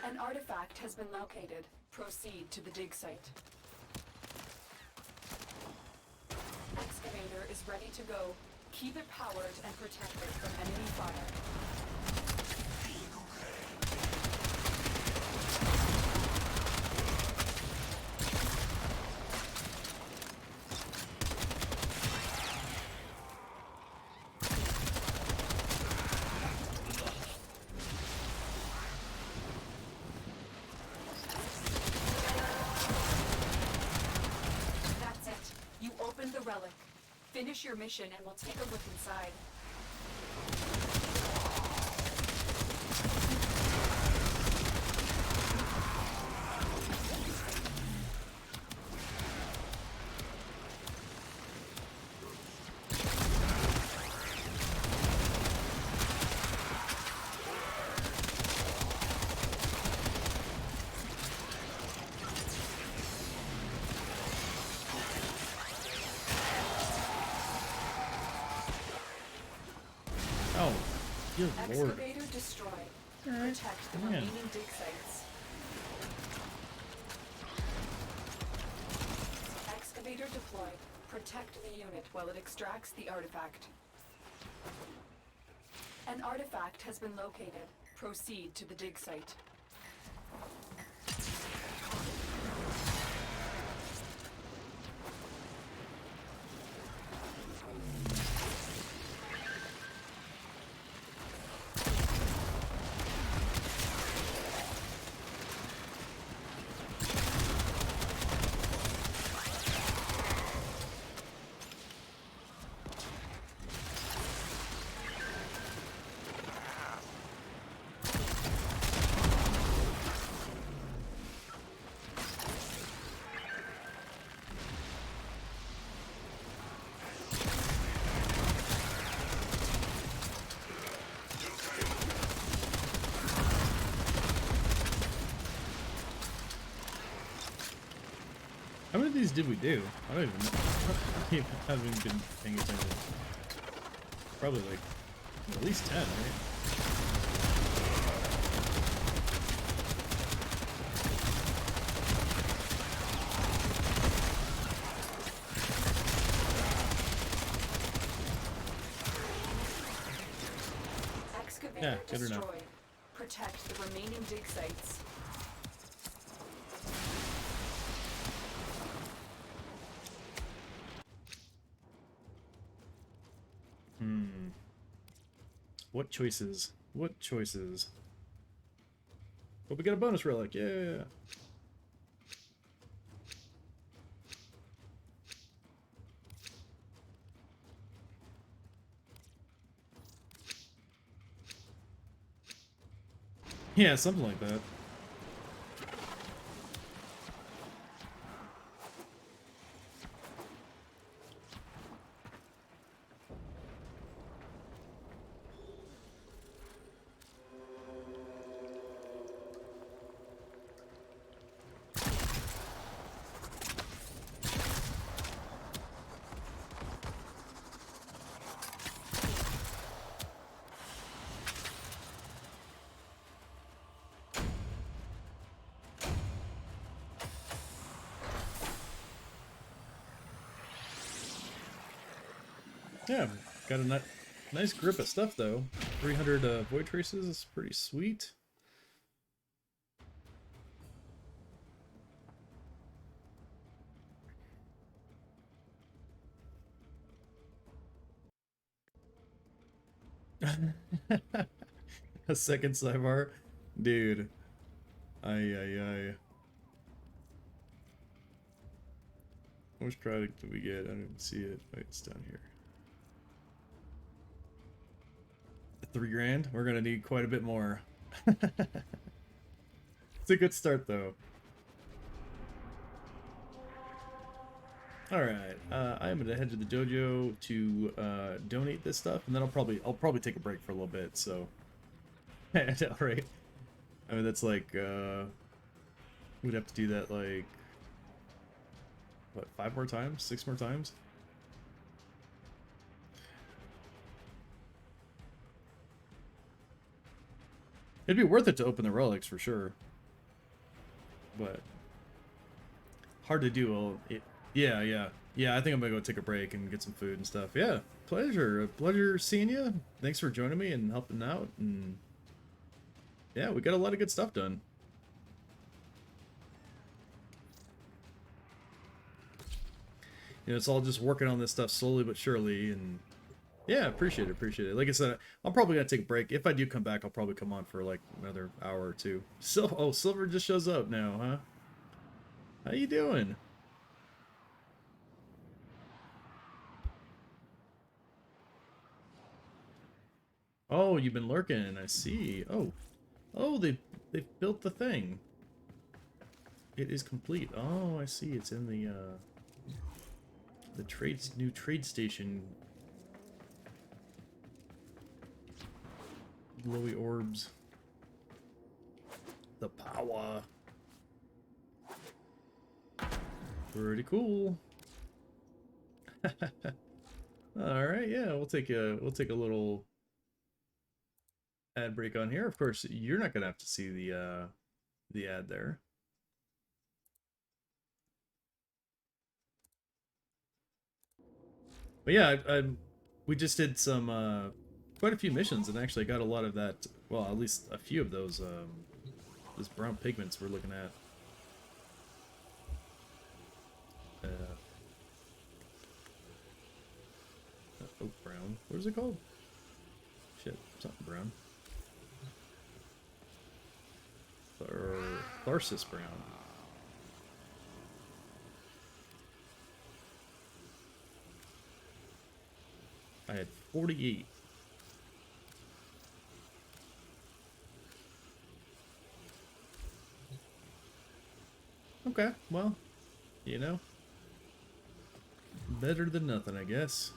An artifact has been located. Proceed to the dig site. Excavator is ready to go. Keep it powered and protected from enemy fire. That's it. You opened the relic. Finish your mission and we'll take a look inside. Oh, good lord. Excavator destroyed. Alright, Protect the man. remaining dig sites. Excavator deployed. Protect the unit while it extracts the artifact. An artifact has been located. Proceed to the dig site. How many of these did we do? I don't even know. I haven't even been paying attention. Probably like at least 10, right? Excavator Yeah, good destroyed. enough. Protect the remaining dig sites. What choices? What choices? But we got a bonus relic, yeah! Yeah, something like that. Yeah, got a nice grip of stuff though. 300 void traces is pretty sweet. A second sidebar? Dude. Ay. Which product did we get? I don't even see it. Wait, it's down here. 3 grand? We're gonna need quite a bit more. It's a good start though. Alright, I'm gonna head to the dojo to donate this stuff, and then I'll probably take a break for a little bit, so I know, right? I mean that's like we'd have to do that like what, 5 more times? 6 more times? It'd be worth it to open the relics for sure. But hard to do. Well, yeah. I think I'm gonna go take a break and get some food and stuff. Yeah, pleasure seeing you. Thanks for joining me and helping out. And yeah, we got a lot of good stuff done. You know, it's all just working on this stuff slowly but surely. And yeah, appreciate it. Like I said, I'm probably gonna take a break. If I do come back, I'll probably come on for like another hour or two. So, oh, Silver just shows up now, huh? How you doing? Oh, you've been lurking. I see. Oh, they've built the thing. It is complete. Oh, I see. It's in the new trade station. Glowy orbs. The power. Pretty cool. All right, yeah, we'll take a little ad break on here. Of course, you're not gonna have to see the ad there. But yeah, we just did some quite a few missions and actually got a lot of that. Well, at least a few of those brown pigments we're looking at. Oak brown. What is it called? Shit, something brown. Tharsis brown. I had 48. Okay, well, you know, better than nothing, I guess.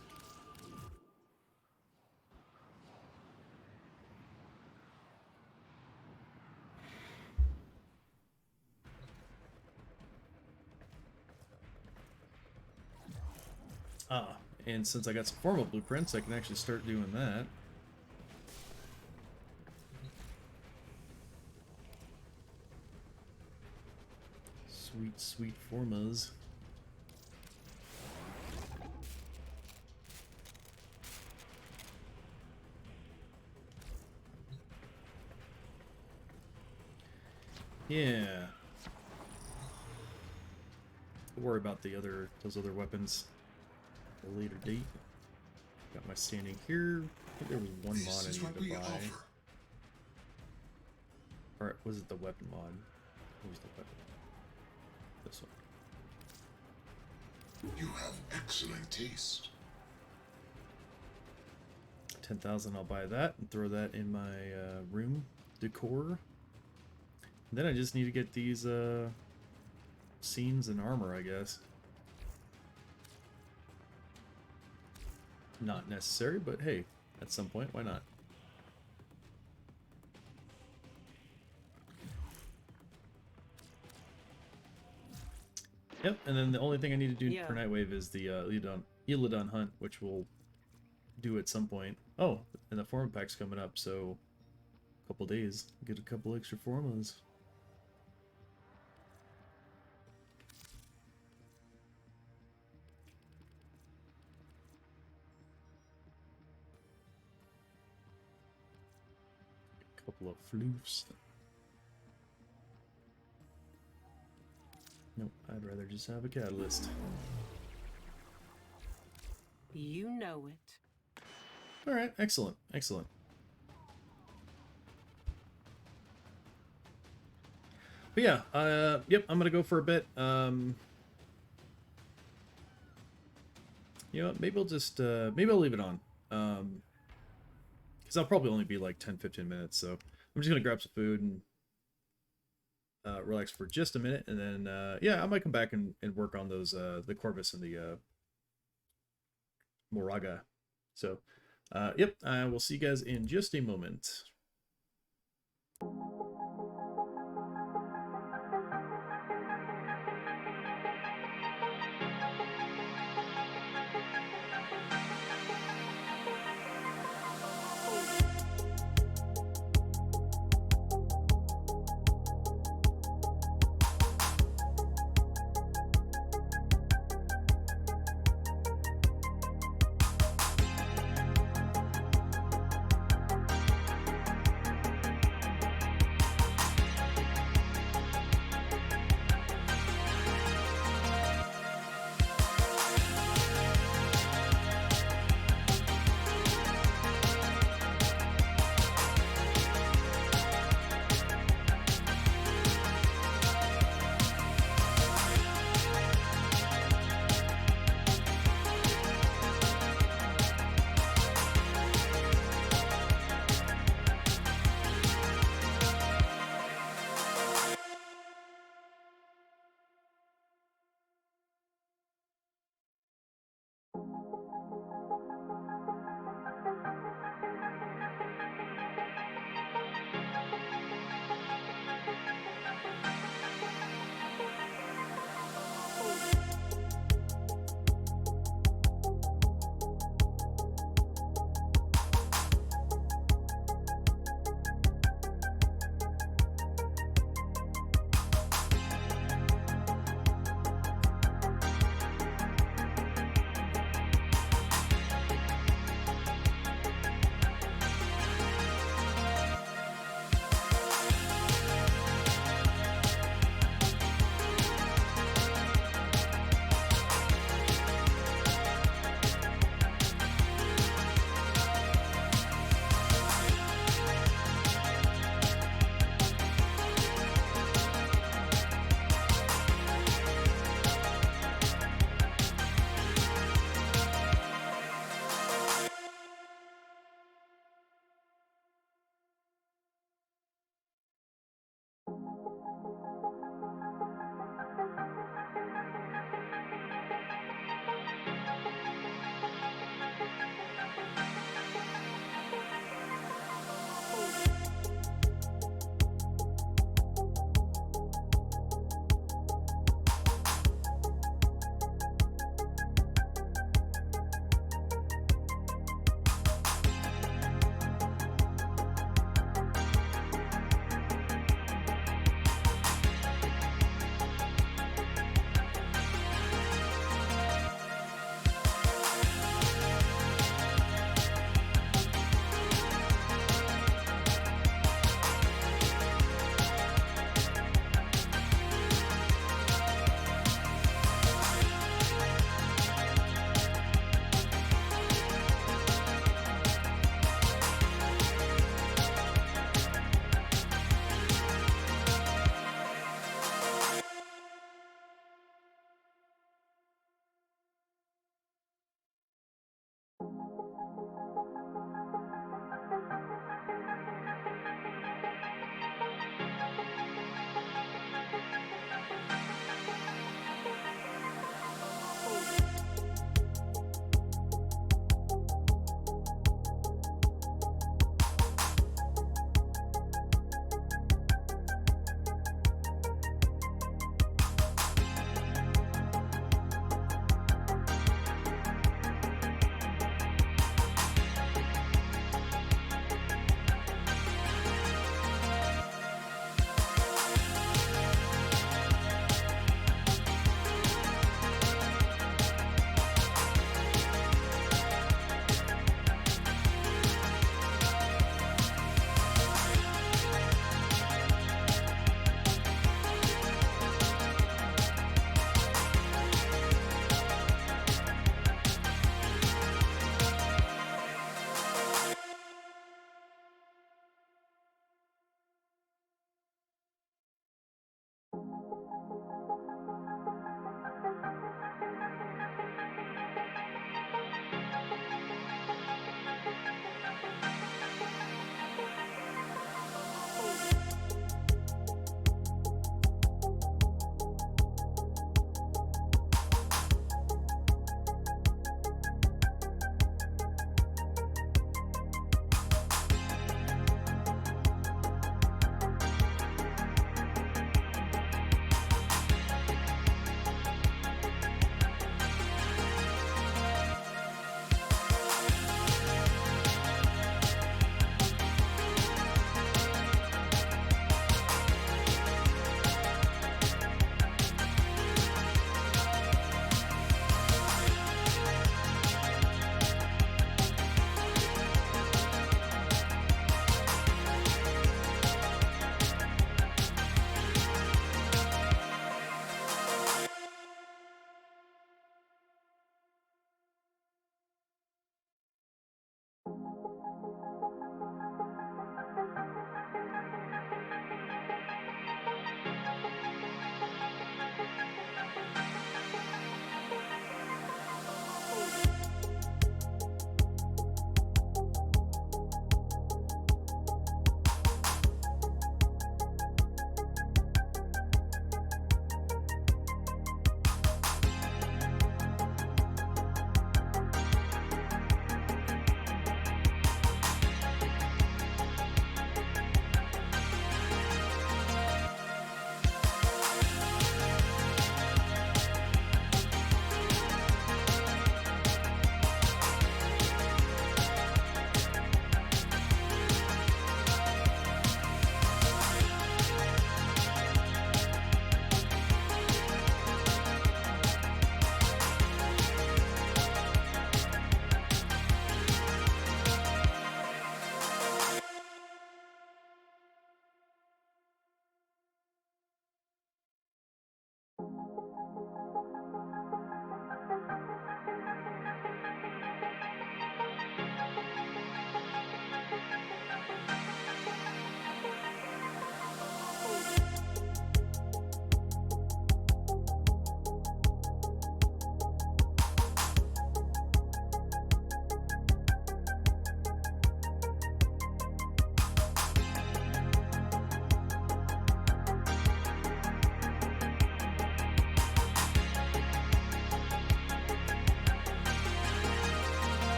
Ah, and since I got some formal blueprints, I can actually start doing that. Sweet formas. Yeah. Don't worry about those other weapons at a later date. Got my standing here. I think there was one mod I needed to buy. Or was it the weapon mod? What was the weapon? This one. You have excellent taste. 10,000, I'll buy that and throw that in my room decor. And then I just need to get these scenes and armor, I guess. Not necessary, but hey, at some point, why not? Yep, and then the only thing I need to do for Nightwave is the Eladon hunt, which we'll do at some point. Oh, and the form pack's coming up, so a couple days, get a couple extra formas. Couple of floofs. Nope, I'd rather just have a catalyst. You know it. Alright, excellent, excellent. But yeah, yep, I'm gonna go for a bit. You know what, maybe I'll just, maybe I'll leave it on. Because I'll probably only be like 10-15 minutes, so I'm just gonna grab some food and relax for just a minute, and then, yeah, I might come back and work on those, the Corvus and the, Moraga. So, yep, I will see you guys in just a moment.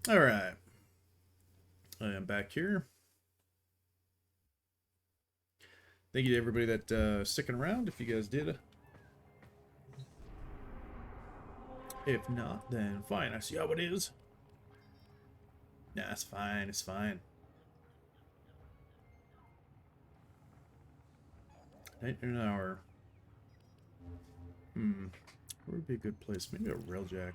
All right. I am back here. Thank you to everybody that sticking around. If you guys did. If not, then fine. I see how it is. Nah, it's fine. It's fine. Night in an hour. Where would be a good place? Maybe a railjack.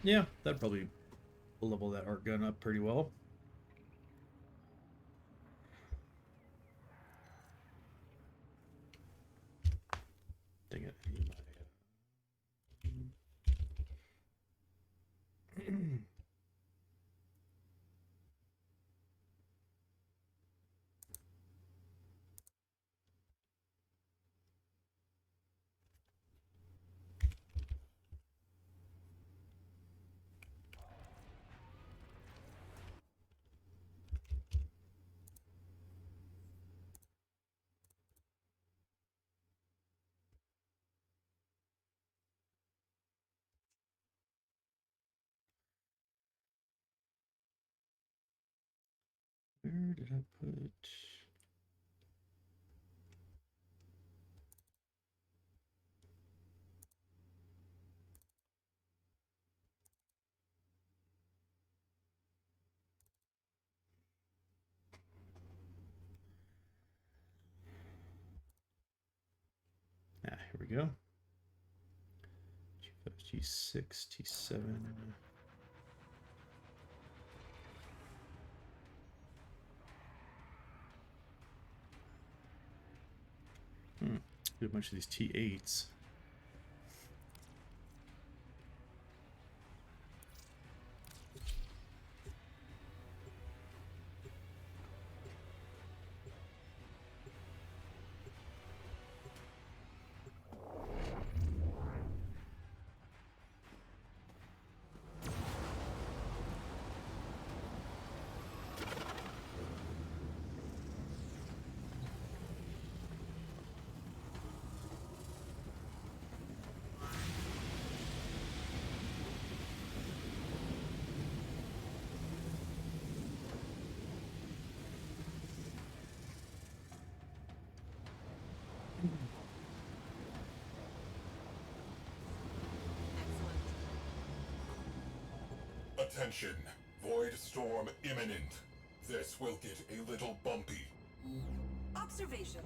Yeah, that'd probably level that arc gun up pretty well. Dang it. Where did I put... Ah, here we go. G5, G6, T7. Do a bunch of these T8s. Attention. Void storm imminent. This will get a little bumpy. Observation.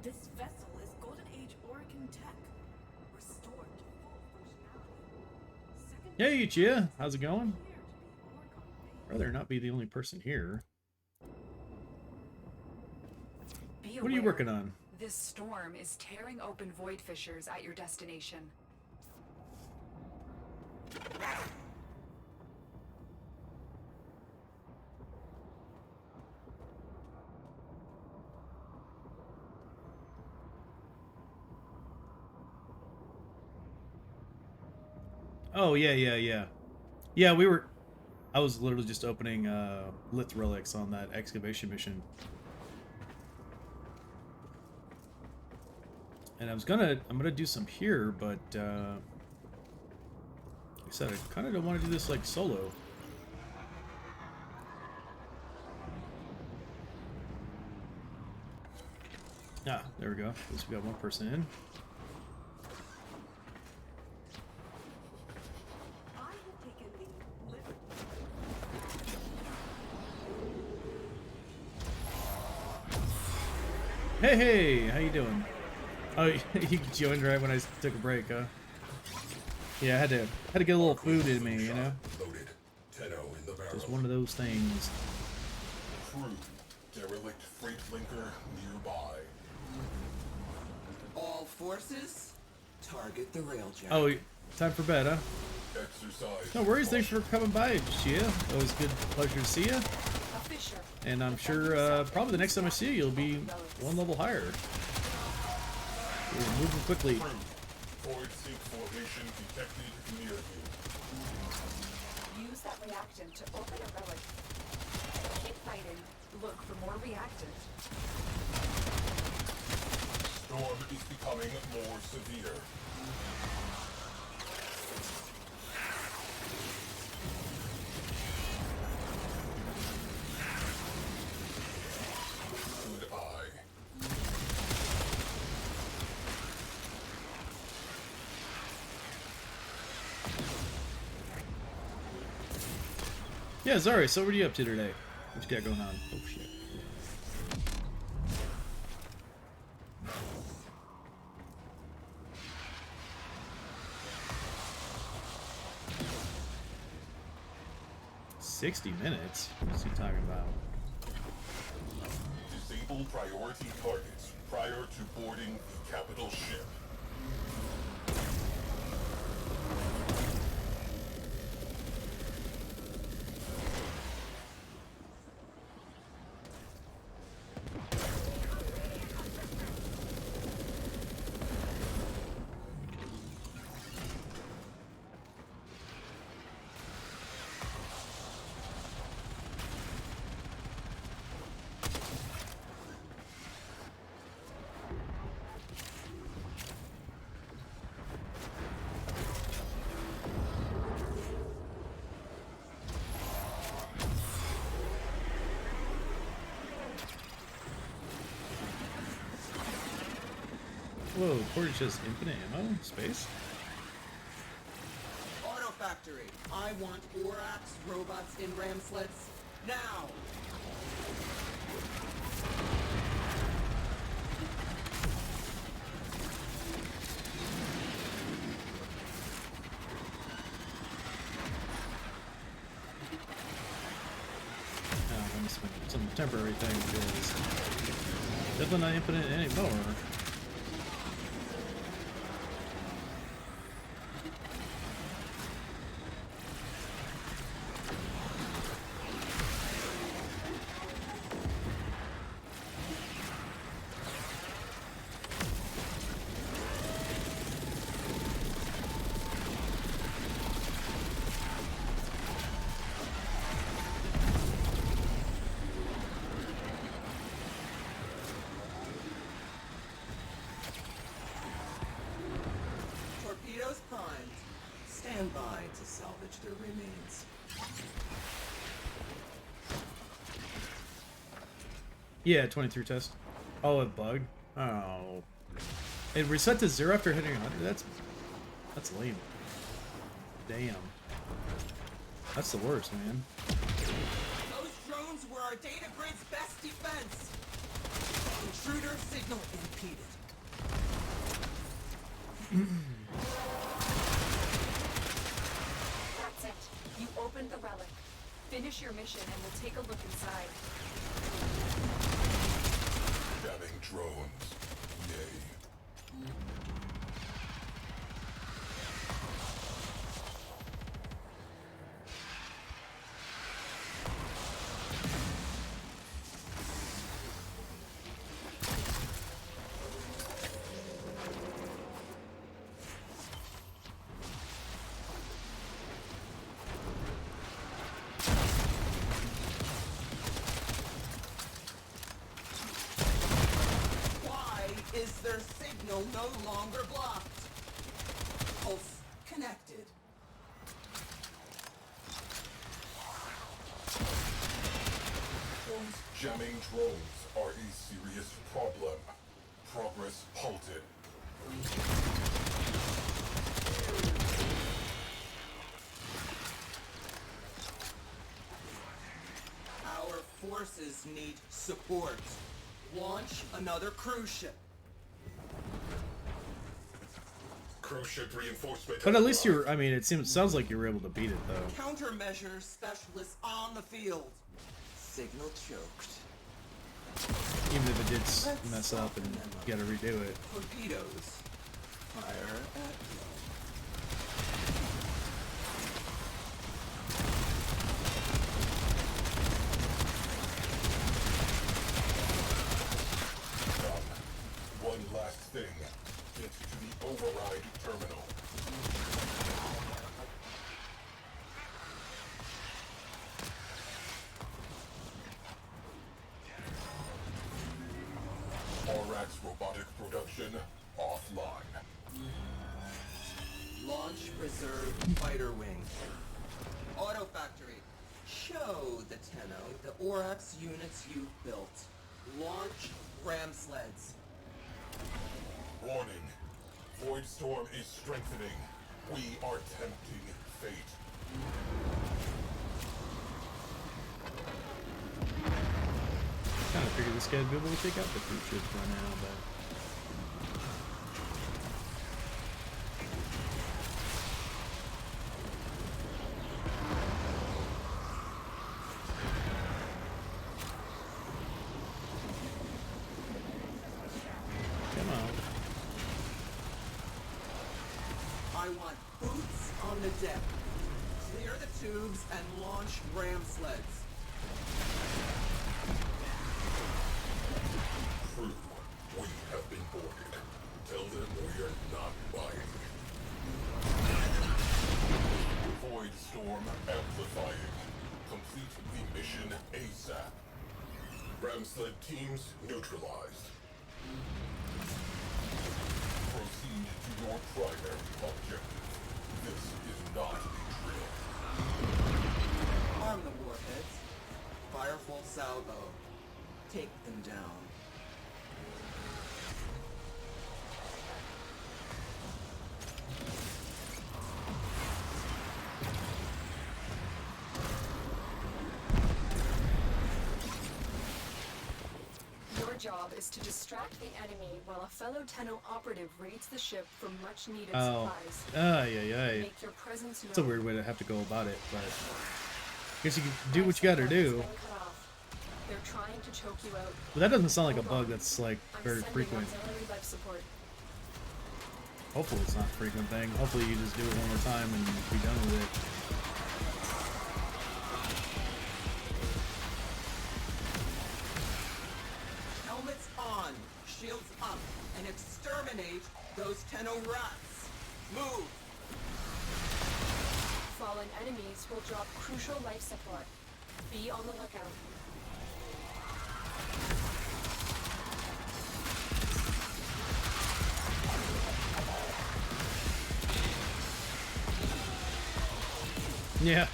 This vessel is Golden Age Oregon tech. Restored to full functionality. Hey, Chia. How's it going? Rather not be the only person here. What are you working on? This storm is tearing open void fissures at your destination. Oh, yeah. Yeah, I was literally just opening Lith relics on that excavation mission. And I'm gonna do some here, but like I said, I kind of don't want to do this like solo. Ah, there we go. At least we got one person in. Hey, how you doing? Oh, you joined right when I took a break, huh? Yeah, I had to get a little food in me, you know? Just one of those things. Crew, derelict freight linker nearby. All forces, target the railjack. Oh, time for bed, huh? Exercise. No worries, thanks for coming by, Chia. Always good pleasure to see you. And I'm sure probably the next time I see you, you'll be one level higher. Ooh, moving quickly. Void sink formation detected near you. Use that reactant to open a relic. Keep fighting. Look for more reactant. Storm is becoming more severe. Good eye. Yeah, Zari, so what are you up to today? What you got going on? Oh shit. 60 minutes? What's he talking about? Disable priority targets prior to boarding the capital ship. Whoa, Portage has infinite ammo? Space? Auto factory. I want Orax robots in ram sleds now. Oh, let me spend some temporary thing because definitely not infinite anymore. Torpedoes primed. Stand by to salvage their remains. Yeah, 23 test. Oh, it bugged? Oh. It reset to 0 after hitting 100? That's lame. Damn. That's the worst, man. Those drones were our data grid's best defense. Intruder signal impeded. That's it. You opened the relic. Finish your mission and we'll take a look inside. Jamming drones. Yay. Why is their signal no longer blocked? Pulse connected. Those jamming drones are a serious problem. Progress halted. Our forces need support. Launch another cruise ship. Cruise ship reinforcement. But at least you're, I mean, sounds like you were able to beat it, though. Countermeasure specialists on the field. Signal choked. Even if it did mess up and you gotta redo it. Torpedoes. Fire at will. One last thing. it to the override terminal. Aurak's robotic production offline. Launch reserve fighter wing. Auto factory. Show the Tenno the Aurak's units you've built. Launch ram sleds. Warning. Void Storm is strengthening. We are tempting fate. Kind of figured this guy'd be able to take out the crew ships by now, but. Come on. I want boots on the deck. Clear the tubes and launch ram sleds. Crew, we have been boarded. Tell them we are not buying. Void Storm amplifying. Complete the mission ASAP. Ramsled teams neutralized. Proceed to your primary objective. This is not a drill. Arm the warheads. Fire full salvo. Take them down. Your job is to distract the enemy while a fellow Tenno operative raids the ship for much needed Oh. supplies. Yeah. Make your presence known. It's a weird way to have to go about it, but I guess you can do what you gotta Life support has do. been cut off. They're trying to choke you out. But that doesn't sound like a bug that's like I'm very sending frequent. auxiliary life support. Hopefully it's not a frequent thing. Hopefully you just do it one more time and be done with it. Helmets on. Shields up. And exterminate those Tenno rats. Move. Fallen enemies will drop crucial life support. Be on the lookout. Yeah.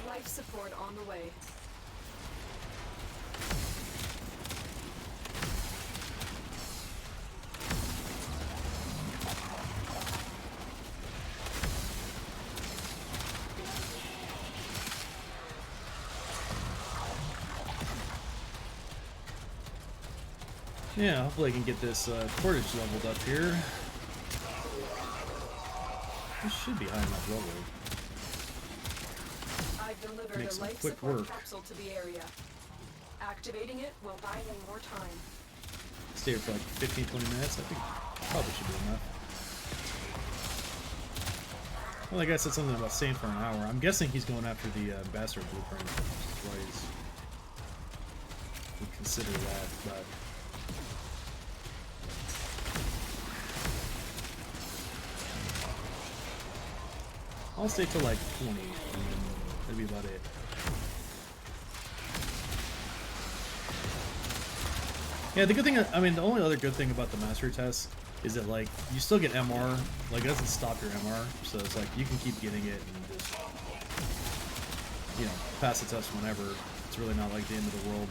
Life support on the way. Yeah, hopefully I can get this cordage leveled up here. This should be high enough level. I've delivered Make a some life quick support work. capsule to the area. Activating it will buy them more time. Stay here for like 15-20 minutes. I think probably should be enough. Well, I guess said something about staying for an hour. I'm guessing he's going after the ambassador blueprint. That's why he's would consider that, but. I'll stay till like 20, and then that'll be about it. Yeah, the good thing, I mean, the only other good thing about the mastery test is that, like, you still get MR, like, it doesn't stop your MR, so it's like, you can keep getting it and just, you know, pass the test whenever. It's really not like the end of the world.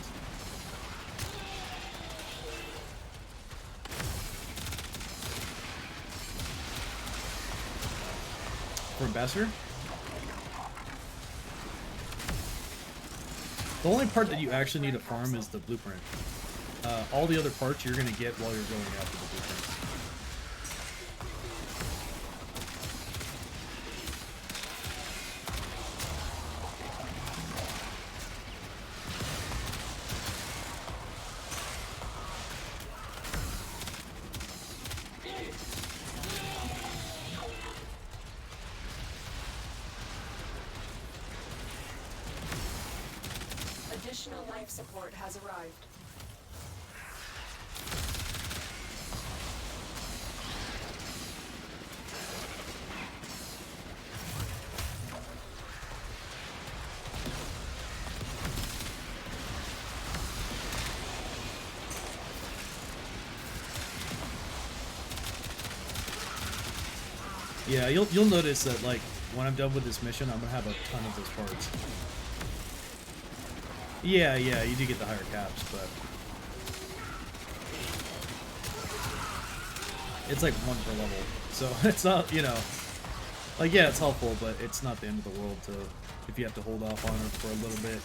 For Ambassador? The only part that you actually need to farm is the blueprint. All the other parts you're going to get while you're going after the blueprint. Additional life support has arrived. Yeah, you'll notice that like when I'm done with this mission, I'm gonna have a ton of those parts. Yeah, you do get the higher caps, but it's like 1 per level, so it's not, you know, like yeah, it's helpful, but it's not the end of the world to if you have to hold off on it for a little bit.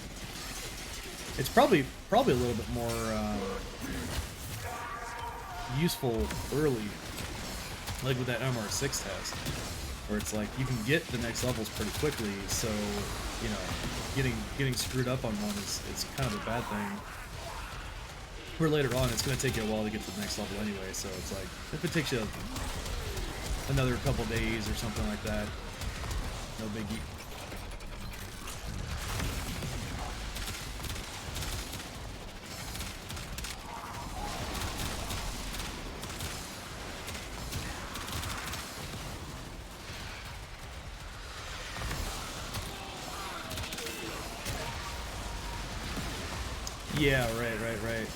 It's probably a little bit more useful early. Like with that MR6 test, where it's like you can get the next levels pretty quickly, so you know, getting screwed up on one is kind of a bad thing. Where later on, it's going to take you a while to get to the next level anyway, so it's like if it takes you another couple days or something like that, no biggie. Yeah, right.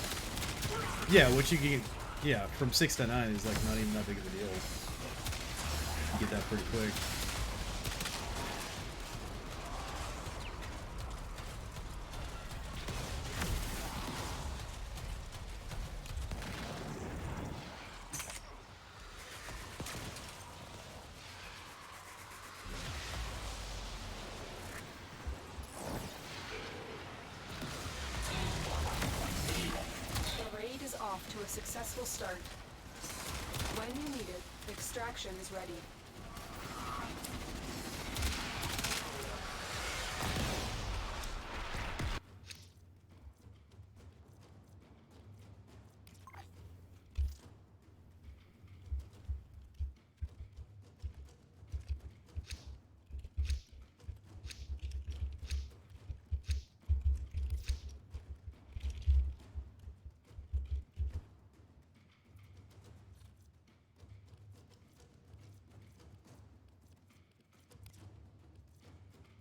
Yeah, which you can, yeah, from 6 to 9 is like not even that big of a deal. You get that pretty quick. To a successful start. When you need it, extraction is ready.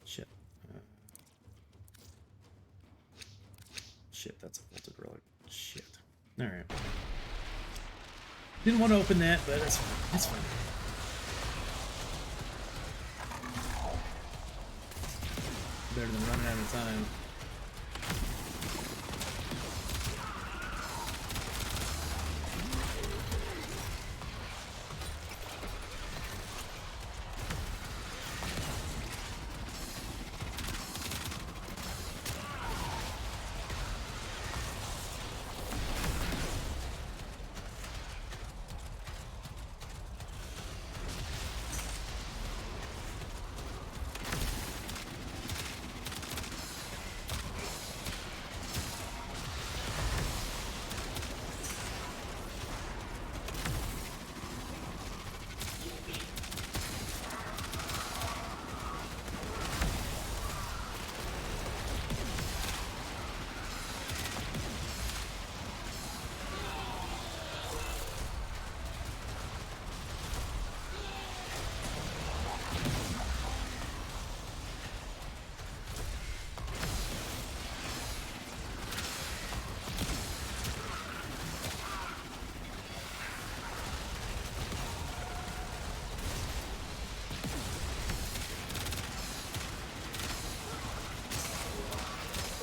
Shit. Shit, that's a bolted relic. Shit. Alright. Didn't want to open that, but that's fine. That's fine. Better than running out of time.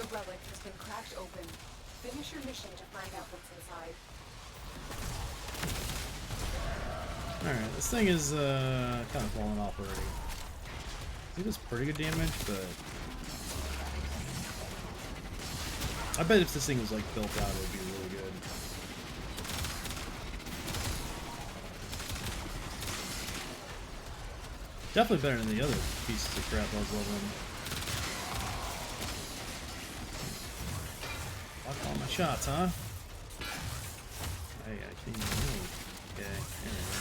Relic has been cracked open. Finish your mission to find out what's inside. Alright, this thing is kind of falling off already. I think it's pretty good damage, but I bet if this thing was like built out, it would be really good. Definitely better than the other pieces of crap I was leveling. Fuck all my shots, huh? Hey, I can't even move. Okay, anyway.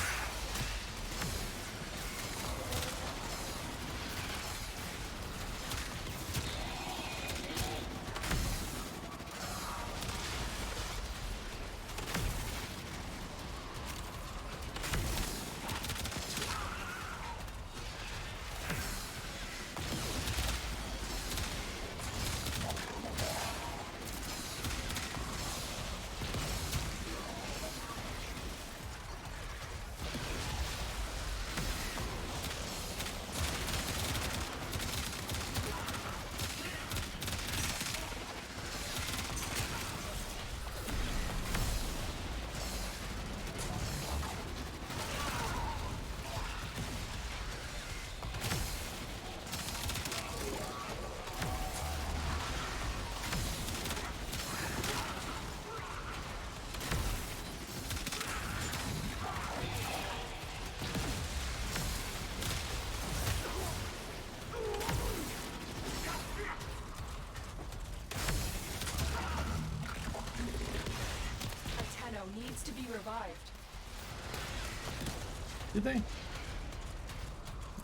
Did they?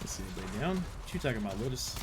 Let's see, anybody down? What you talking about, Lotus?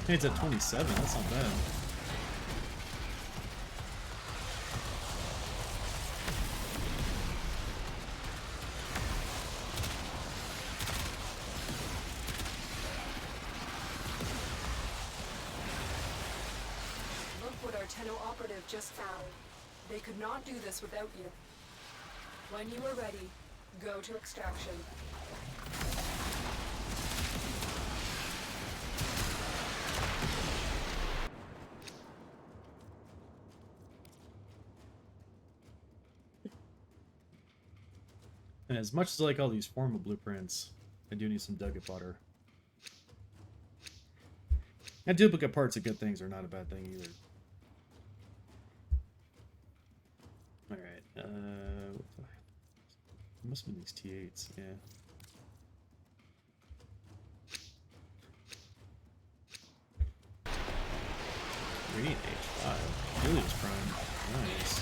Hey, it's at 27. That's not bad. Look what our Tenno operative just found. They could not do this without you. When you are ready, go to extraction. And as much as I like all these formal blueprints, I do need some duplicate fodder. And duplicate parts of good things are not a bad thing either. Alright, what the heck? It must have been these T8s, yeah. Radiant H5. Julius Prime. Nice.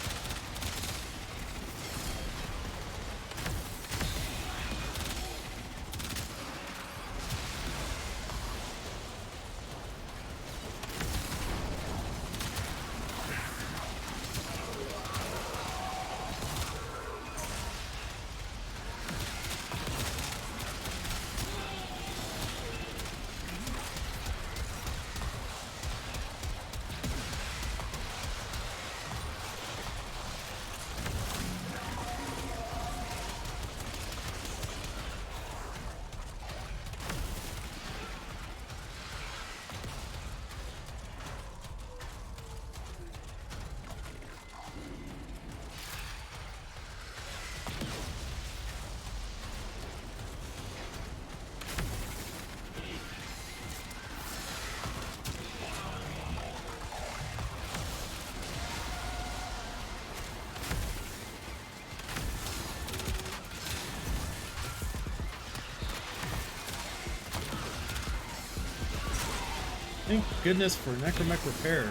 Thank goodness for Necromech Repair.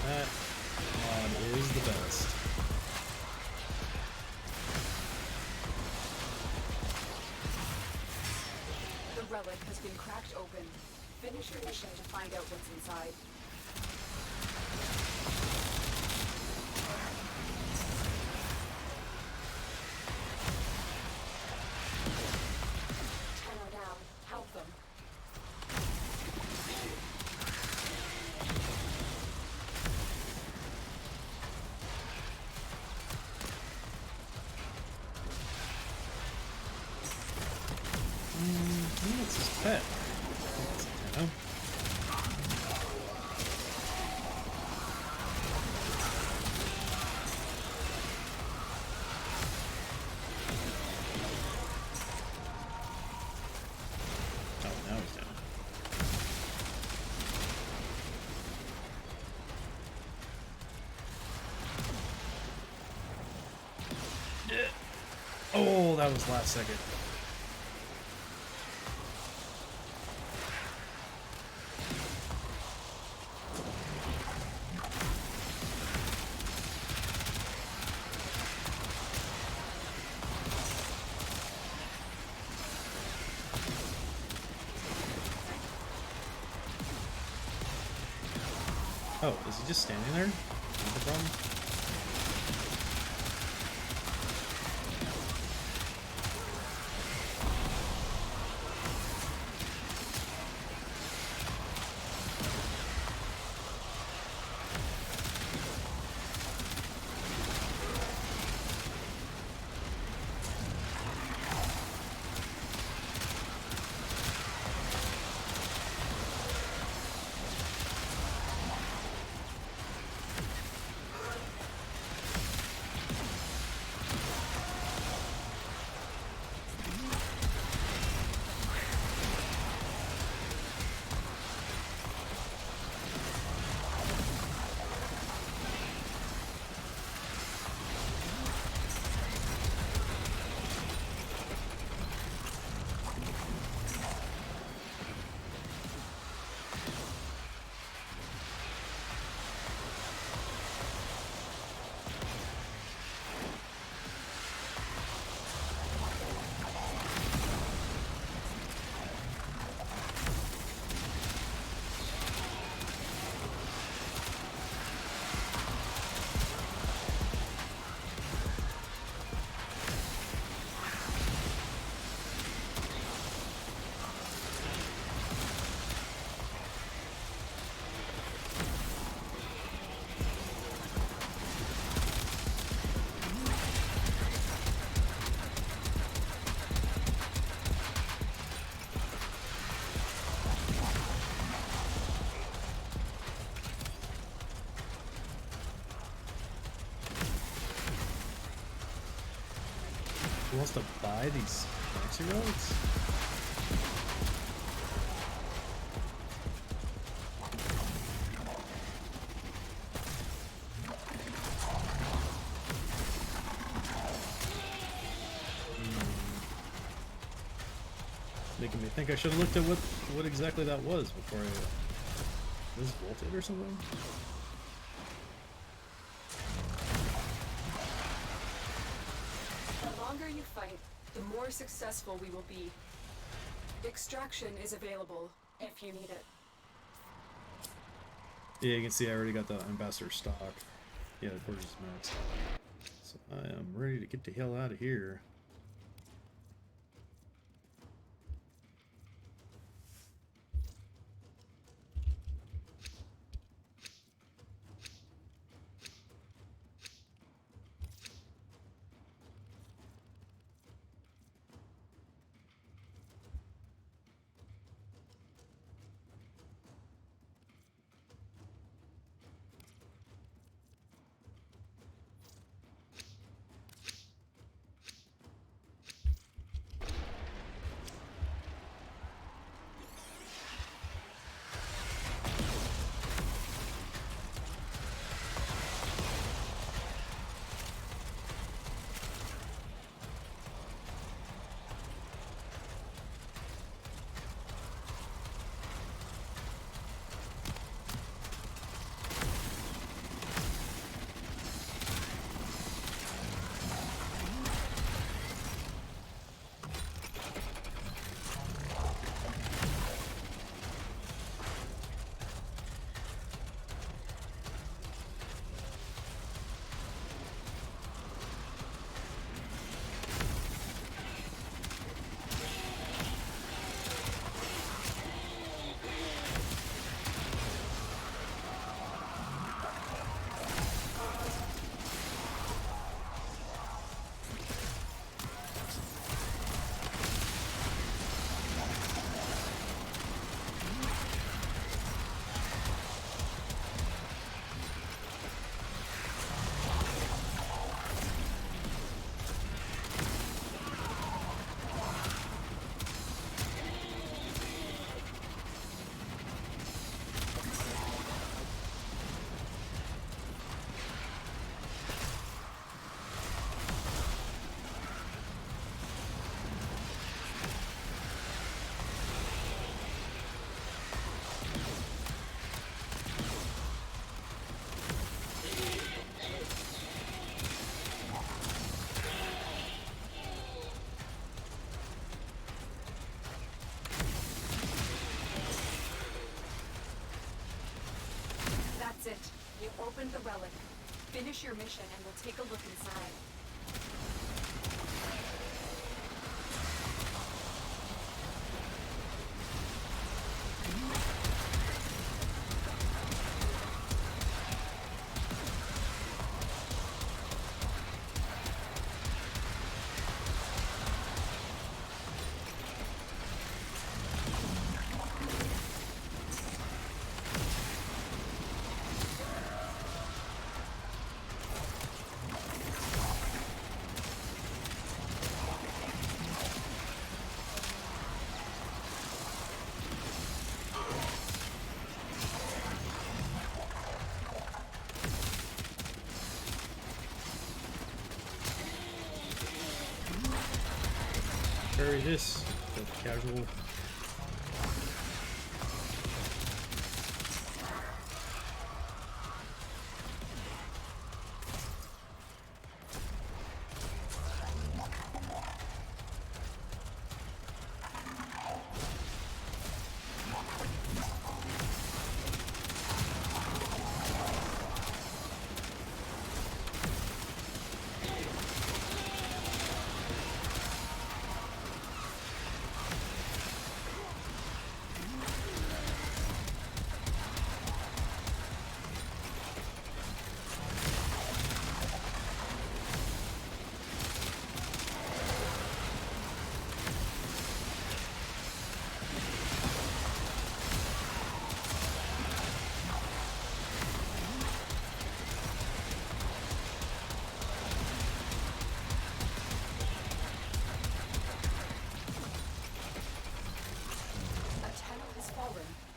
That mod is the best. The relic has been cracked open. Finish your mission to find out what's inside. Tenno down. Help them. What's his pet? That's a Tenno. Oh, now he's down. Oh, that was last second. Oh, is he just standing there? Is that the problem? Who wants to buy these fancy relics? Making me think I should have looked at what exactly that was before I was bolted or something. The longer you fight, the more successful we will be. Extraction is available if you need it. Yeah, you can see I already got the ambassador stock. Yeah, the purchase is max. So I am ready to get the hell out of here. That's it. You opened the relic. Finish your mission and we'll take a look inside. Carry this, casual.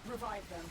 Revive them.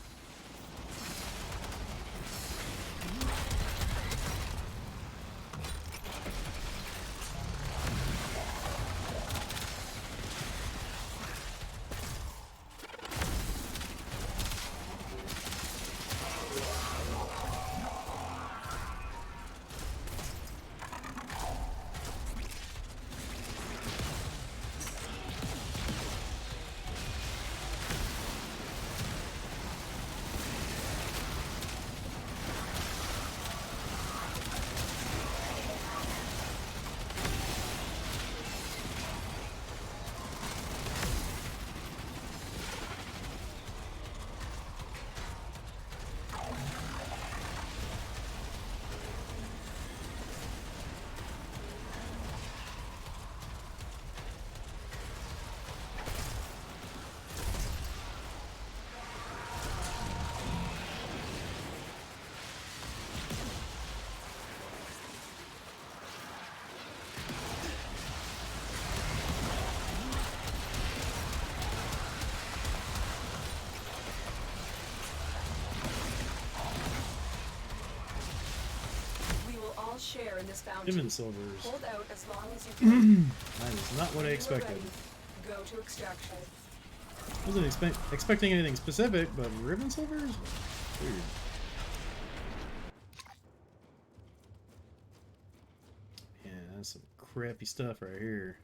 Share in this bounty. Diamond silvers. Hold out as long as you can. That is not what I expected. Go to extraction. Wasn't expecting anything specific, but ribbon silvers? Weird. Yeah, that's some crappy stuff right here.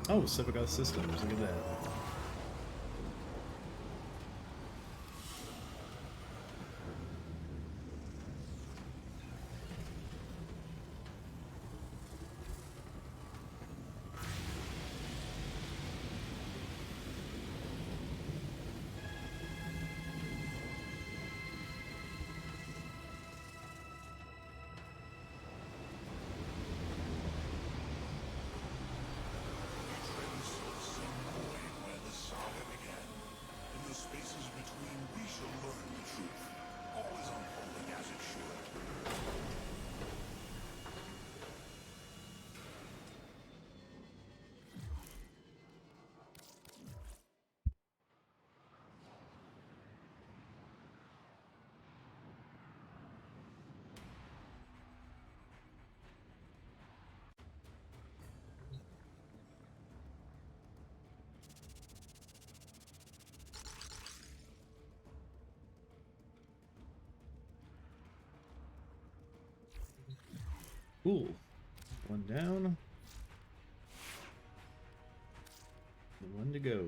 Oh, Civica Systems. Look at that. Where the saga began. In the spaces between, we shall learn the truth. All is unfolding as it should. Cool. One down. One to go.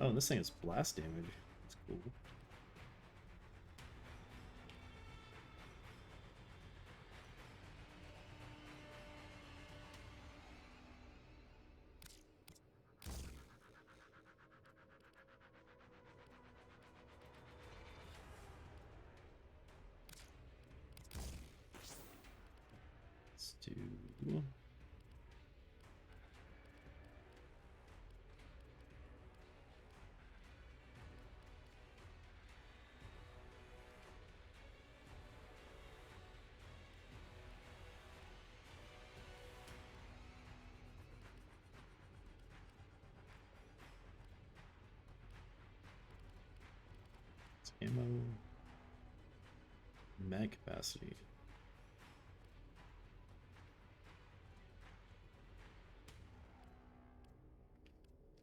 Oh, and this thing has blast damage. That's cool. Let's do... ammo. Mag capacity.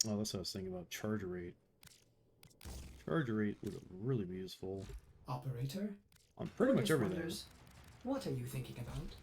Oh, that's what I was thinking about. Charge rate. Charge rate would really be useful Operator? on pretty much Orders everything. wonders, what are you thinking about?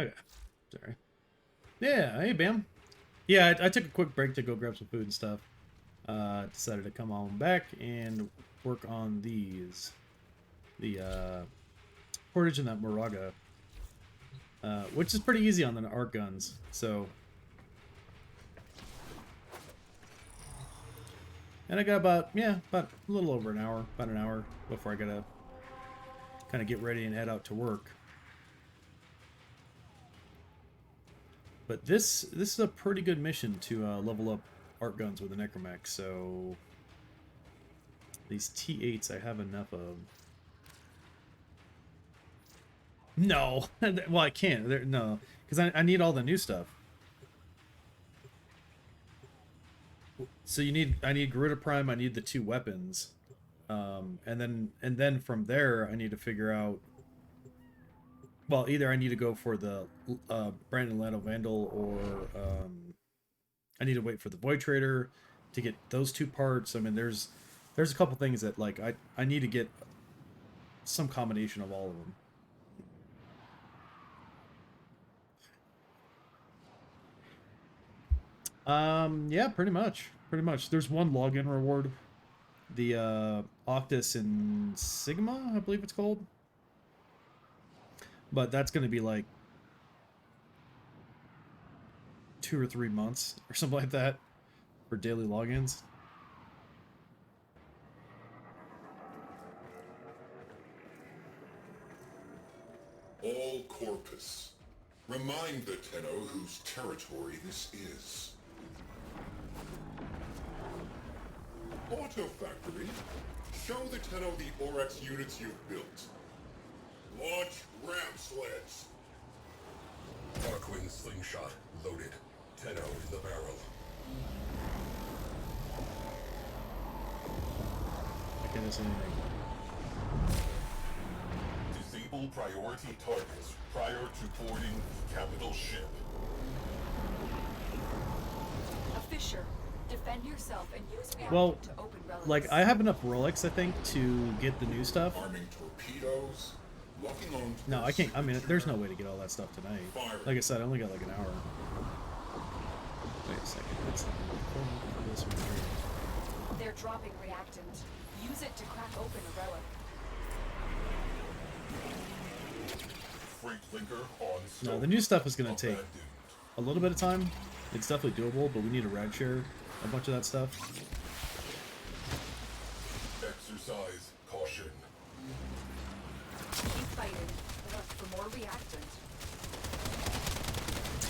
Okay. Sorry. Yeah, hey Bam. Yeah, I took a quick break to go grab some food and stuff. Decided to come on back and work on these. The portage and that Moraga. Which is pretty easy on the arc guns. So And I got about a little over an hour, about an hour before I gotta kind of get ready and head out to work. But this is a pretty good mission to level up art guns with the Necromech. So these T8s I have enough of. No, well I can't. No, because I need all the new stuff. So I need Garuda Prime. I need the 2 weapons, and then from there I need to figure out. Well, either I need to go for the Brandon Lando Vandal, or I need to wait for the Void Trader to get those 2 parts. I mean, there's a couple things that like I need to get some combination of all of them. Yeah, pretty much. There's one login reward, the Octus and Sigma, I believe it's called. But that's going to be like 2 or 3 months or something like that for daily logins. All Corpus. Remind the Tenno whose territory this is. Auto Factory. Show the Tenno the Oryx units you've built. Launch ramp sleds. Darkwing slingshot loaded. Tenno in the barrel. I can't see anything. Disable priority targets prior to boarding the capital ship. A fissure. Defend yourself and use reaction Well, to open relics. like I have enough relics, I think, to get the new stuff. Arming torpedoes. Locking on. No, I can't. I mean, there's no way to get all that stuff tonight. Like I said, I only got like an hour. Wait a second. That's not this one here. They're dropping reactant. Use it to crack open a relic. Freight linker on. No, the new stuff is going to take a little bit of time. It's definitely doable, but we need to rad share a bunch of that stuff. Exercise caution. Keep fighting. Look for more reactant.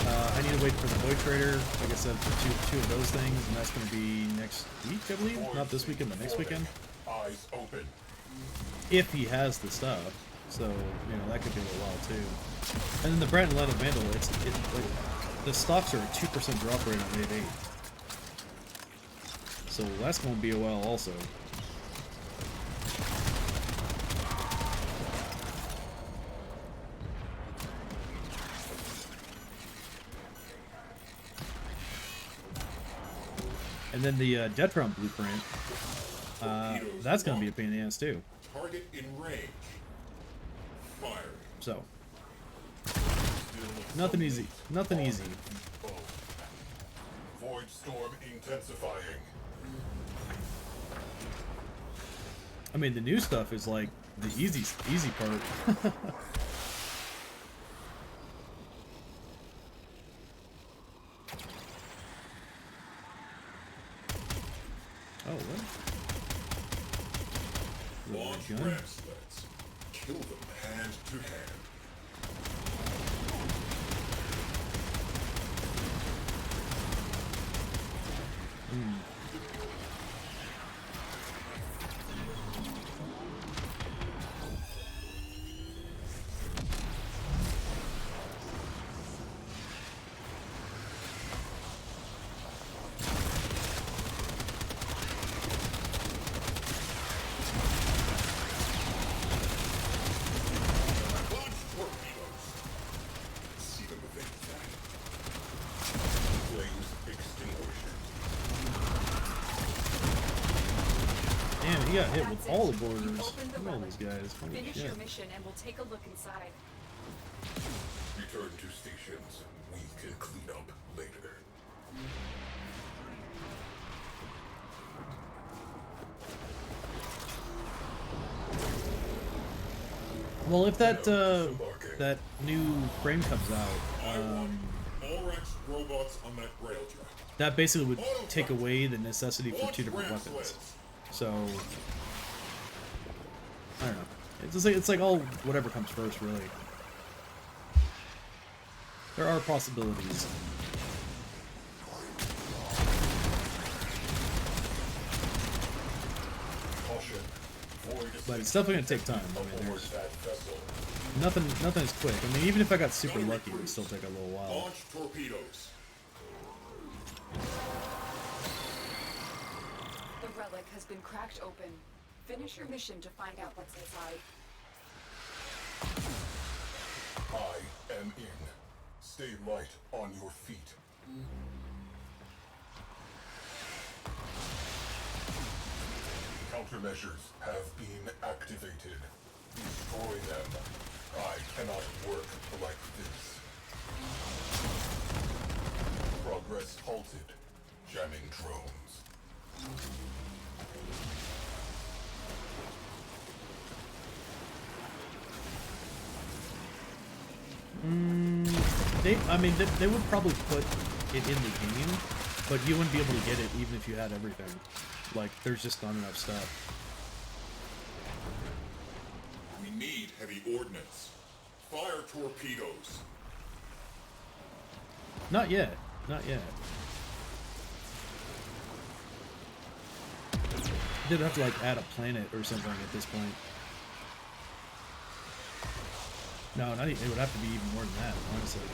I need to wait for the Void Trader, like I said, for two of those things, and that's going to be next week, I believe. Not this weekend, but next weekend. Eyes open. If he has the stuff. So, you know, that could be a little while too. And then the Brandon Lando Vandal, like, the stocks are a 2% drop rate on Wave 8. So that's going to be a while also. And then the Detron blueprint, that's going to be a pain in the ass too. Target in range. Fire. So, nothing easy. Nothing easy. Void storm intensifying. I mean, the new stuff is like the easy part. Oh, what? Launch gun? ramp sleds. Kill them hand to hand. Launch torpedoes. See them evade that. Flames extinguished. Damn, he got hit with That's all it. the borders. You opened the Look at all relic. these guys. Holy Finish shit. your mission and we'll take a look inside. Return to stations. We can clean up later. Well, if that that new frame comes out, I want Oryx robots on that rail track. that basically would take away the necessity for two different weapons. So I don't know. It's like all whatever comes first, really. There are possibilities. But it's definitely gonna take time. I mean, there's nothing's quick. I mean, even if I got super lucky, it would still take a little while. Launch torpedoes. The relic has been cracked open. Finish your mission to find out what's inside. I am in. Stay light on your feet. Countermeasures have been activated. Destroy them. I cannot work like this. Progress halted. Jamming drones. They would probably put it in the game, but you wouldn't be able to get it even if you had everything. Like, there's just not enough stuff. We need heavy ordnance. Fire torpedoes. Not yet. Not yet. They'd have to, like, add a planet or something at this point. No, not even, it would have to be even more than that, honestly.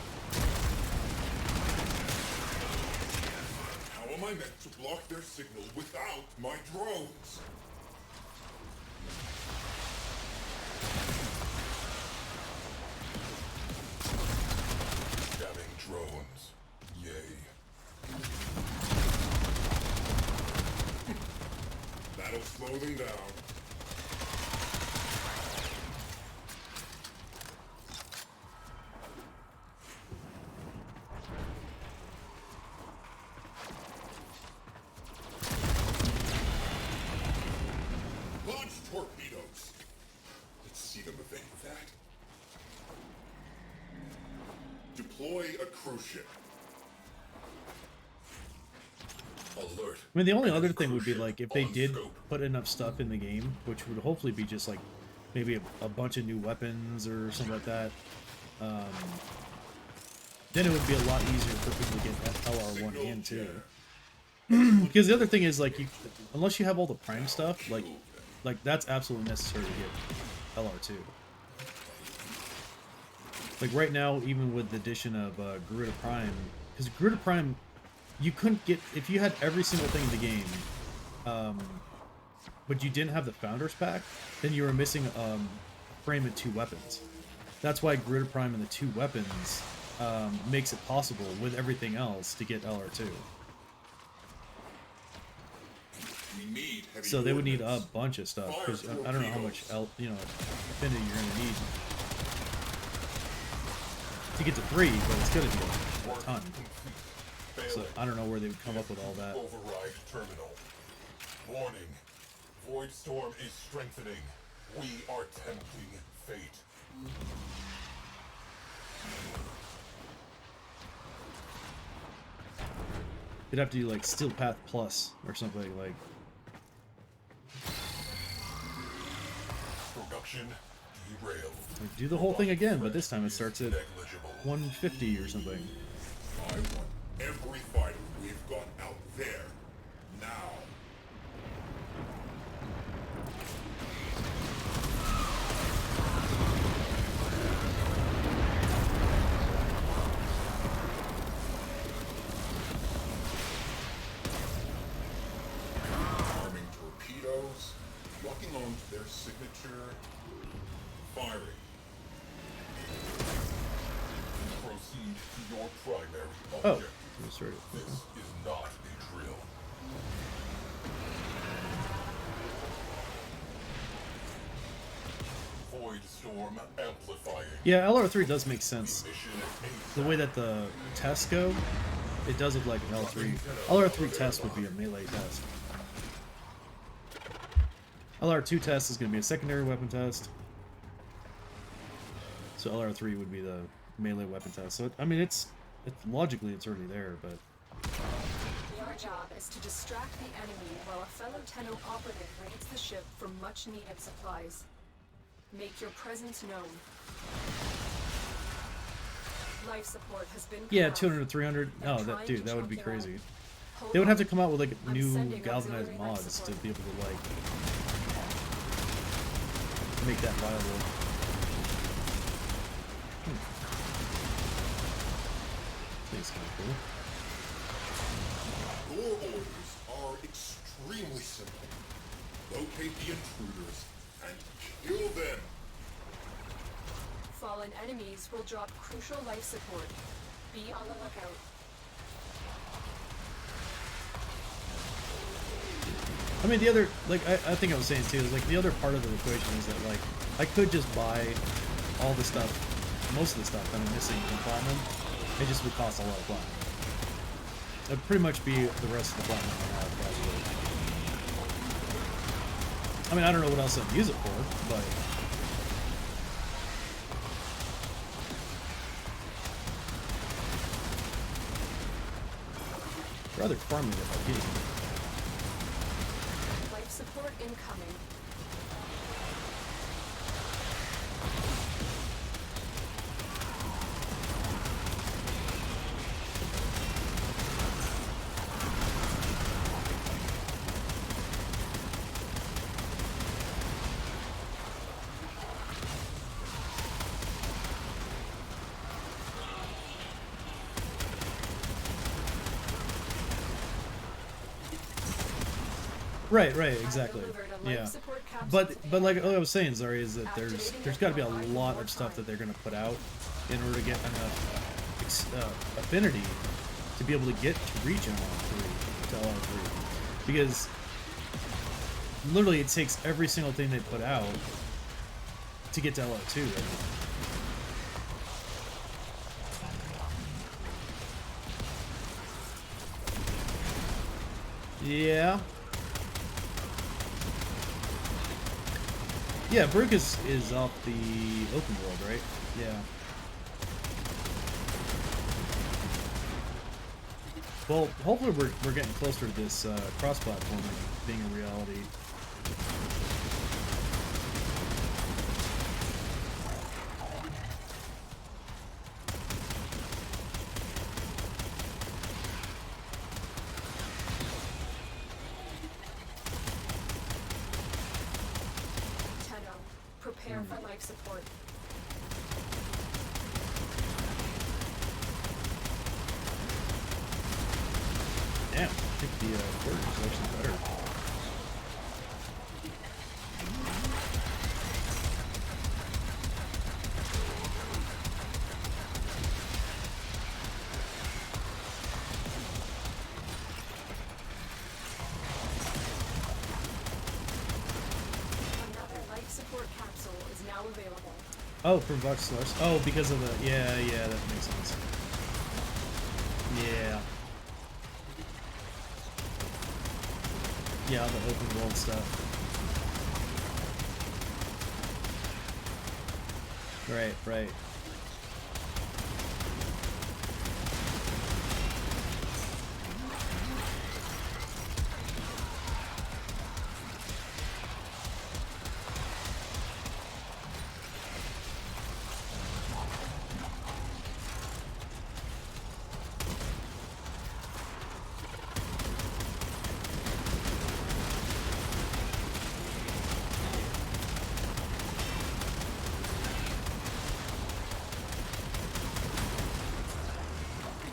How am I meant to block their signal without my drones? Jamming drones. Yay. That'll slow them down. Launch torpedoes. Let's see them evade that. Deploy a cruise ship. Alert. I mean, the only other thing would be, like, if they did put enough stuff in the game, which would hopefully be just, like, maybe a bunch of new weapons or something like that, then it would be a lot easier for people to get LR1 and 2. Because the other thing is, like, unless you have all the Prime stuff, like that's absolutely necessary to get LR2. Like, right now, even with the addition of Garuda Prime, because Garuda Prime, you couldn't get, if you had every single thing in the game, but you didn't have the Founders Pack, then you were missing Frame and 2 weapons. That's why Garuda Prime and the 2 weapons makes it possible with everything else to get LR2. So they would need a bunch of stuff, because I don't know how much affinity you're gonna need to get to 3, but it's gonna be a ton. So I don't know where they would come up with all that. Override terminal. Warning. Void storm is strengthening. We are tempting fate. You'd have to do like Steel Path Plus or something like. Production derailed. Like, do the whole thing again, but this time it starts at 150 or something. I want every fighter we've got out there now. Arming torpedoes, locking onto their signature, firing. Proceed to your primary Oh, objective. that's right. This is not a drill. Void storm amplifying. Yeah, LR3 does make sense. Mission The way that the tests go, it does look like an L3. LR3 test would be a melee test. LR2 test is going to be a secondary weapon test. So LR3 would be the melee weapon test. So, I mean, it's logically it's already there, but job is to distract the enemy while a fellow Tenno operative raids the ship for much-needed supplies. Make your presence known. Life support has been cut Yeah, off. 200, 300. They're Oh, that trying dude, to that would be choke you out. crazy. Hold They would have on. to come out with like I'm new sending galvanized auxiliary life mods to support. be able to like make that viable. That's kind of cool. Your orders are extremely simple. Locate the intruders and kill them. Fallen enemies will drop crucial life support. Be on the lookout. I mean, the other, like, I think I was saying too, is like the other part of the equation is that like I could just buy all the stuff, most of the stuff that I'm missing in platinum. It just would cost a lot of platinum. It'd pretty much be the rest of the platinum I have, probably. I mean, I don't know what else I'd use it for, but I'd rather farm it if I can. Life support incoming. Right, exactly. Delivered a life Yeah. support capsule But to like Amy. I was saying, Zari, is that there's got to be a lot of stuff that they're gonna put out in order to get enough affinity to be able to get to reach LR3 to LR3, because literally it takes every single thing they put out to get to LR2. Yeah. Yeah, Brook is off the open world, right? Yeah. Well, hopefully we're getting closer to this cross-platforming being a reality. Tenno, prepare for life support. Damn, I think the quarters is actually better. Another life support capsule is now available. Oh, for Vox Slush. Oh, because of the... Yeah, that makes sense. Yeah. Yeah, all the open world stuff. Right.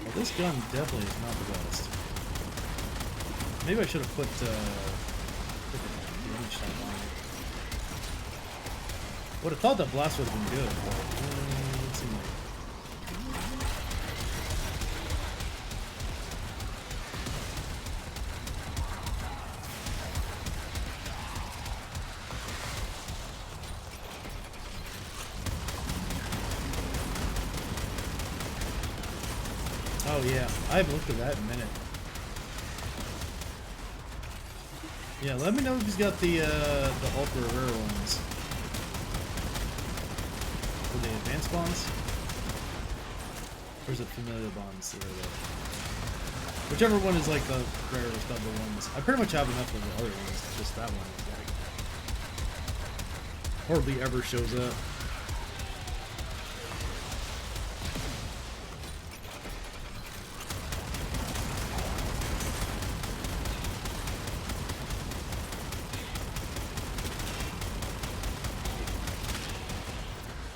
Well, this gun definitely is not the best. Maybe I should have put the damage time on it. Would have thought that blast would have been good, but it didn't seem like. Oh yeah, I haven't looked at that in a minute. Yeah, let me know if he's got the ultra rare ones. Are they advanced bonds? Or is it familiar bonds that are there? Whichever one is like the rarest of the ones. I pretty much have enough of the other ones. Just that one is like hardly ever shows up.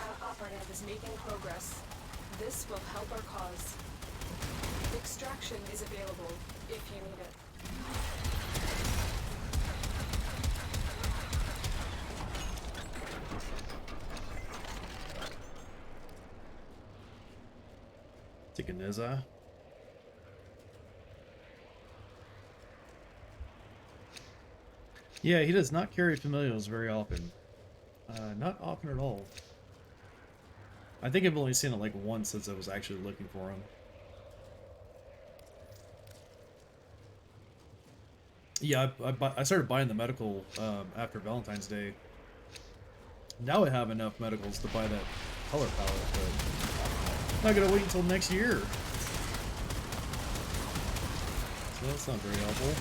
Our operative is making progress. This will help our cause. Extraction is available if you need it. Take a Nizza. Yeah, he does not carry familials very often. Not often at all. I think I've only seen it like once since I was actually looking for him. Yeah, I started buying the medical after Valentine's Day. Now I have enough medicals to buy that color palette, but I'm not gonna wait until next year. So that's not very helpful.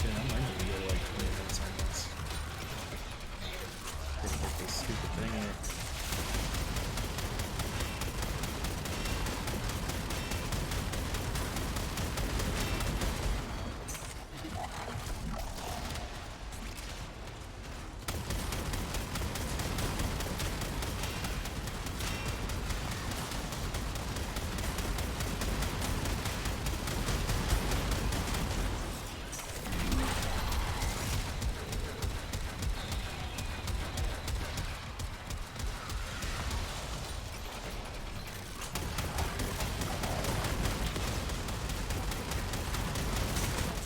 Shit, I might need to go like 20 minutes on this. Gotta get this stupid thing out.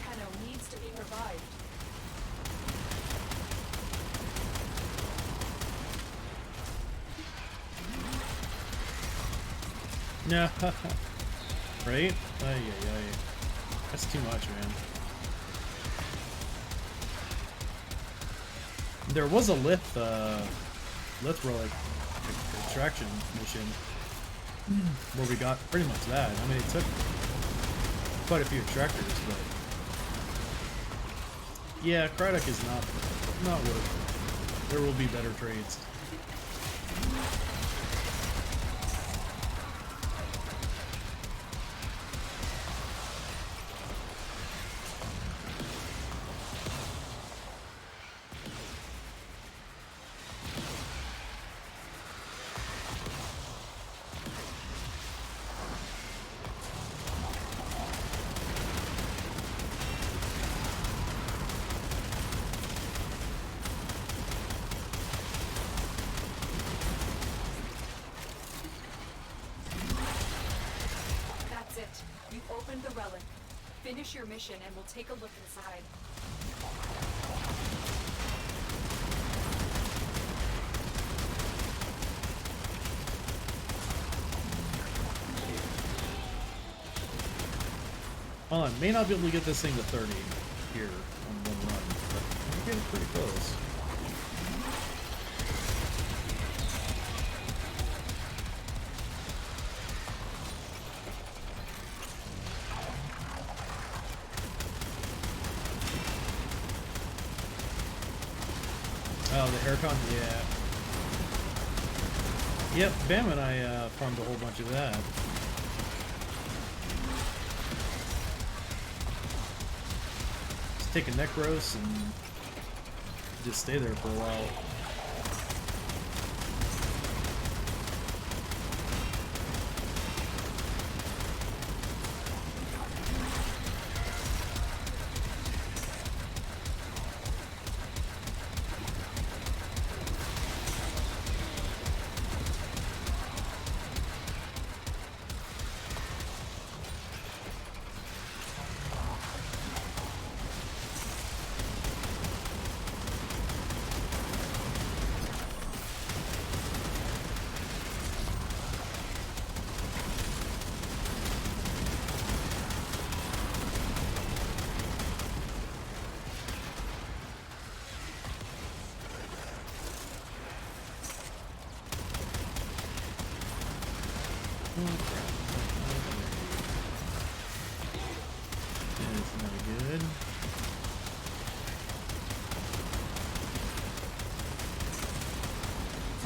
Titania needs to be revived. Yeah, right? Ay, ay, ay. That's too much, man. There was a lith relic extraction mission where we got pretty much that. I mean, it took quite a few extractors, but yeah, Craddock is not worth it. There will be better trades. That's it. You opened the relic. Finish your mission and we'll take a look inside. Hold on, may not be able to get this thing to 30 here on one run, but I'm getting pretty close. Oh, the haircon, yeah. Yep, Bam and I farmed a whole bunch of that. Just take a Necros and just stay there for a while.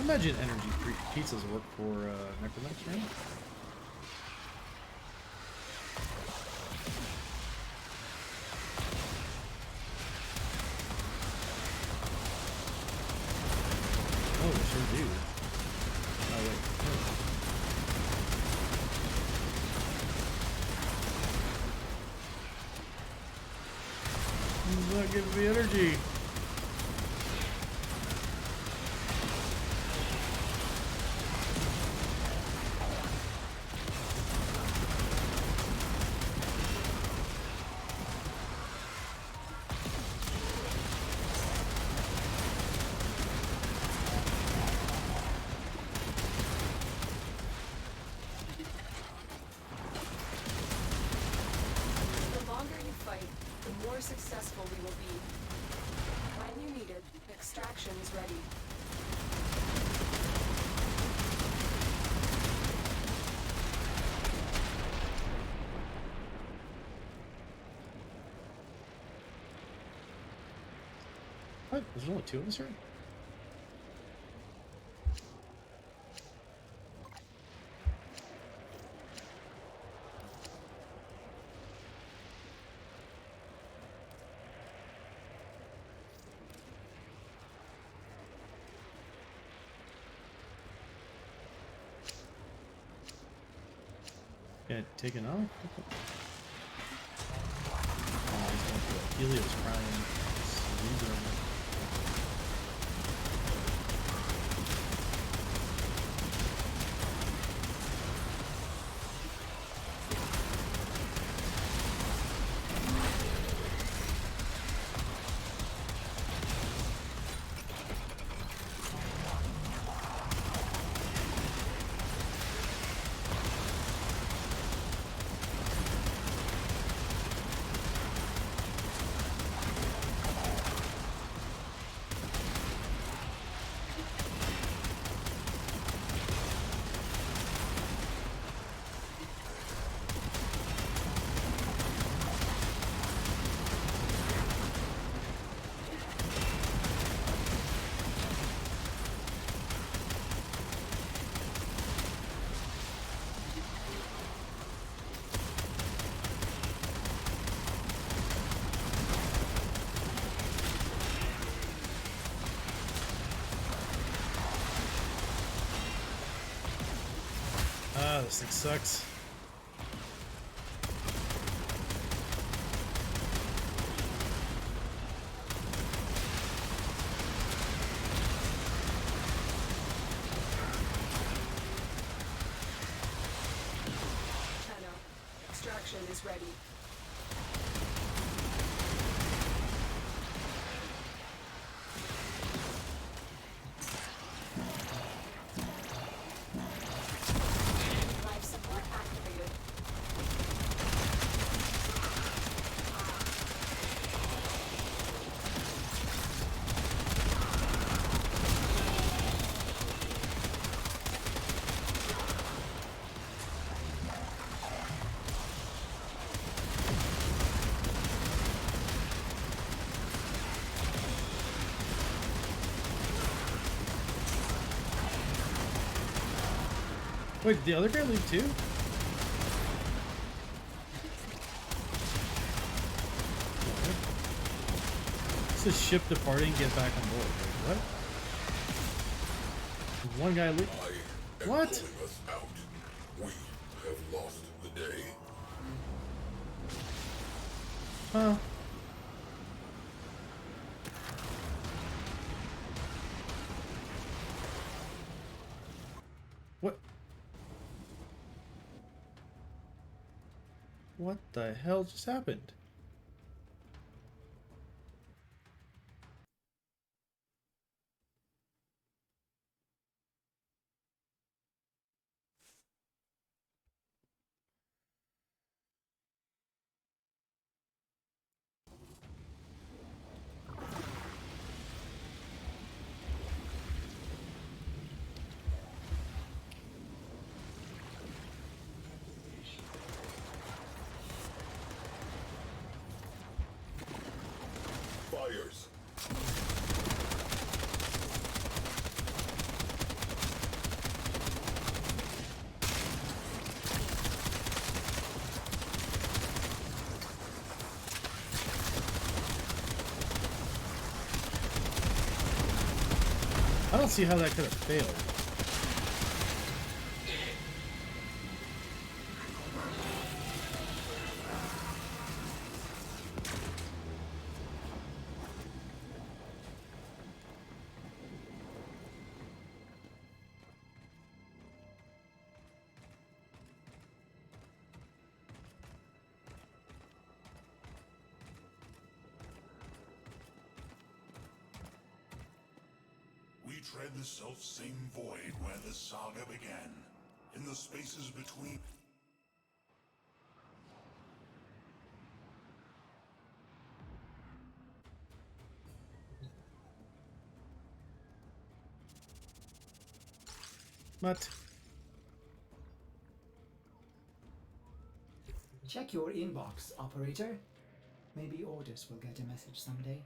imagine energy pizzas work for necromancy, right? Oh, they sure do. Oh, wait. He's not giving me energy. The longer you fight, the more successful we will be. When you need it, extraction is ready. What? There's only 2 of us here? Yeah, taken off? Oh, he's going for it. Helios crying. Ah, this thing sucks. Tenno, extraction is ready. Life support activated. Wait, did the other guy leave too? It says ship departing, get back on board. Wait, what? Did one guy leave? I am What? pulling us out. We have lost the day. Huh? What? What the hell just happened? I don't see how that could have failed. We tread the self-same void where the saga began. In the spaces between... What? Check your inbox, operator. Maybe Orders will get a message someday.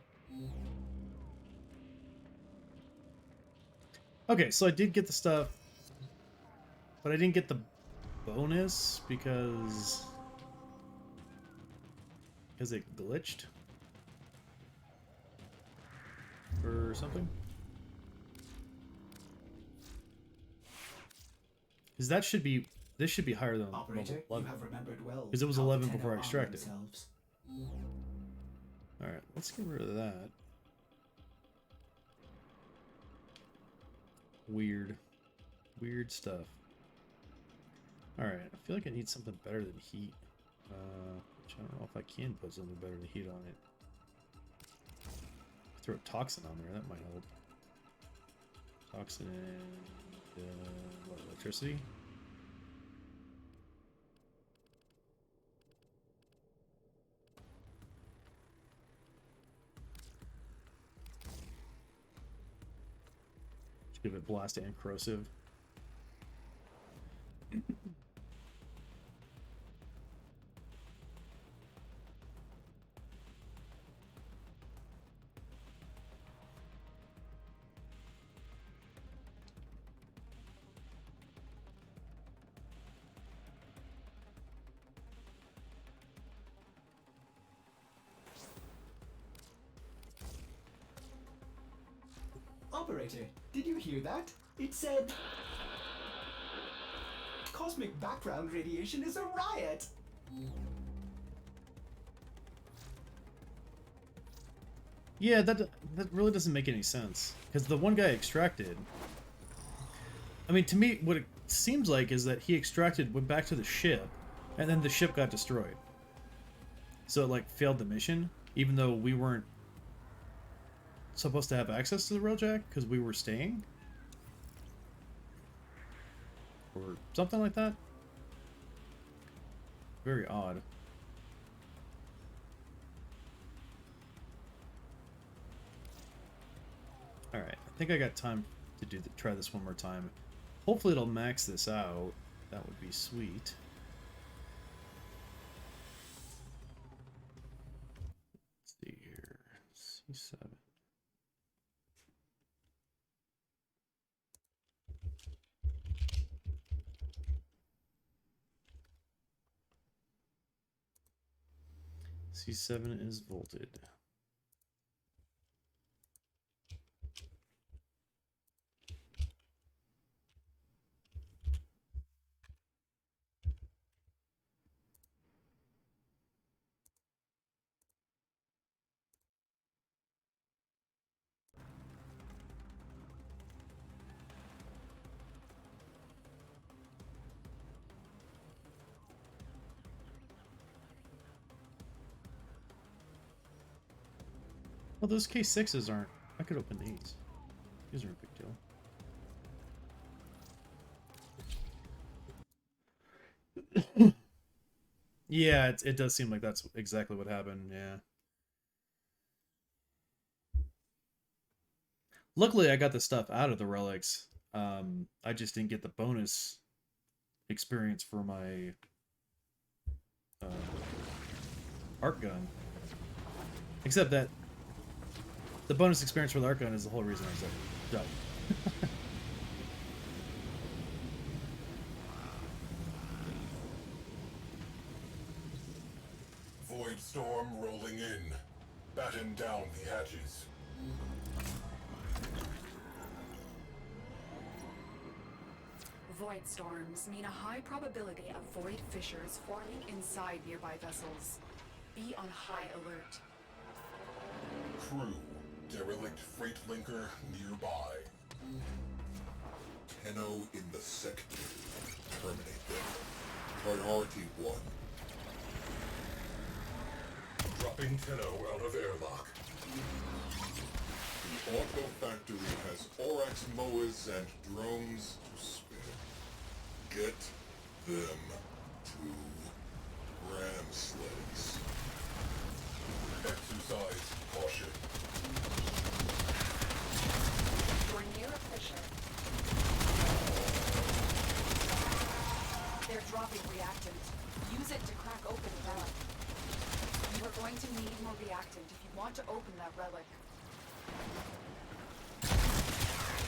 Okay, so I did get the stuff, but I didn't get the bonus because it glitched or something. Because that should be, this should be higher than Operator, level you 11. have remembered well. Because it was how the 11 Tenno before I arm extracted. themselves. Alright, let's get rid of that. Weird. Weird stuff. Alright, I feel like I need something better than heat. Which I don't know if I can put something better than heat on it. Throw a toxin on there, that might help. Toxin and what, electricity? Just give it blast and corrosive. Operator, did you hear that? It said... Cosmic background radiation is a riot! Yeah, that really doesn't make any sense. Because the one guy extracted... I mean, to me, what it seems like is that he extracted, went back to the ship, and then the ship got destroyed. So it, like, failed the mission, even though we weren't supposed to have access to the railjack, because we were staying? Or something like that? Very odd. Alright, I think I got time to try this one more time. Hopefully it'll max this out. That would be sweet. Let's see here. C7. C7 is volted. Well, those K6s aren't... I could open these. These aren't a big deal. Yeah, it does seem like that's exactly what happened, yeah. Luckily, I got the stuff out of the relics. I just didn't get the bonus experience for my arc gun. Except that the bonus experience for the arc gun is the whole reason I was like, done. Void storm rolling in. Batten down the hatches. Void storms mean a high probability of void fissures forming inside nearby vessels. Be on high alert. Crew, derelict freight linker nearby. Tenno in the sector. Terminate them. Priority 1. Dropping Tenno out of airlock. The auto factory has Orax mowers and drones to spare. Get them to ram sleds. Exercise caution. You're near a fissure. They're dropping reactant. Use it to crack open the relic. You are going to need more reactant if you want to open that relic.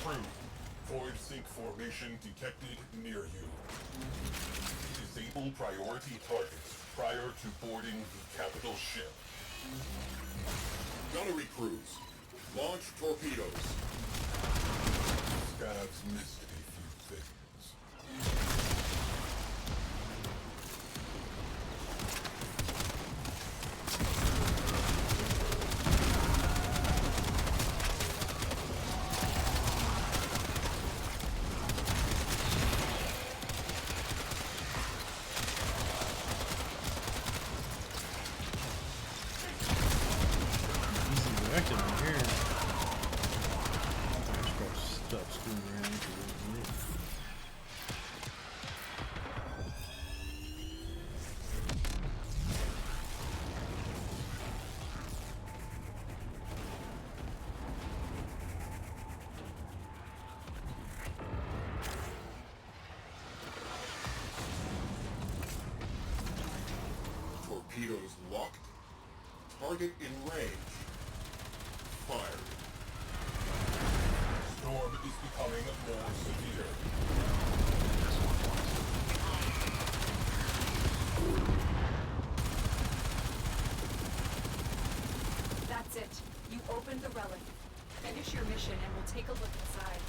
Crew, void sink formation detected near you. Disable priority targets prior to boarding the capital ship. Gunnery crews, launch torpedoes. Scabs missed a few things. Easy directed on here. Just got stuff screwing around for a minute. Torpedoes locked. Target in range. Fired. Storm is becoming more severe. That's it. You opened the relic. Finish your mission and we'll take a look inside.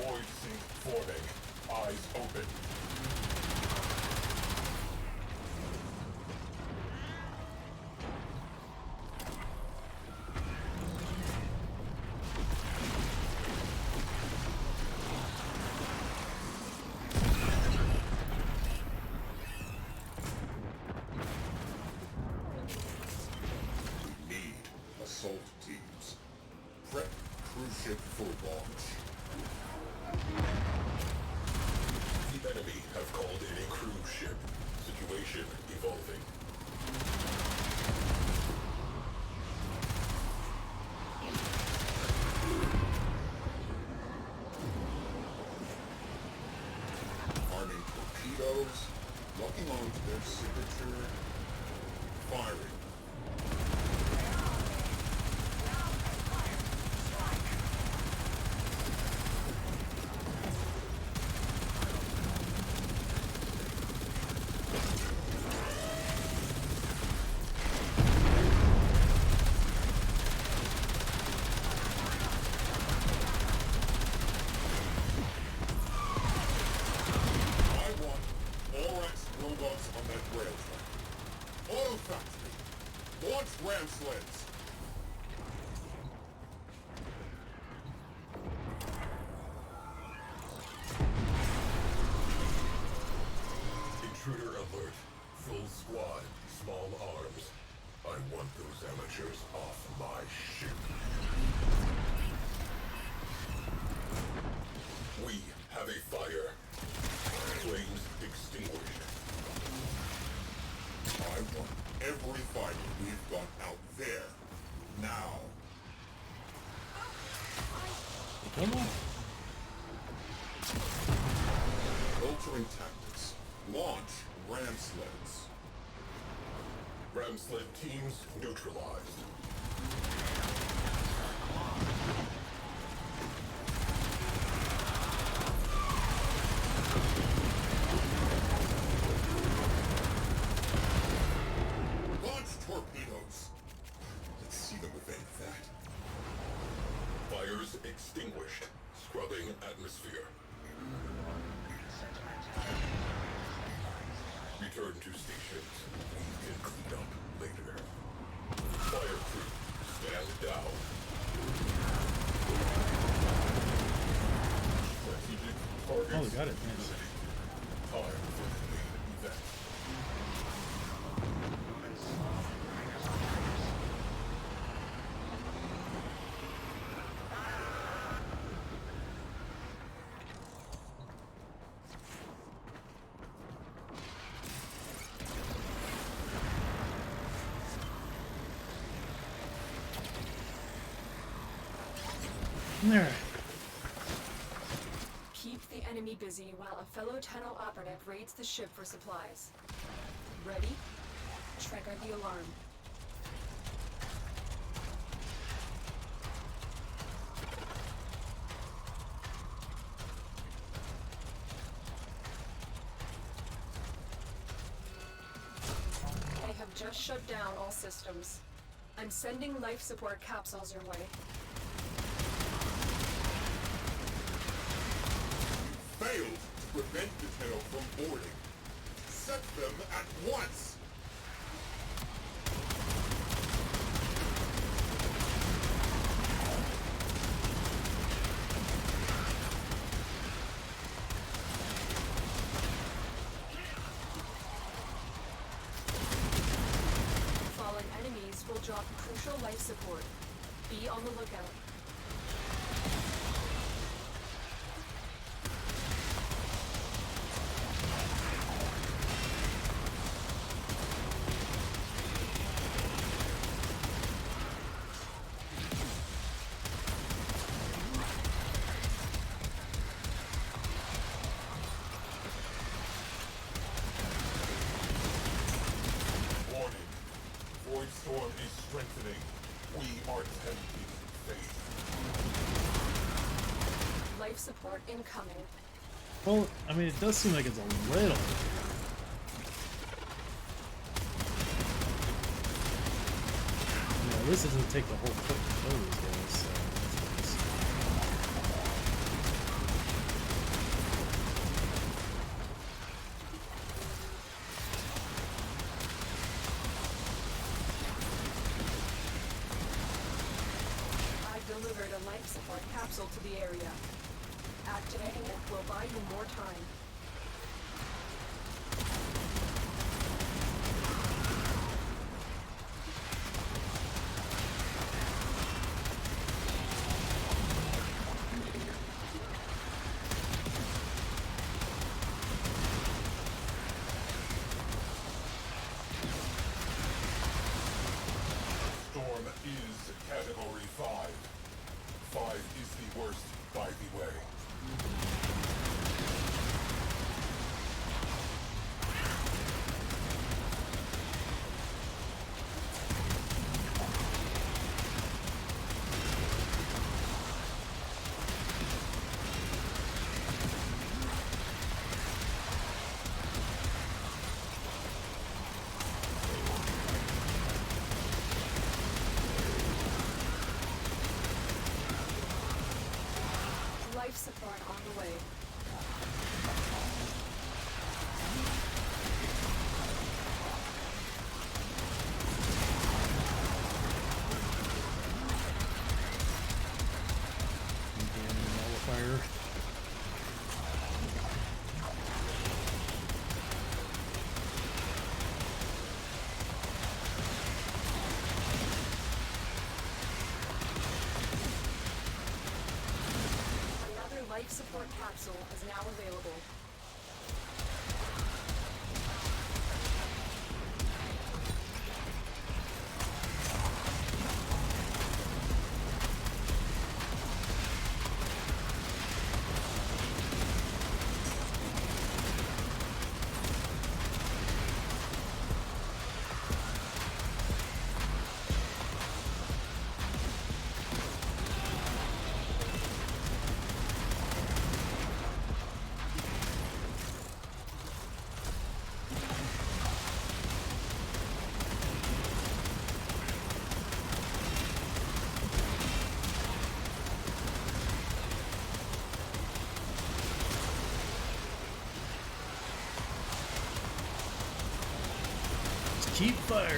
Void sink forming. Eyes open. We need assault teams. Prep cruise ship for launch. The enemy have called in a cruise ship. Situation evolving. Arming torpedoes, locking onto their signature, firing. I want Orax robots on that rail track. Auto factory. Launch ram sleds. Intruder alert. Full squad. Small arms. I want those amateurs off my ship. We have a fire. Flames extinguished. I want every fighter we've got out there. Now. Come on. Altering tactics. Launch ram sleds. Ram sled teams neutralized. Launch torpedoes. Let's see them evade that. atmosphere. Return to stations. We can clean up later. Fire crew, stand down. Strategic targets. Oh, we got it. Nice. Time for the main event. Alright. Keep the enemy busy while a fellow Tenno operative raids the ship for supplies. Ready? Trigger the alarm. I have just shut down all systems. I'm sending life support capsules your way. Failed to prevent the Tenno from boarding. Set them at once! Fallen enemies will drop crucial life support. Be on the lookout. Warning. Void Storm is strengthening. We are tempting fate. Life support incoming. Well, I mean, it does seem like it's a little. At least it doesn't take the whole trip to kill these guys, so that's nice. I've delivered a life support capsule to the area. Activating it will buy you more time. Storm is Category 5. 5 is the worst by the way. Life support on the way. Damn nullifier. Another life support capsule is now available. Keep firing.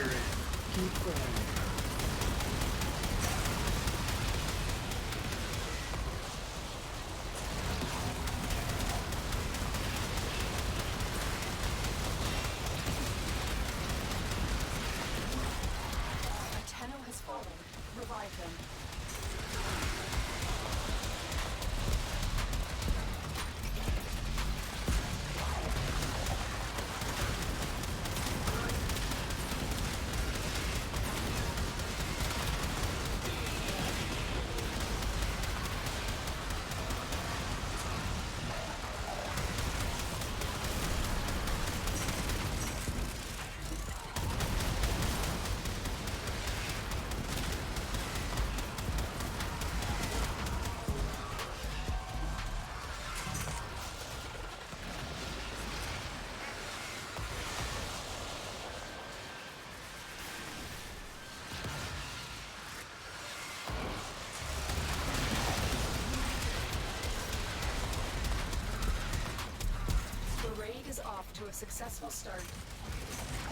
Keep firing. A Tenno has fallen. Revive them. The raid is off to a successful start.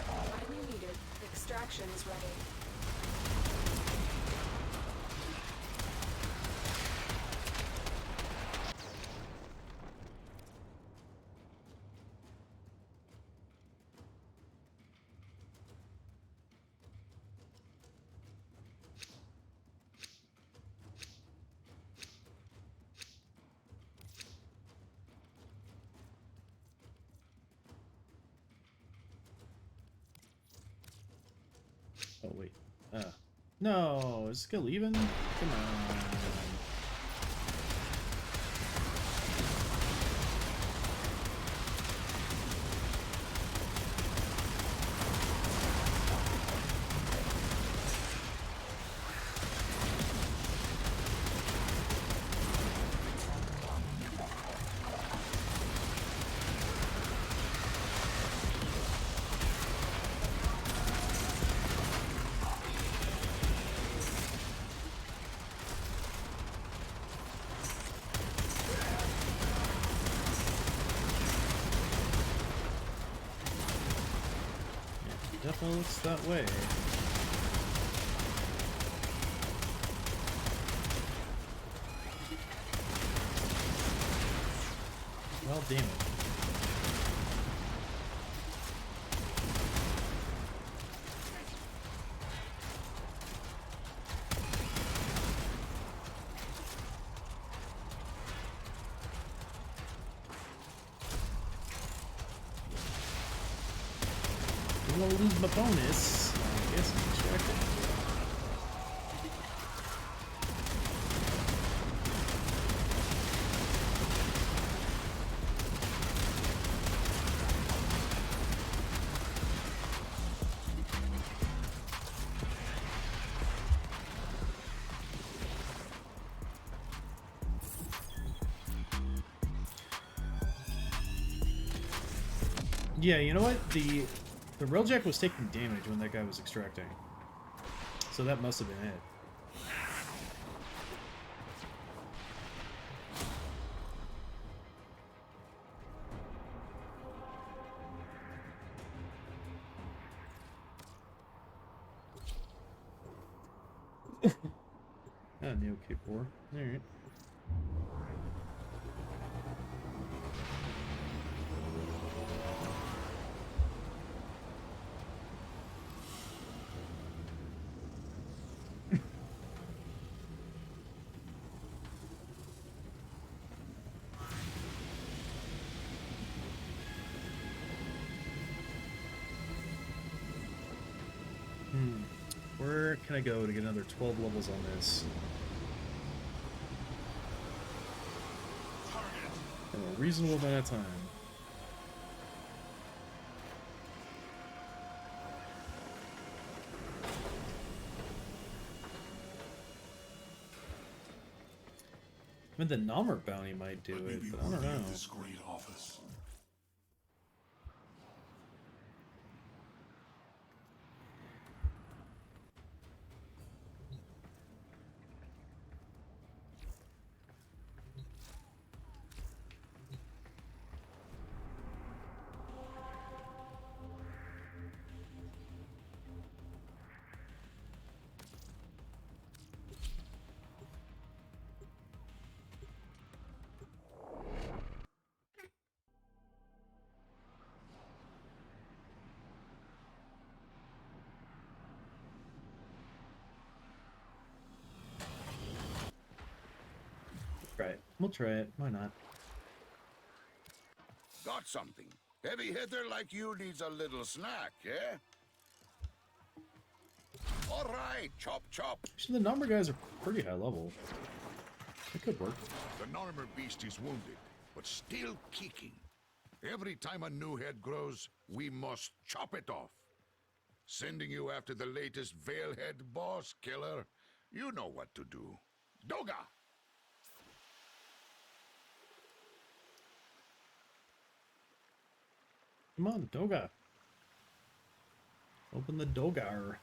Widely needed, extraction is ready. Oh wait. No, is skill even? Come on. Definitely looks that way. Well, damn it. I'm gonna lose my bonus. I guess I'm distracted. Yeah, you know what? The railjack was taking damage when that guy was extracting. So that must have been it. Neo K4. Alright. Where can I go to get another 12 levels on this? In a reasonable amount of time. I mean, the Nommer bounty might do it, but I don't know. This great office. try it. We'll try it. Why not? Got something. Heavy hitter like you needs a little snack, eh? All right, chop chop. Actually, the number guys are pretty high level. It could work. The Narmer beast is wounded, but still kicking. Every time a new head grows, we must chop it off. Sending you after the latest Veilhead boss killer. You know what to do. Doga! Come on, Doga. Open the Dogar.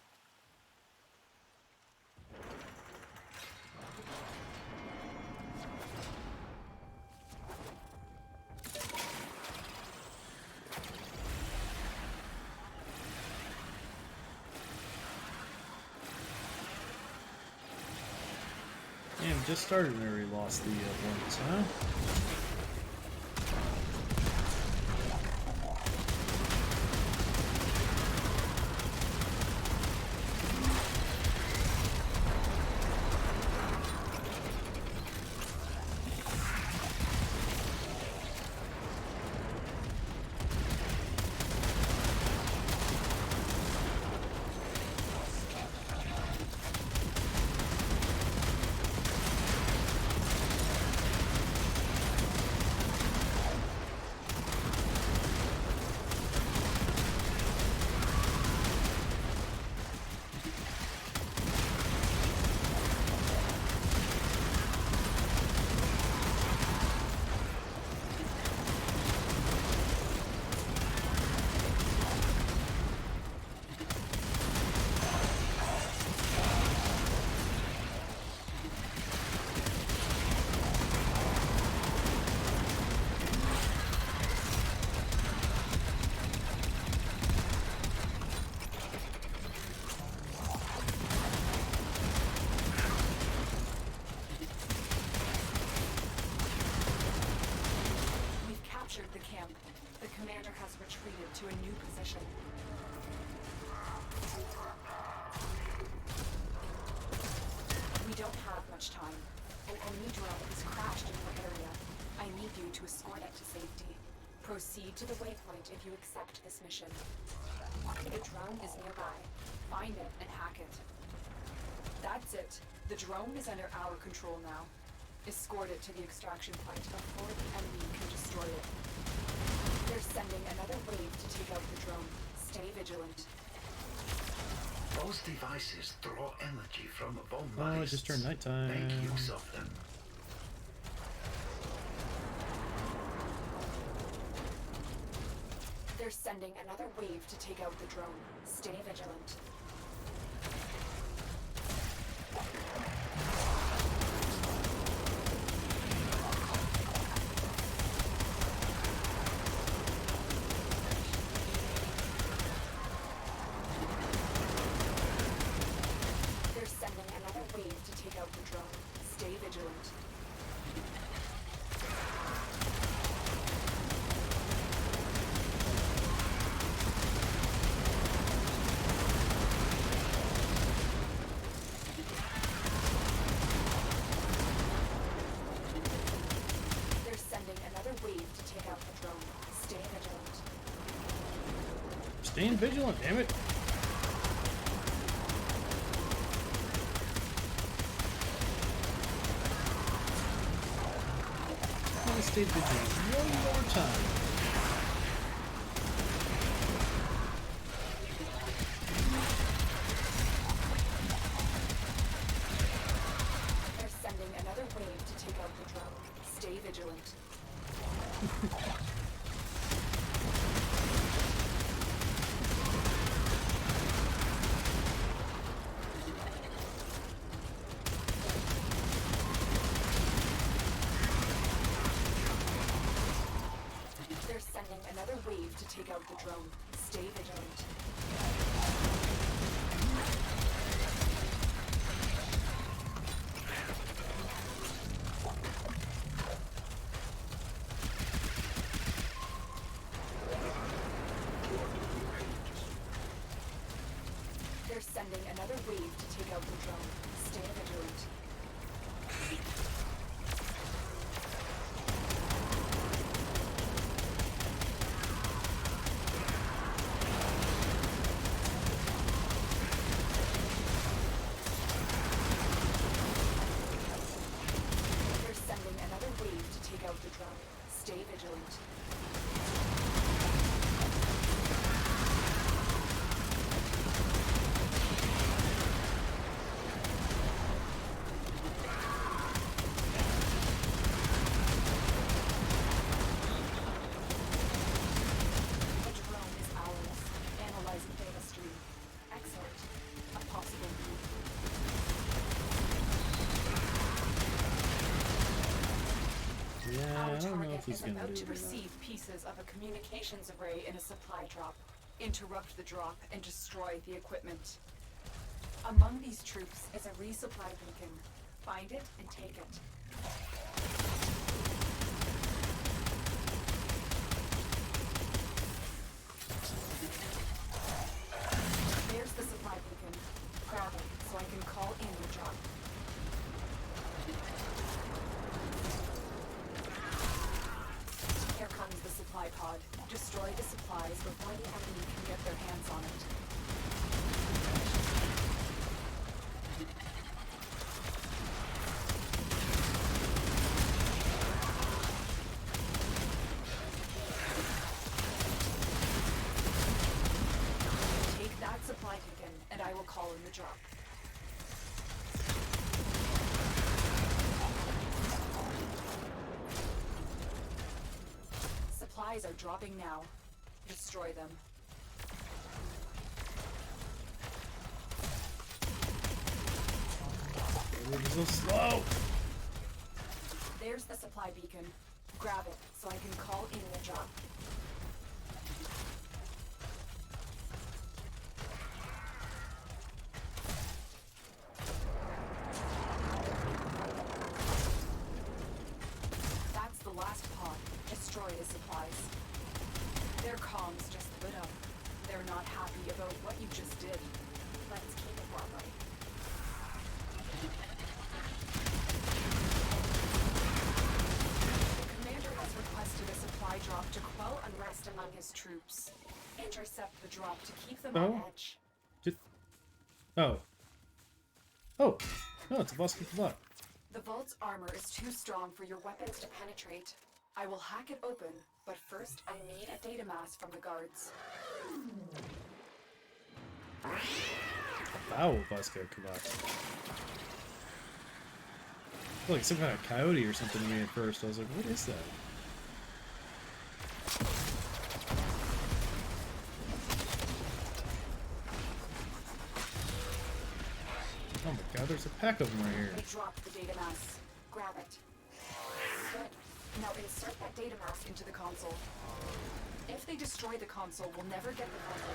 Damn, just started and already lost the ones, huh? To a new position. We don't have much time. An enemy drone has crashed in your area. I need you to escort it to safety. Proceed to the waypoint if you accept this mission. The drone is nearby. Find it and hack it. That's it. The drone is under our control now. Escort it to the extraction point before the enemy can destroy it. They're sending another wave to take out the drone. Stay vigilant. Those devices draw energy from bomb Oh, it just turned nighttime. Make use of them. They're sending another wave to take out the drone. Stay vigilant. Staying vigilant, damn it. I stayed vigilant one more time. They're sending another wave to take out the drone. Stay vigilant. Take out the drone. Stay vigilant. They're sending another wave to take out the drone. Stay vigilant. target Raffle's is gonna about do to it or not. receive pieces of a communications array in a supply drop. Interrupt the drop and destroy the equipment. Among these troops is a resupply beacon. Find it and take it. There's the supply beacon. Grab it so I can call in the drop. Here comes the supply pod. Destroy the supplies before the enemy can get their hands on it. Take that supply beacon, and I will call in the drop. Supplies are dropping now. Destroy them. It's so slow. There's the supply beacon. Grab it so I can call in the drop. That's the last pod. Destroy the supplies. Their comms just lit up. They're not happy about what you just did. Let's keep it that way. The commander has requested a supply drop to quell unrest among his troops. Intercept the drop to keep them on Oh. edge. Just... Oh. Oh. No, it's a boss kick block. The vault's armor is too strong for your weapons to penetrate. I will hack it open, but first I need a data mass from the guards. Foul Vasco Kavak. Like some kind of coyote or something to me at first. I was like, what is that? Oh my god, there's a pack of them right here. I dropped the data mass. Grab it. Good. Now insert that data mass into the console. If they destroy the console, we'll never get the console.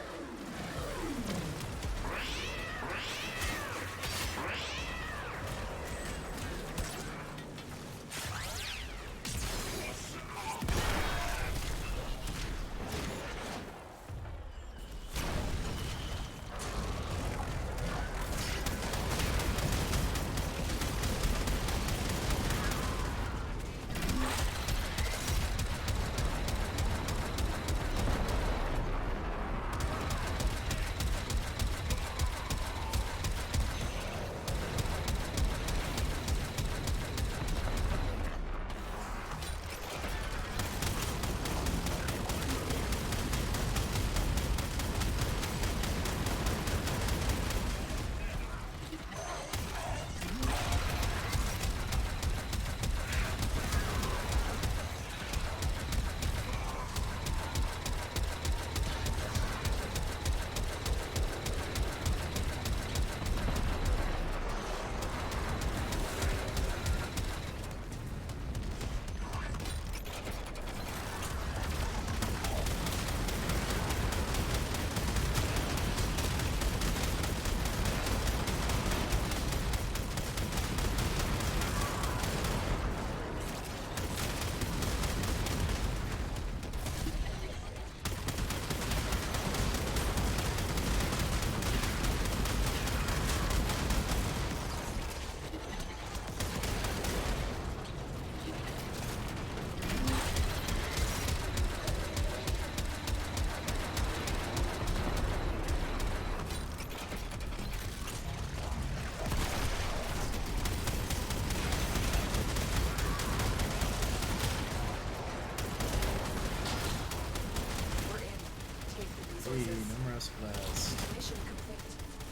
Hey, numerous blast. Mission complete.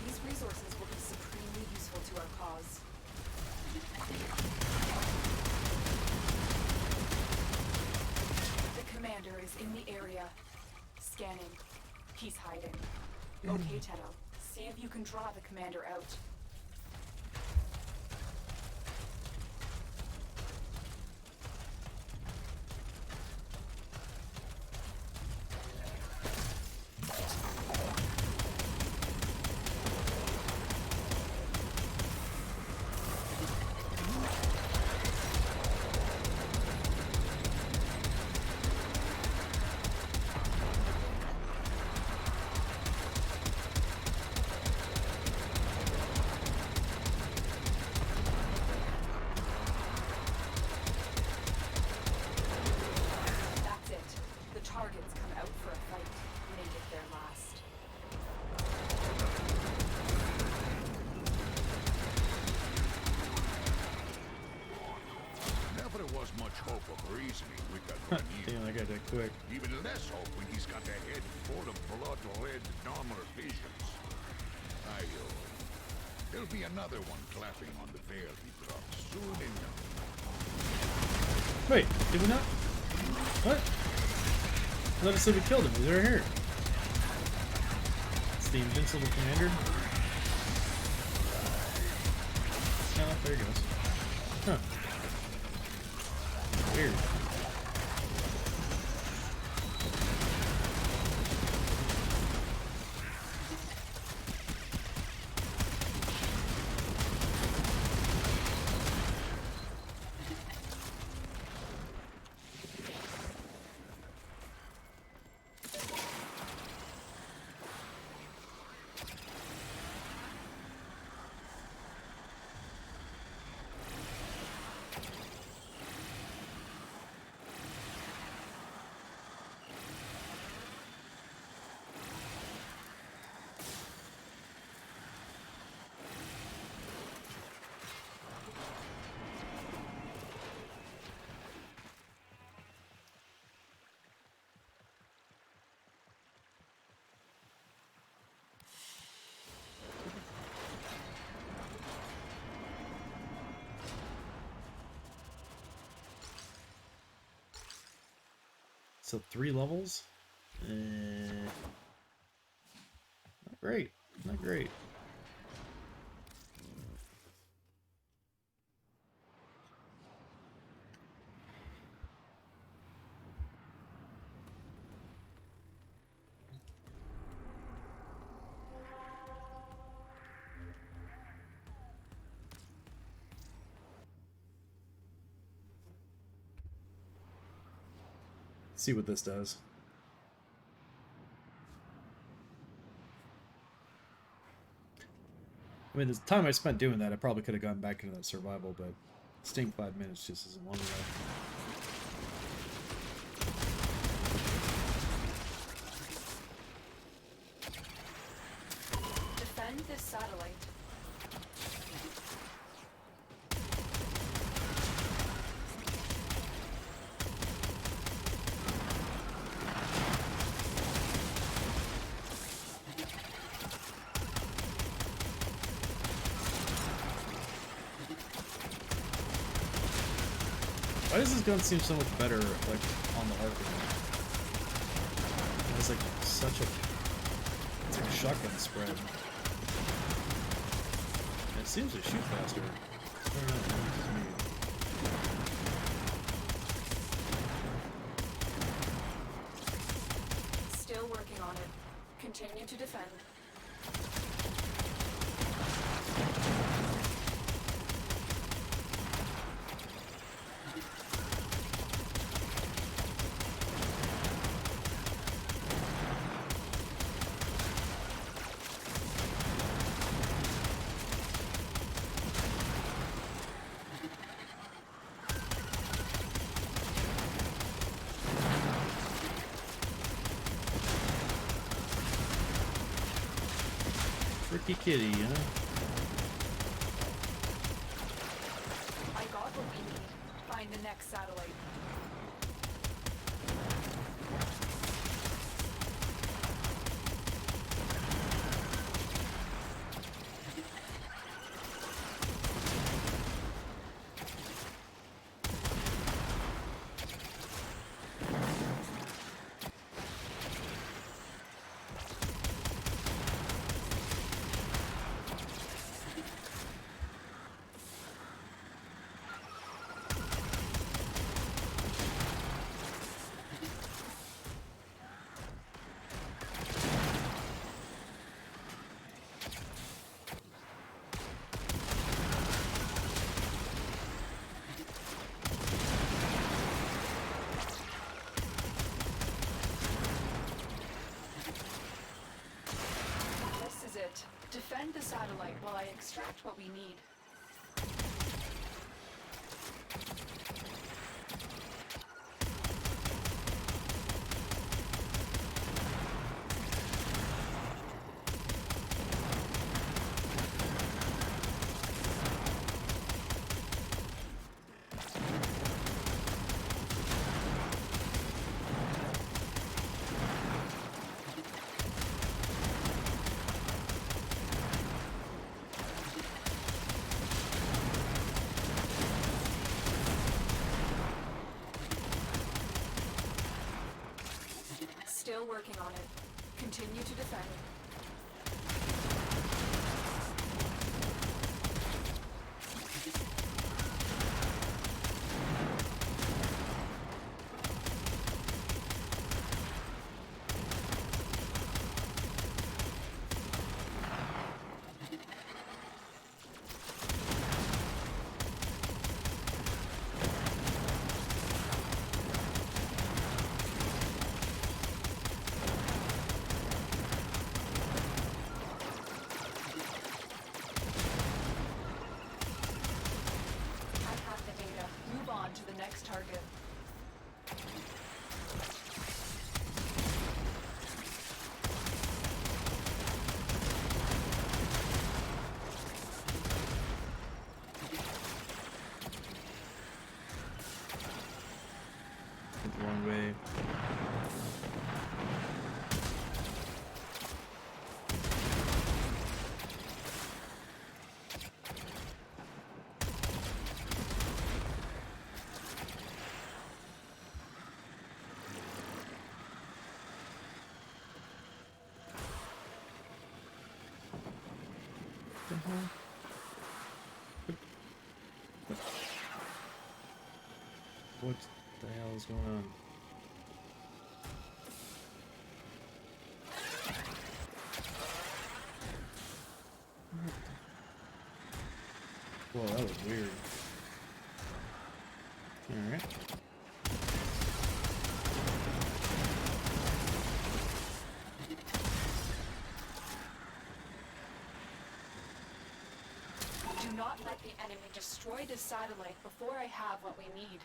These resources will be supremely useful to our cause. The commander is in the area. Scanning. He's hiding. Okay, Teto. See if you can draw the commander out. Damn, I got that quick. Even less hope when he's got a head full of blood-red armor visions. Ayo. There'll be another one clapping on the veil he drops soon enough. Wait, did we not? What? I thought it said we killed him. He's right here. It's the invincible commander. Oh, there he goes. Huh. Weird. So 3 levels? Not great. Not great. See what this does. I mean, the time I spent doing that, I probably could have gone back into that survival, but staying 5 minutes just isn't long enough. Defend this satellite. Why does this gun seem so much better, like, on the arc? It's like such a... It's like a shotgun spread. It seems to shoot faster. I don't know, maybe it's just me. Still working on it. Continue to defend. Tricky kitty, huh? I got what we need. Find the next satellite. This is it. Defend the satellite while I extract what we need. working on it. Continue to defend. To the next target. Went the wrong way. What the hell is going on? Whoa, that was weird. Alright. Do not let the enemy destroy the satellite before I have what we need.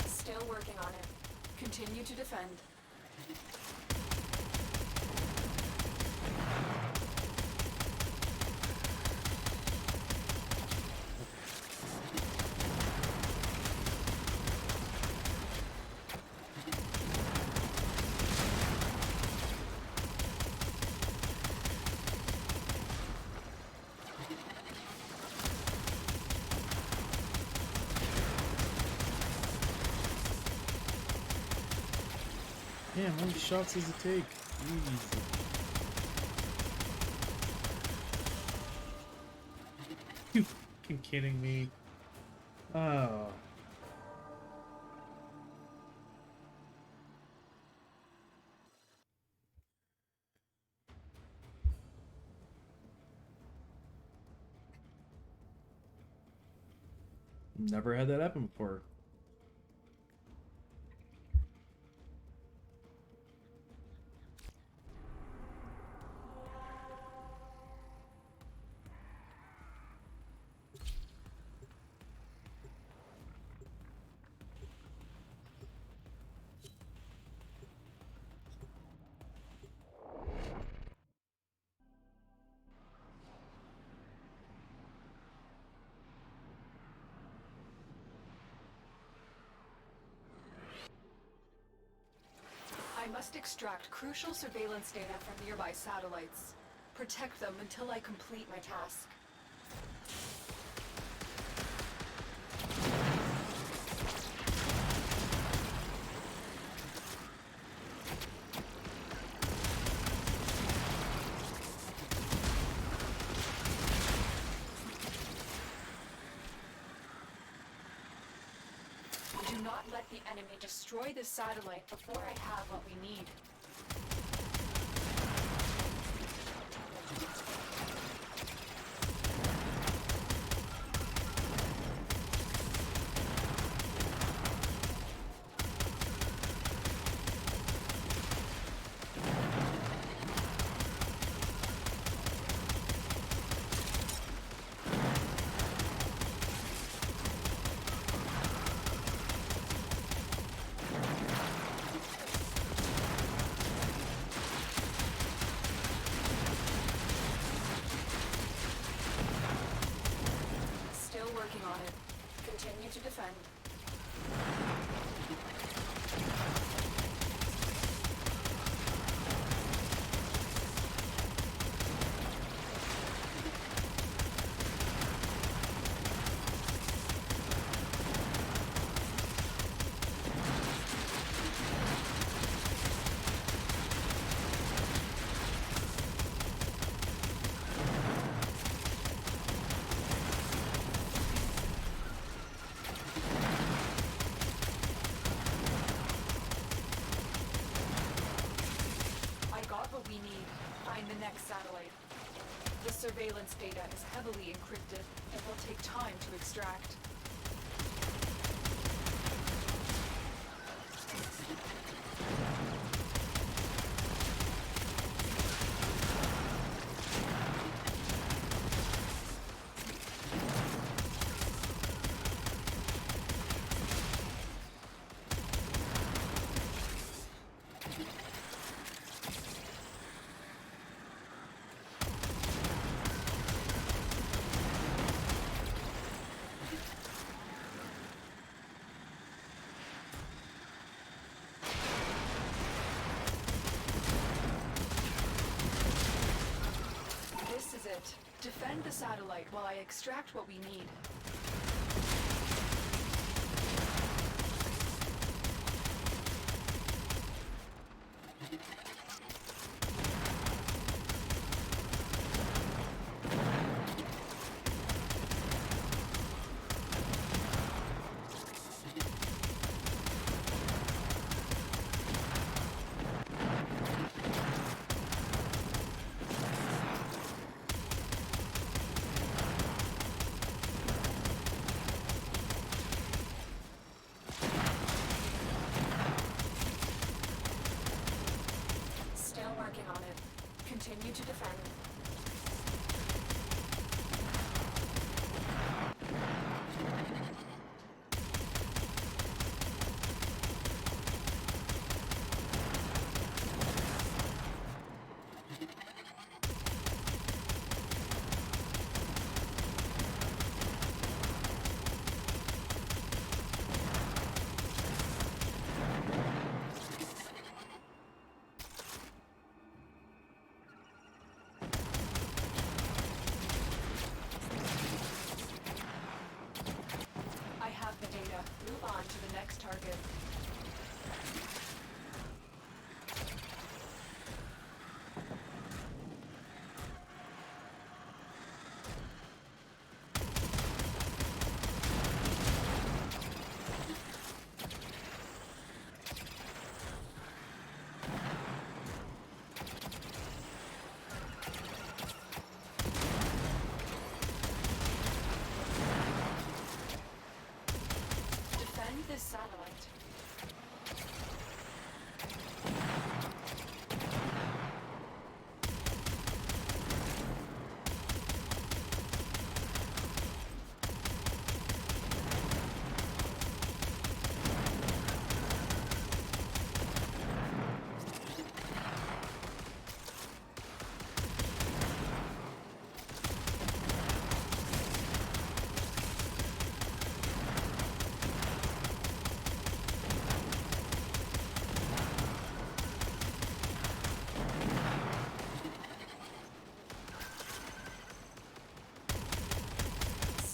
Still working on it. Continue to defend. Damn, how many shots does it take? Jeez. You fucking kidding me? Oh. Never had that happen before. I must extract crucial surveillance data from nearby satellites. Protect them until I complete my task. Do not let the enemy destroy the satellite before I have what we need. defend. What we need, find the next satellite. The surveillance data is heavily encrypted. It will take time to extract. This is it. Defend the satellite while I extract what we need. Still working on it. Continue to defend. I have the data. Move on to the next target. Defend this satellite.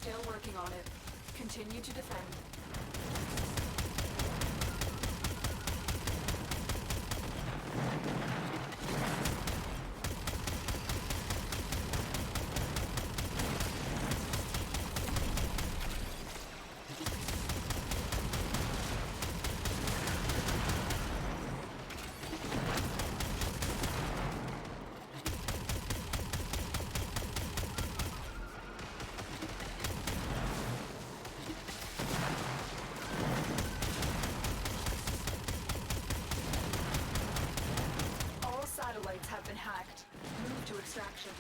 Still working on it. Continue to defend. All satellites have been hacked. Move to extraction.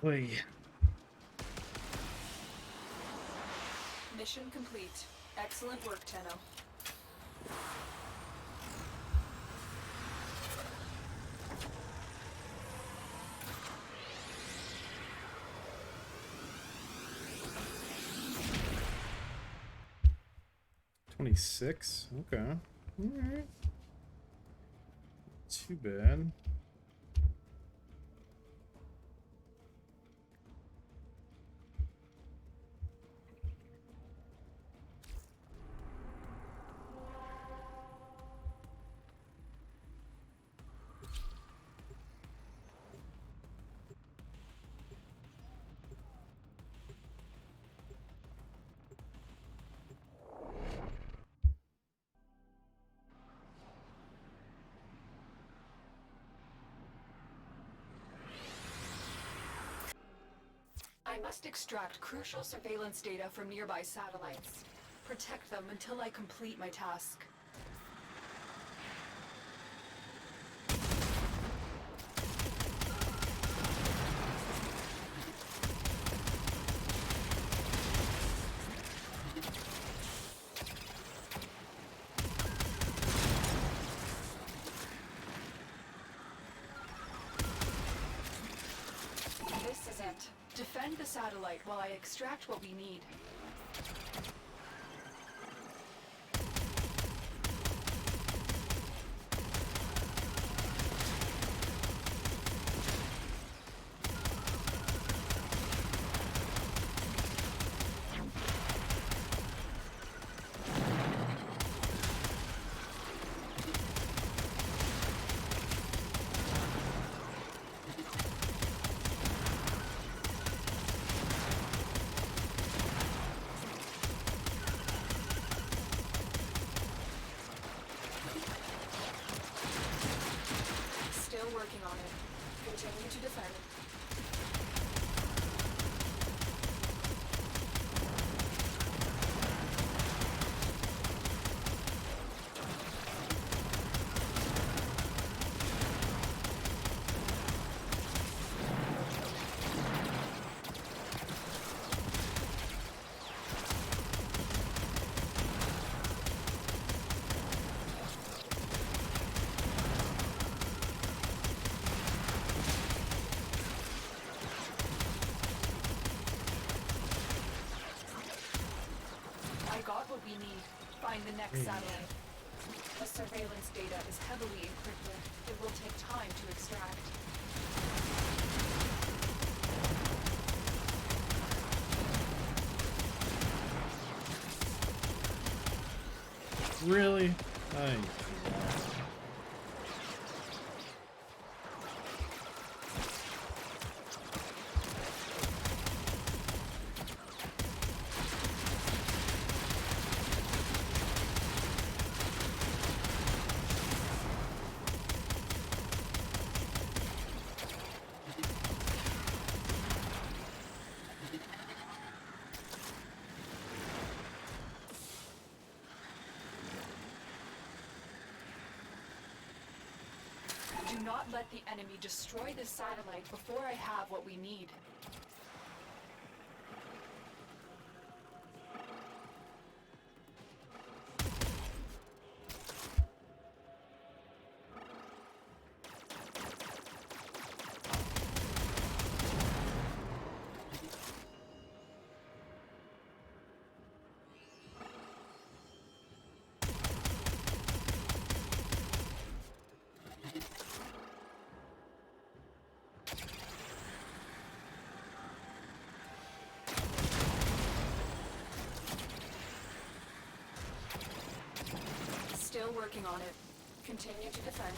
Oy. Mission complete. Excellent work, Tenno. $26. Okay. Alright. Too bad. I must extract crucial surveillance data from nearby satellites. Protect them until I complete my task. This is it. Defend the satellite while I extract what we need. Still working on it. Continue to defend. I got what we need. Find the next satellite. The surveillance data is heavily encrypted. It will take time to extract. Really? Do not let the enemy destroy this satellite before I have what we need. Still working on it. Continue to defend.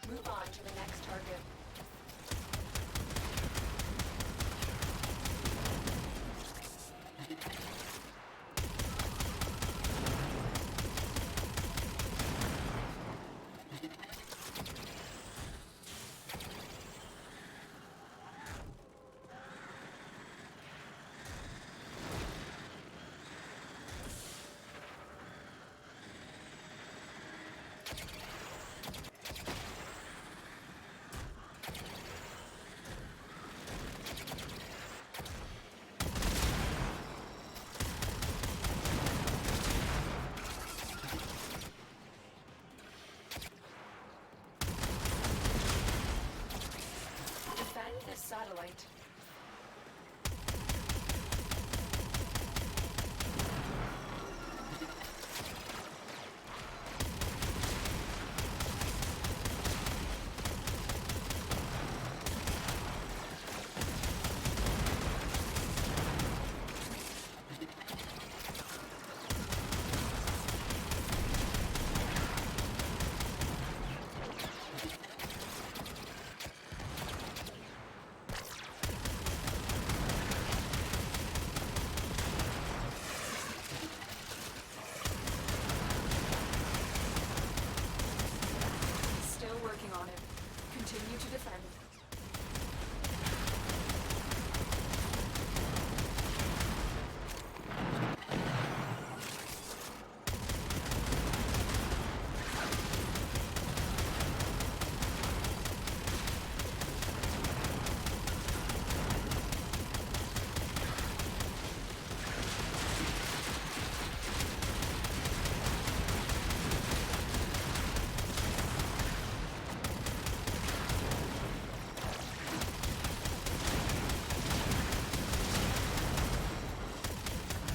Move on to the next target. Defend this satellite. Still working on it. Continue to defend.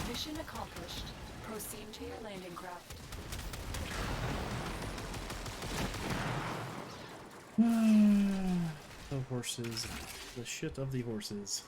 Mission accomplished. Proceed to your landing craft. The horses. The shit of the horses.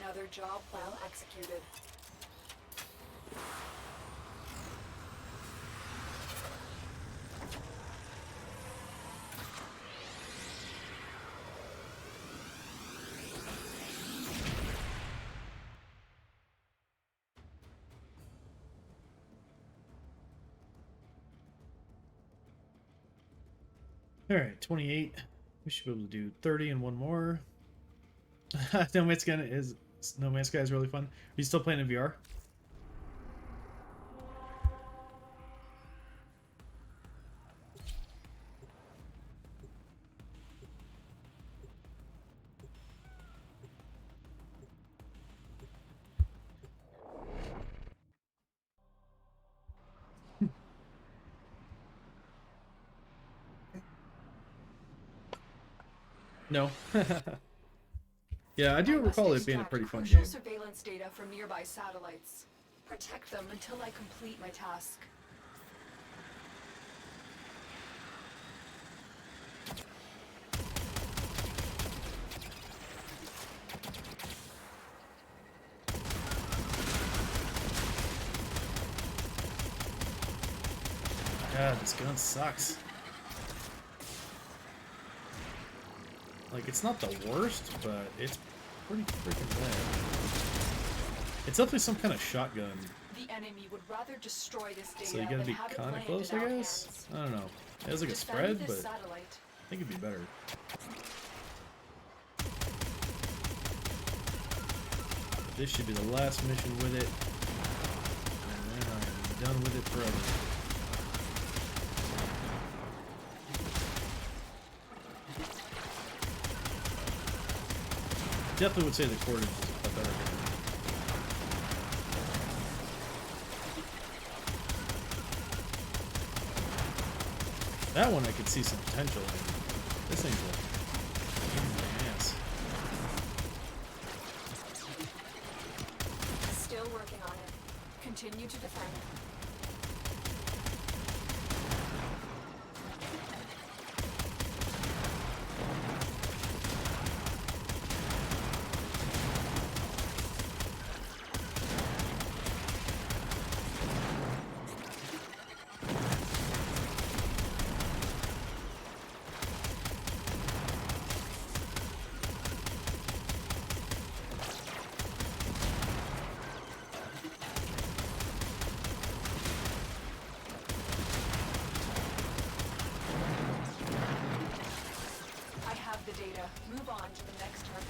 Another job well executed. Alright, 28. We should be able to do 30 and one more. No Man's Sky is really fun. Are you still playing in VR? No. Yeah, I do recall it being a pretty fun Crucial game. surveillance data from nearby satellites. Protect them until I complete my task. God, this gun sucks. Like, it's not the worst, but it's pretty freaking bad. It's definitely some kind of shotgun. The enemy would rather destroy this data So you gotta than be have it kind of land close, in I our guess? hands. I don't know. It has like a Defend spread, this but satellite. I think it'd be better. This should be the last mission with it. And then I'm done with it forever. definitely would say the cordage is a better game. That one I could see some potential in. This thing's a pain in my ass. Still working on it. Continue to defend. The data. Move on to the next target.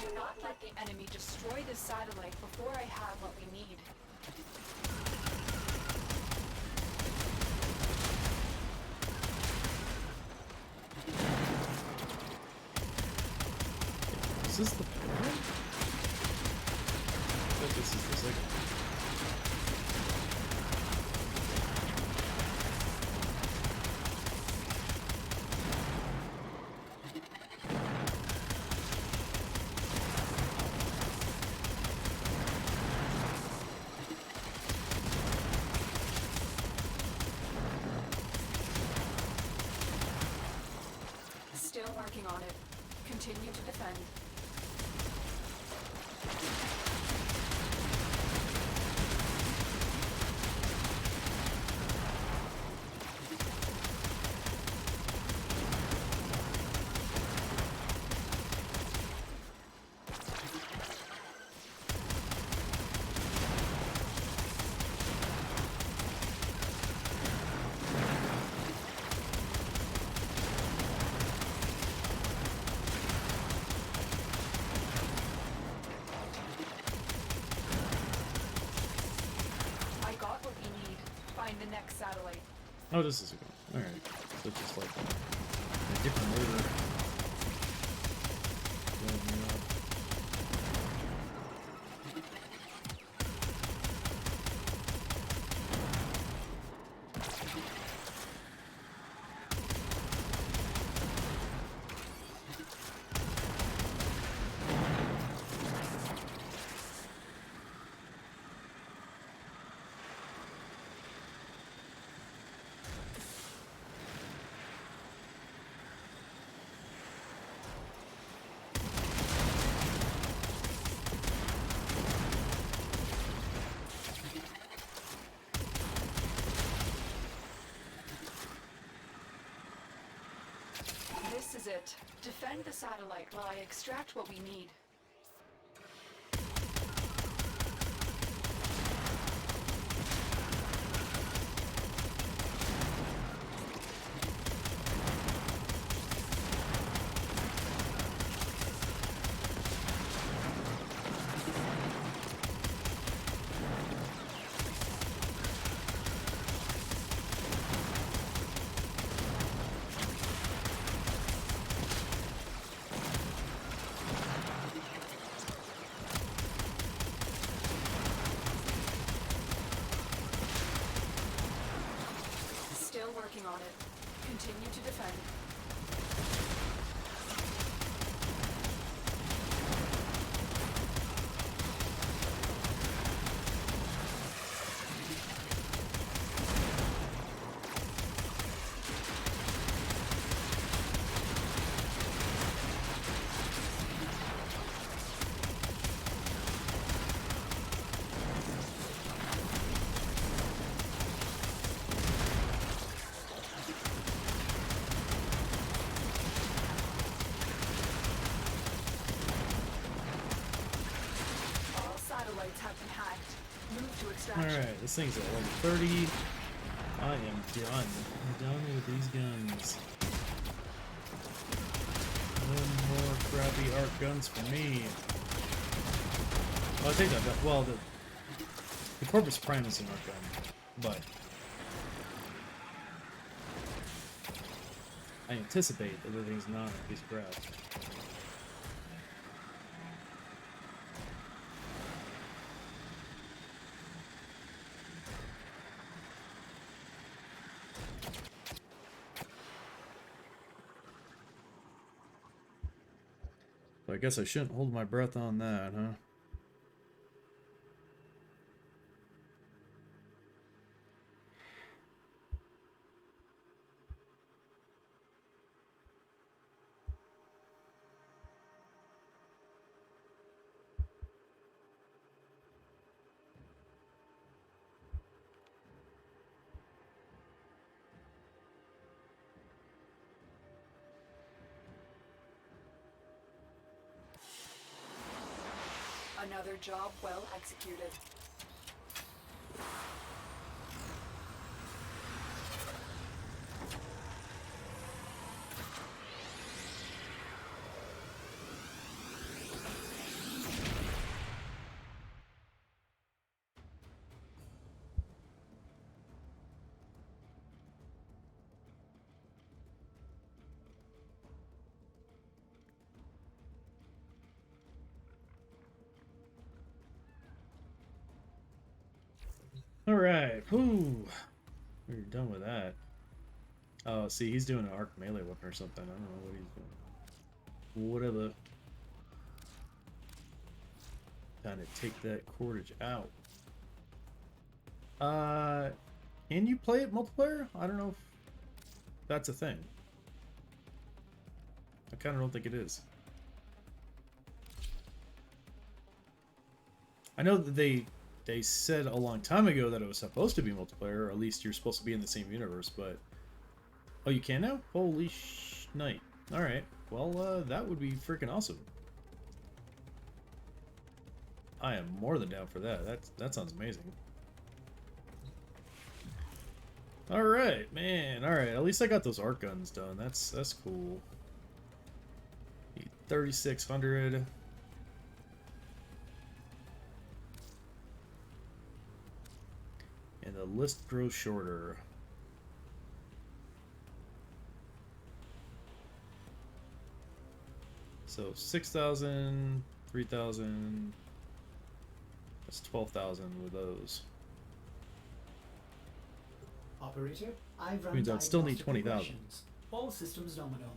Do not let the enemy destroy the satellite before I have what we need. Is this the first one? I think this is the second one. Still working on it. Continue to defend. The next satellite. Oh, this is a good one. Alright. So it's just like a different order. This is it. Defend the satellite while I extract what we need. Still working on it. Continue to defend. satellites have been hacked. Move to extraction. Alright, this thing's at level 30. I am done. I'm done with these guns. No more crappy arc guns for me. Well, I take that back. Well, the Corpus Prime is an arc gun, but I anticipate that everything's not a piece of crap. So I guess I shouldn't hold my breath on that, huh? Another job well executed. Alright, whew. We're done with that. Oh, see, he's doing an arc melee weapon or something. I don't know what he's doing. Whatever. Time to take that cordage out. Can you play it multiplayer? I don't know if that's a thing. I kind of don't think it is. I know that they said a long time ago that it was supposed to be multiplayer, or at least you're supposed to be in the same universe, but... Oh, you can now? Holy night. Alright, well, that would be freaking awesome. I am more than down for that. That sounds amazing. Alright, man. Alright, at least I got those arc guns done. That's cool. 3,600. And the list grows shorter. So 6,000, 3,000. That's 12,000 with those. Operator, I've run Means I'd still need diagnostic 20,000. regressions. All systems nominal.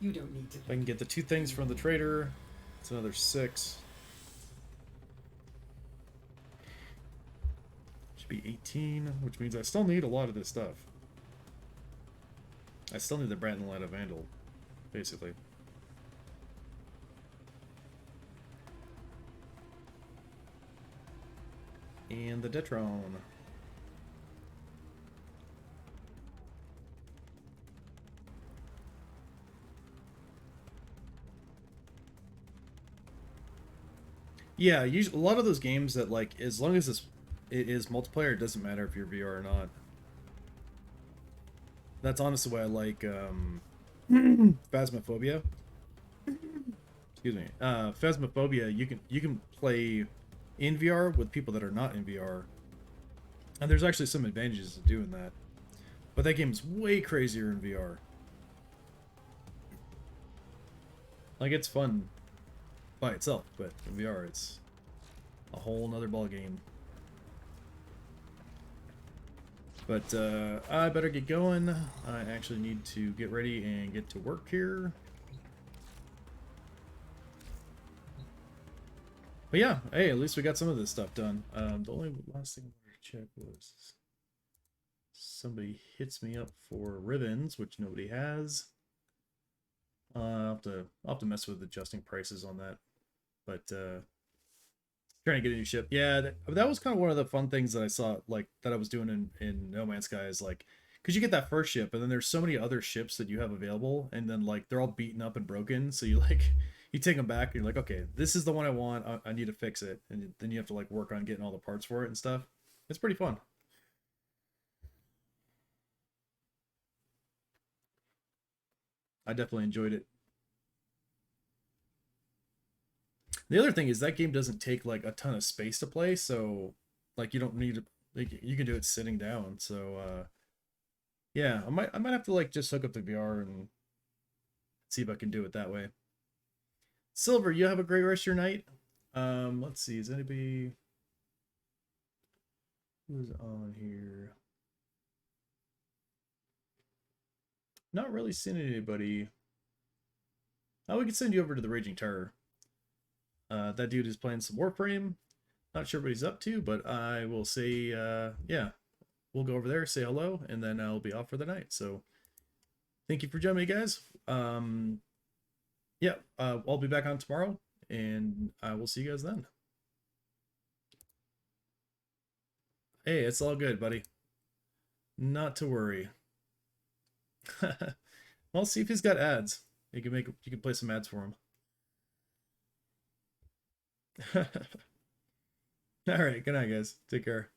You don't need to. If I can get the 2 things from the trader, it's another 6. Should be 18, which means I still need a lot of this stuff. I still need the Brandon Light of Vandal, basically. And the Detron. Yeah, usually, a lot of those games that, like, as long as it is multiplayer, it doesn't matter if you're VR or not. That's honestly why I like Phasmophobia. Excuse me. Phasmophobia, you can play in VR with people that are not in VR. And there's actually some advantages to doing that. But that game is way crazier in VR. Like, it's fun by itself, but in VR it's a whole nother ball game. But I better get going. I actually need to get ready and get to work here. But yeah, hey, at least we got some of this stuff done. The only last thing I wanted to check was somebody hits me up for ribbons, which nobody has. I'll have to mess with adjusting prices on that. But trying to get a new ship. Yeah, that was kind of one of the fun things that I saw, like, that I was doing in No Man's Sky, is like, because you get that first ship, and then there's so many other ships that you have available, and then, like, they're all beaten up and broken, so you, like, you take them back and you're like, okay, this is the one I want. I need to fix it, and then you have to like work on getting all the parts for it and stuff. It's pretty fun. I definitely enjoyed it. The other thing is that game doesn't take like a ton of space to play, so like you don't need to, like, you can do it sitting down. So yeah, I might have to like just hook up the VR and see if I can do it that way. Silver, you have a great rest of your night. Let's see, is anybody who's on here? Not really seeing anybody. Oh, we can send you over to the Raging Terror. That dude is playing some Warframe. Not sure what he's up to, but I will say, yeah, we'll go over there, say hello, and then I'll be off for the night. So thank you for joining me, guys. Yeah, I'll be back on tomorrow, and I will see you guys then. Hey, it's all good, buddy. Not to worry. Well, see if he's got ads. You can play some ads for him. All right, good night, guys. Take care.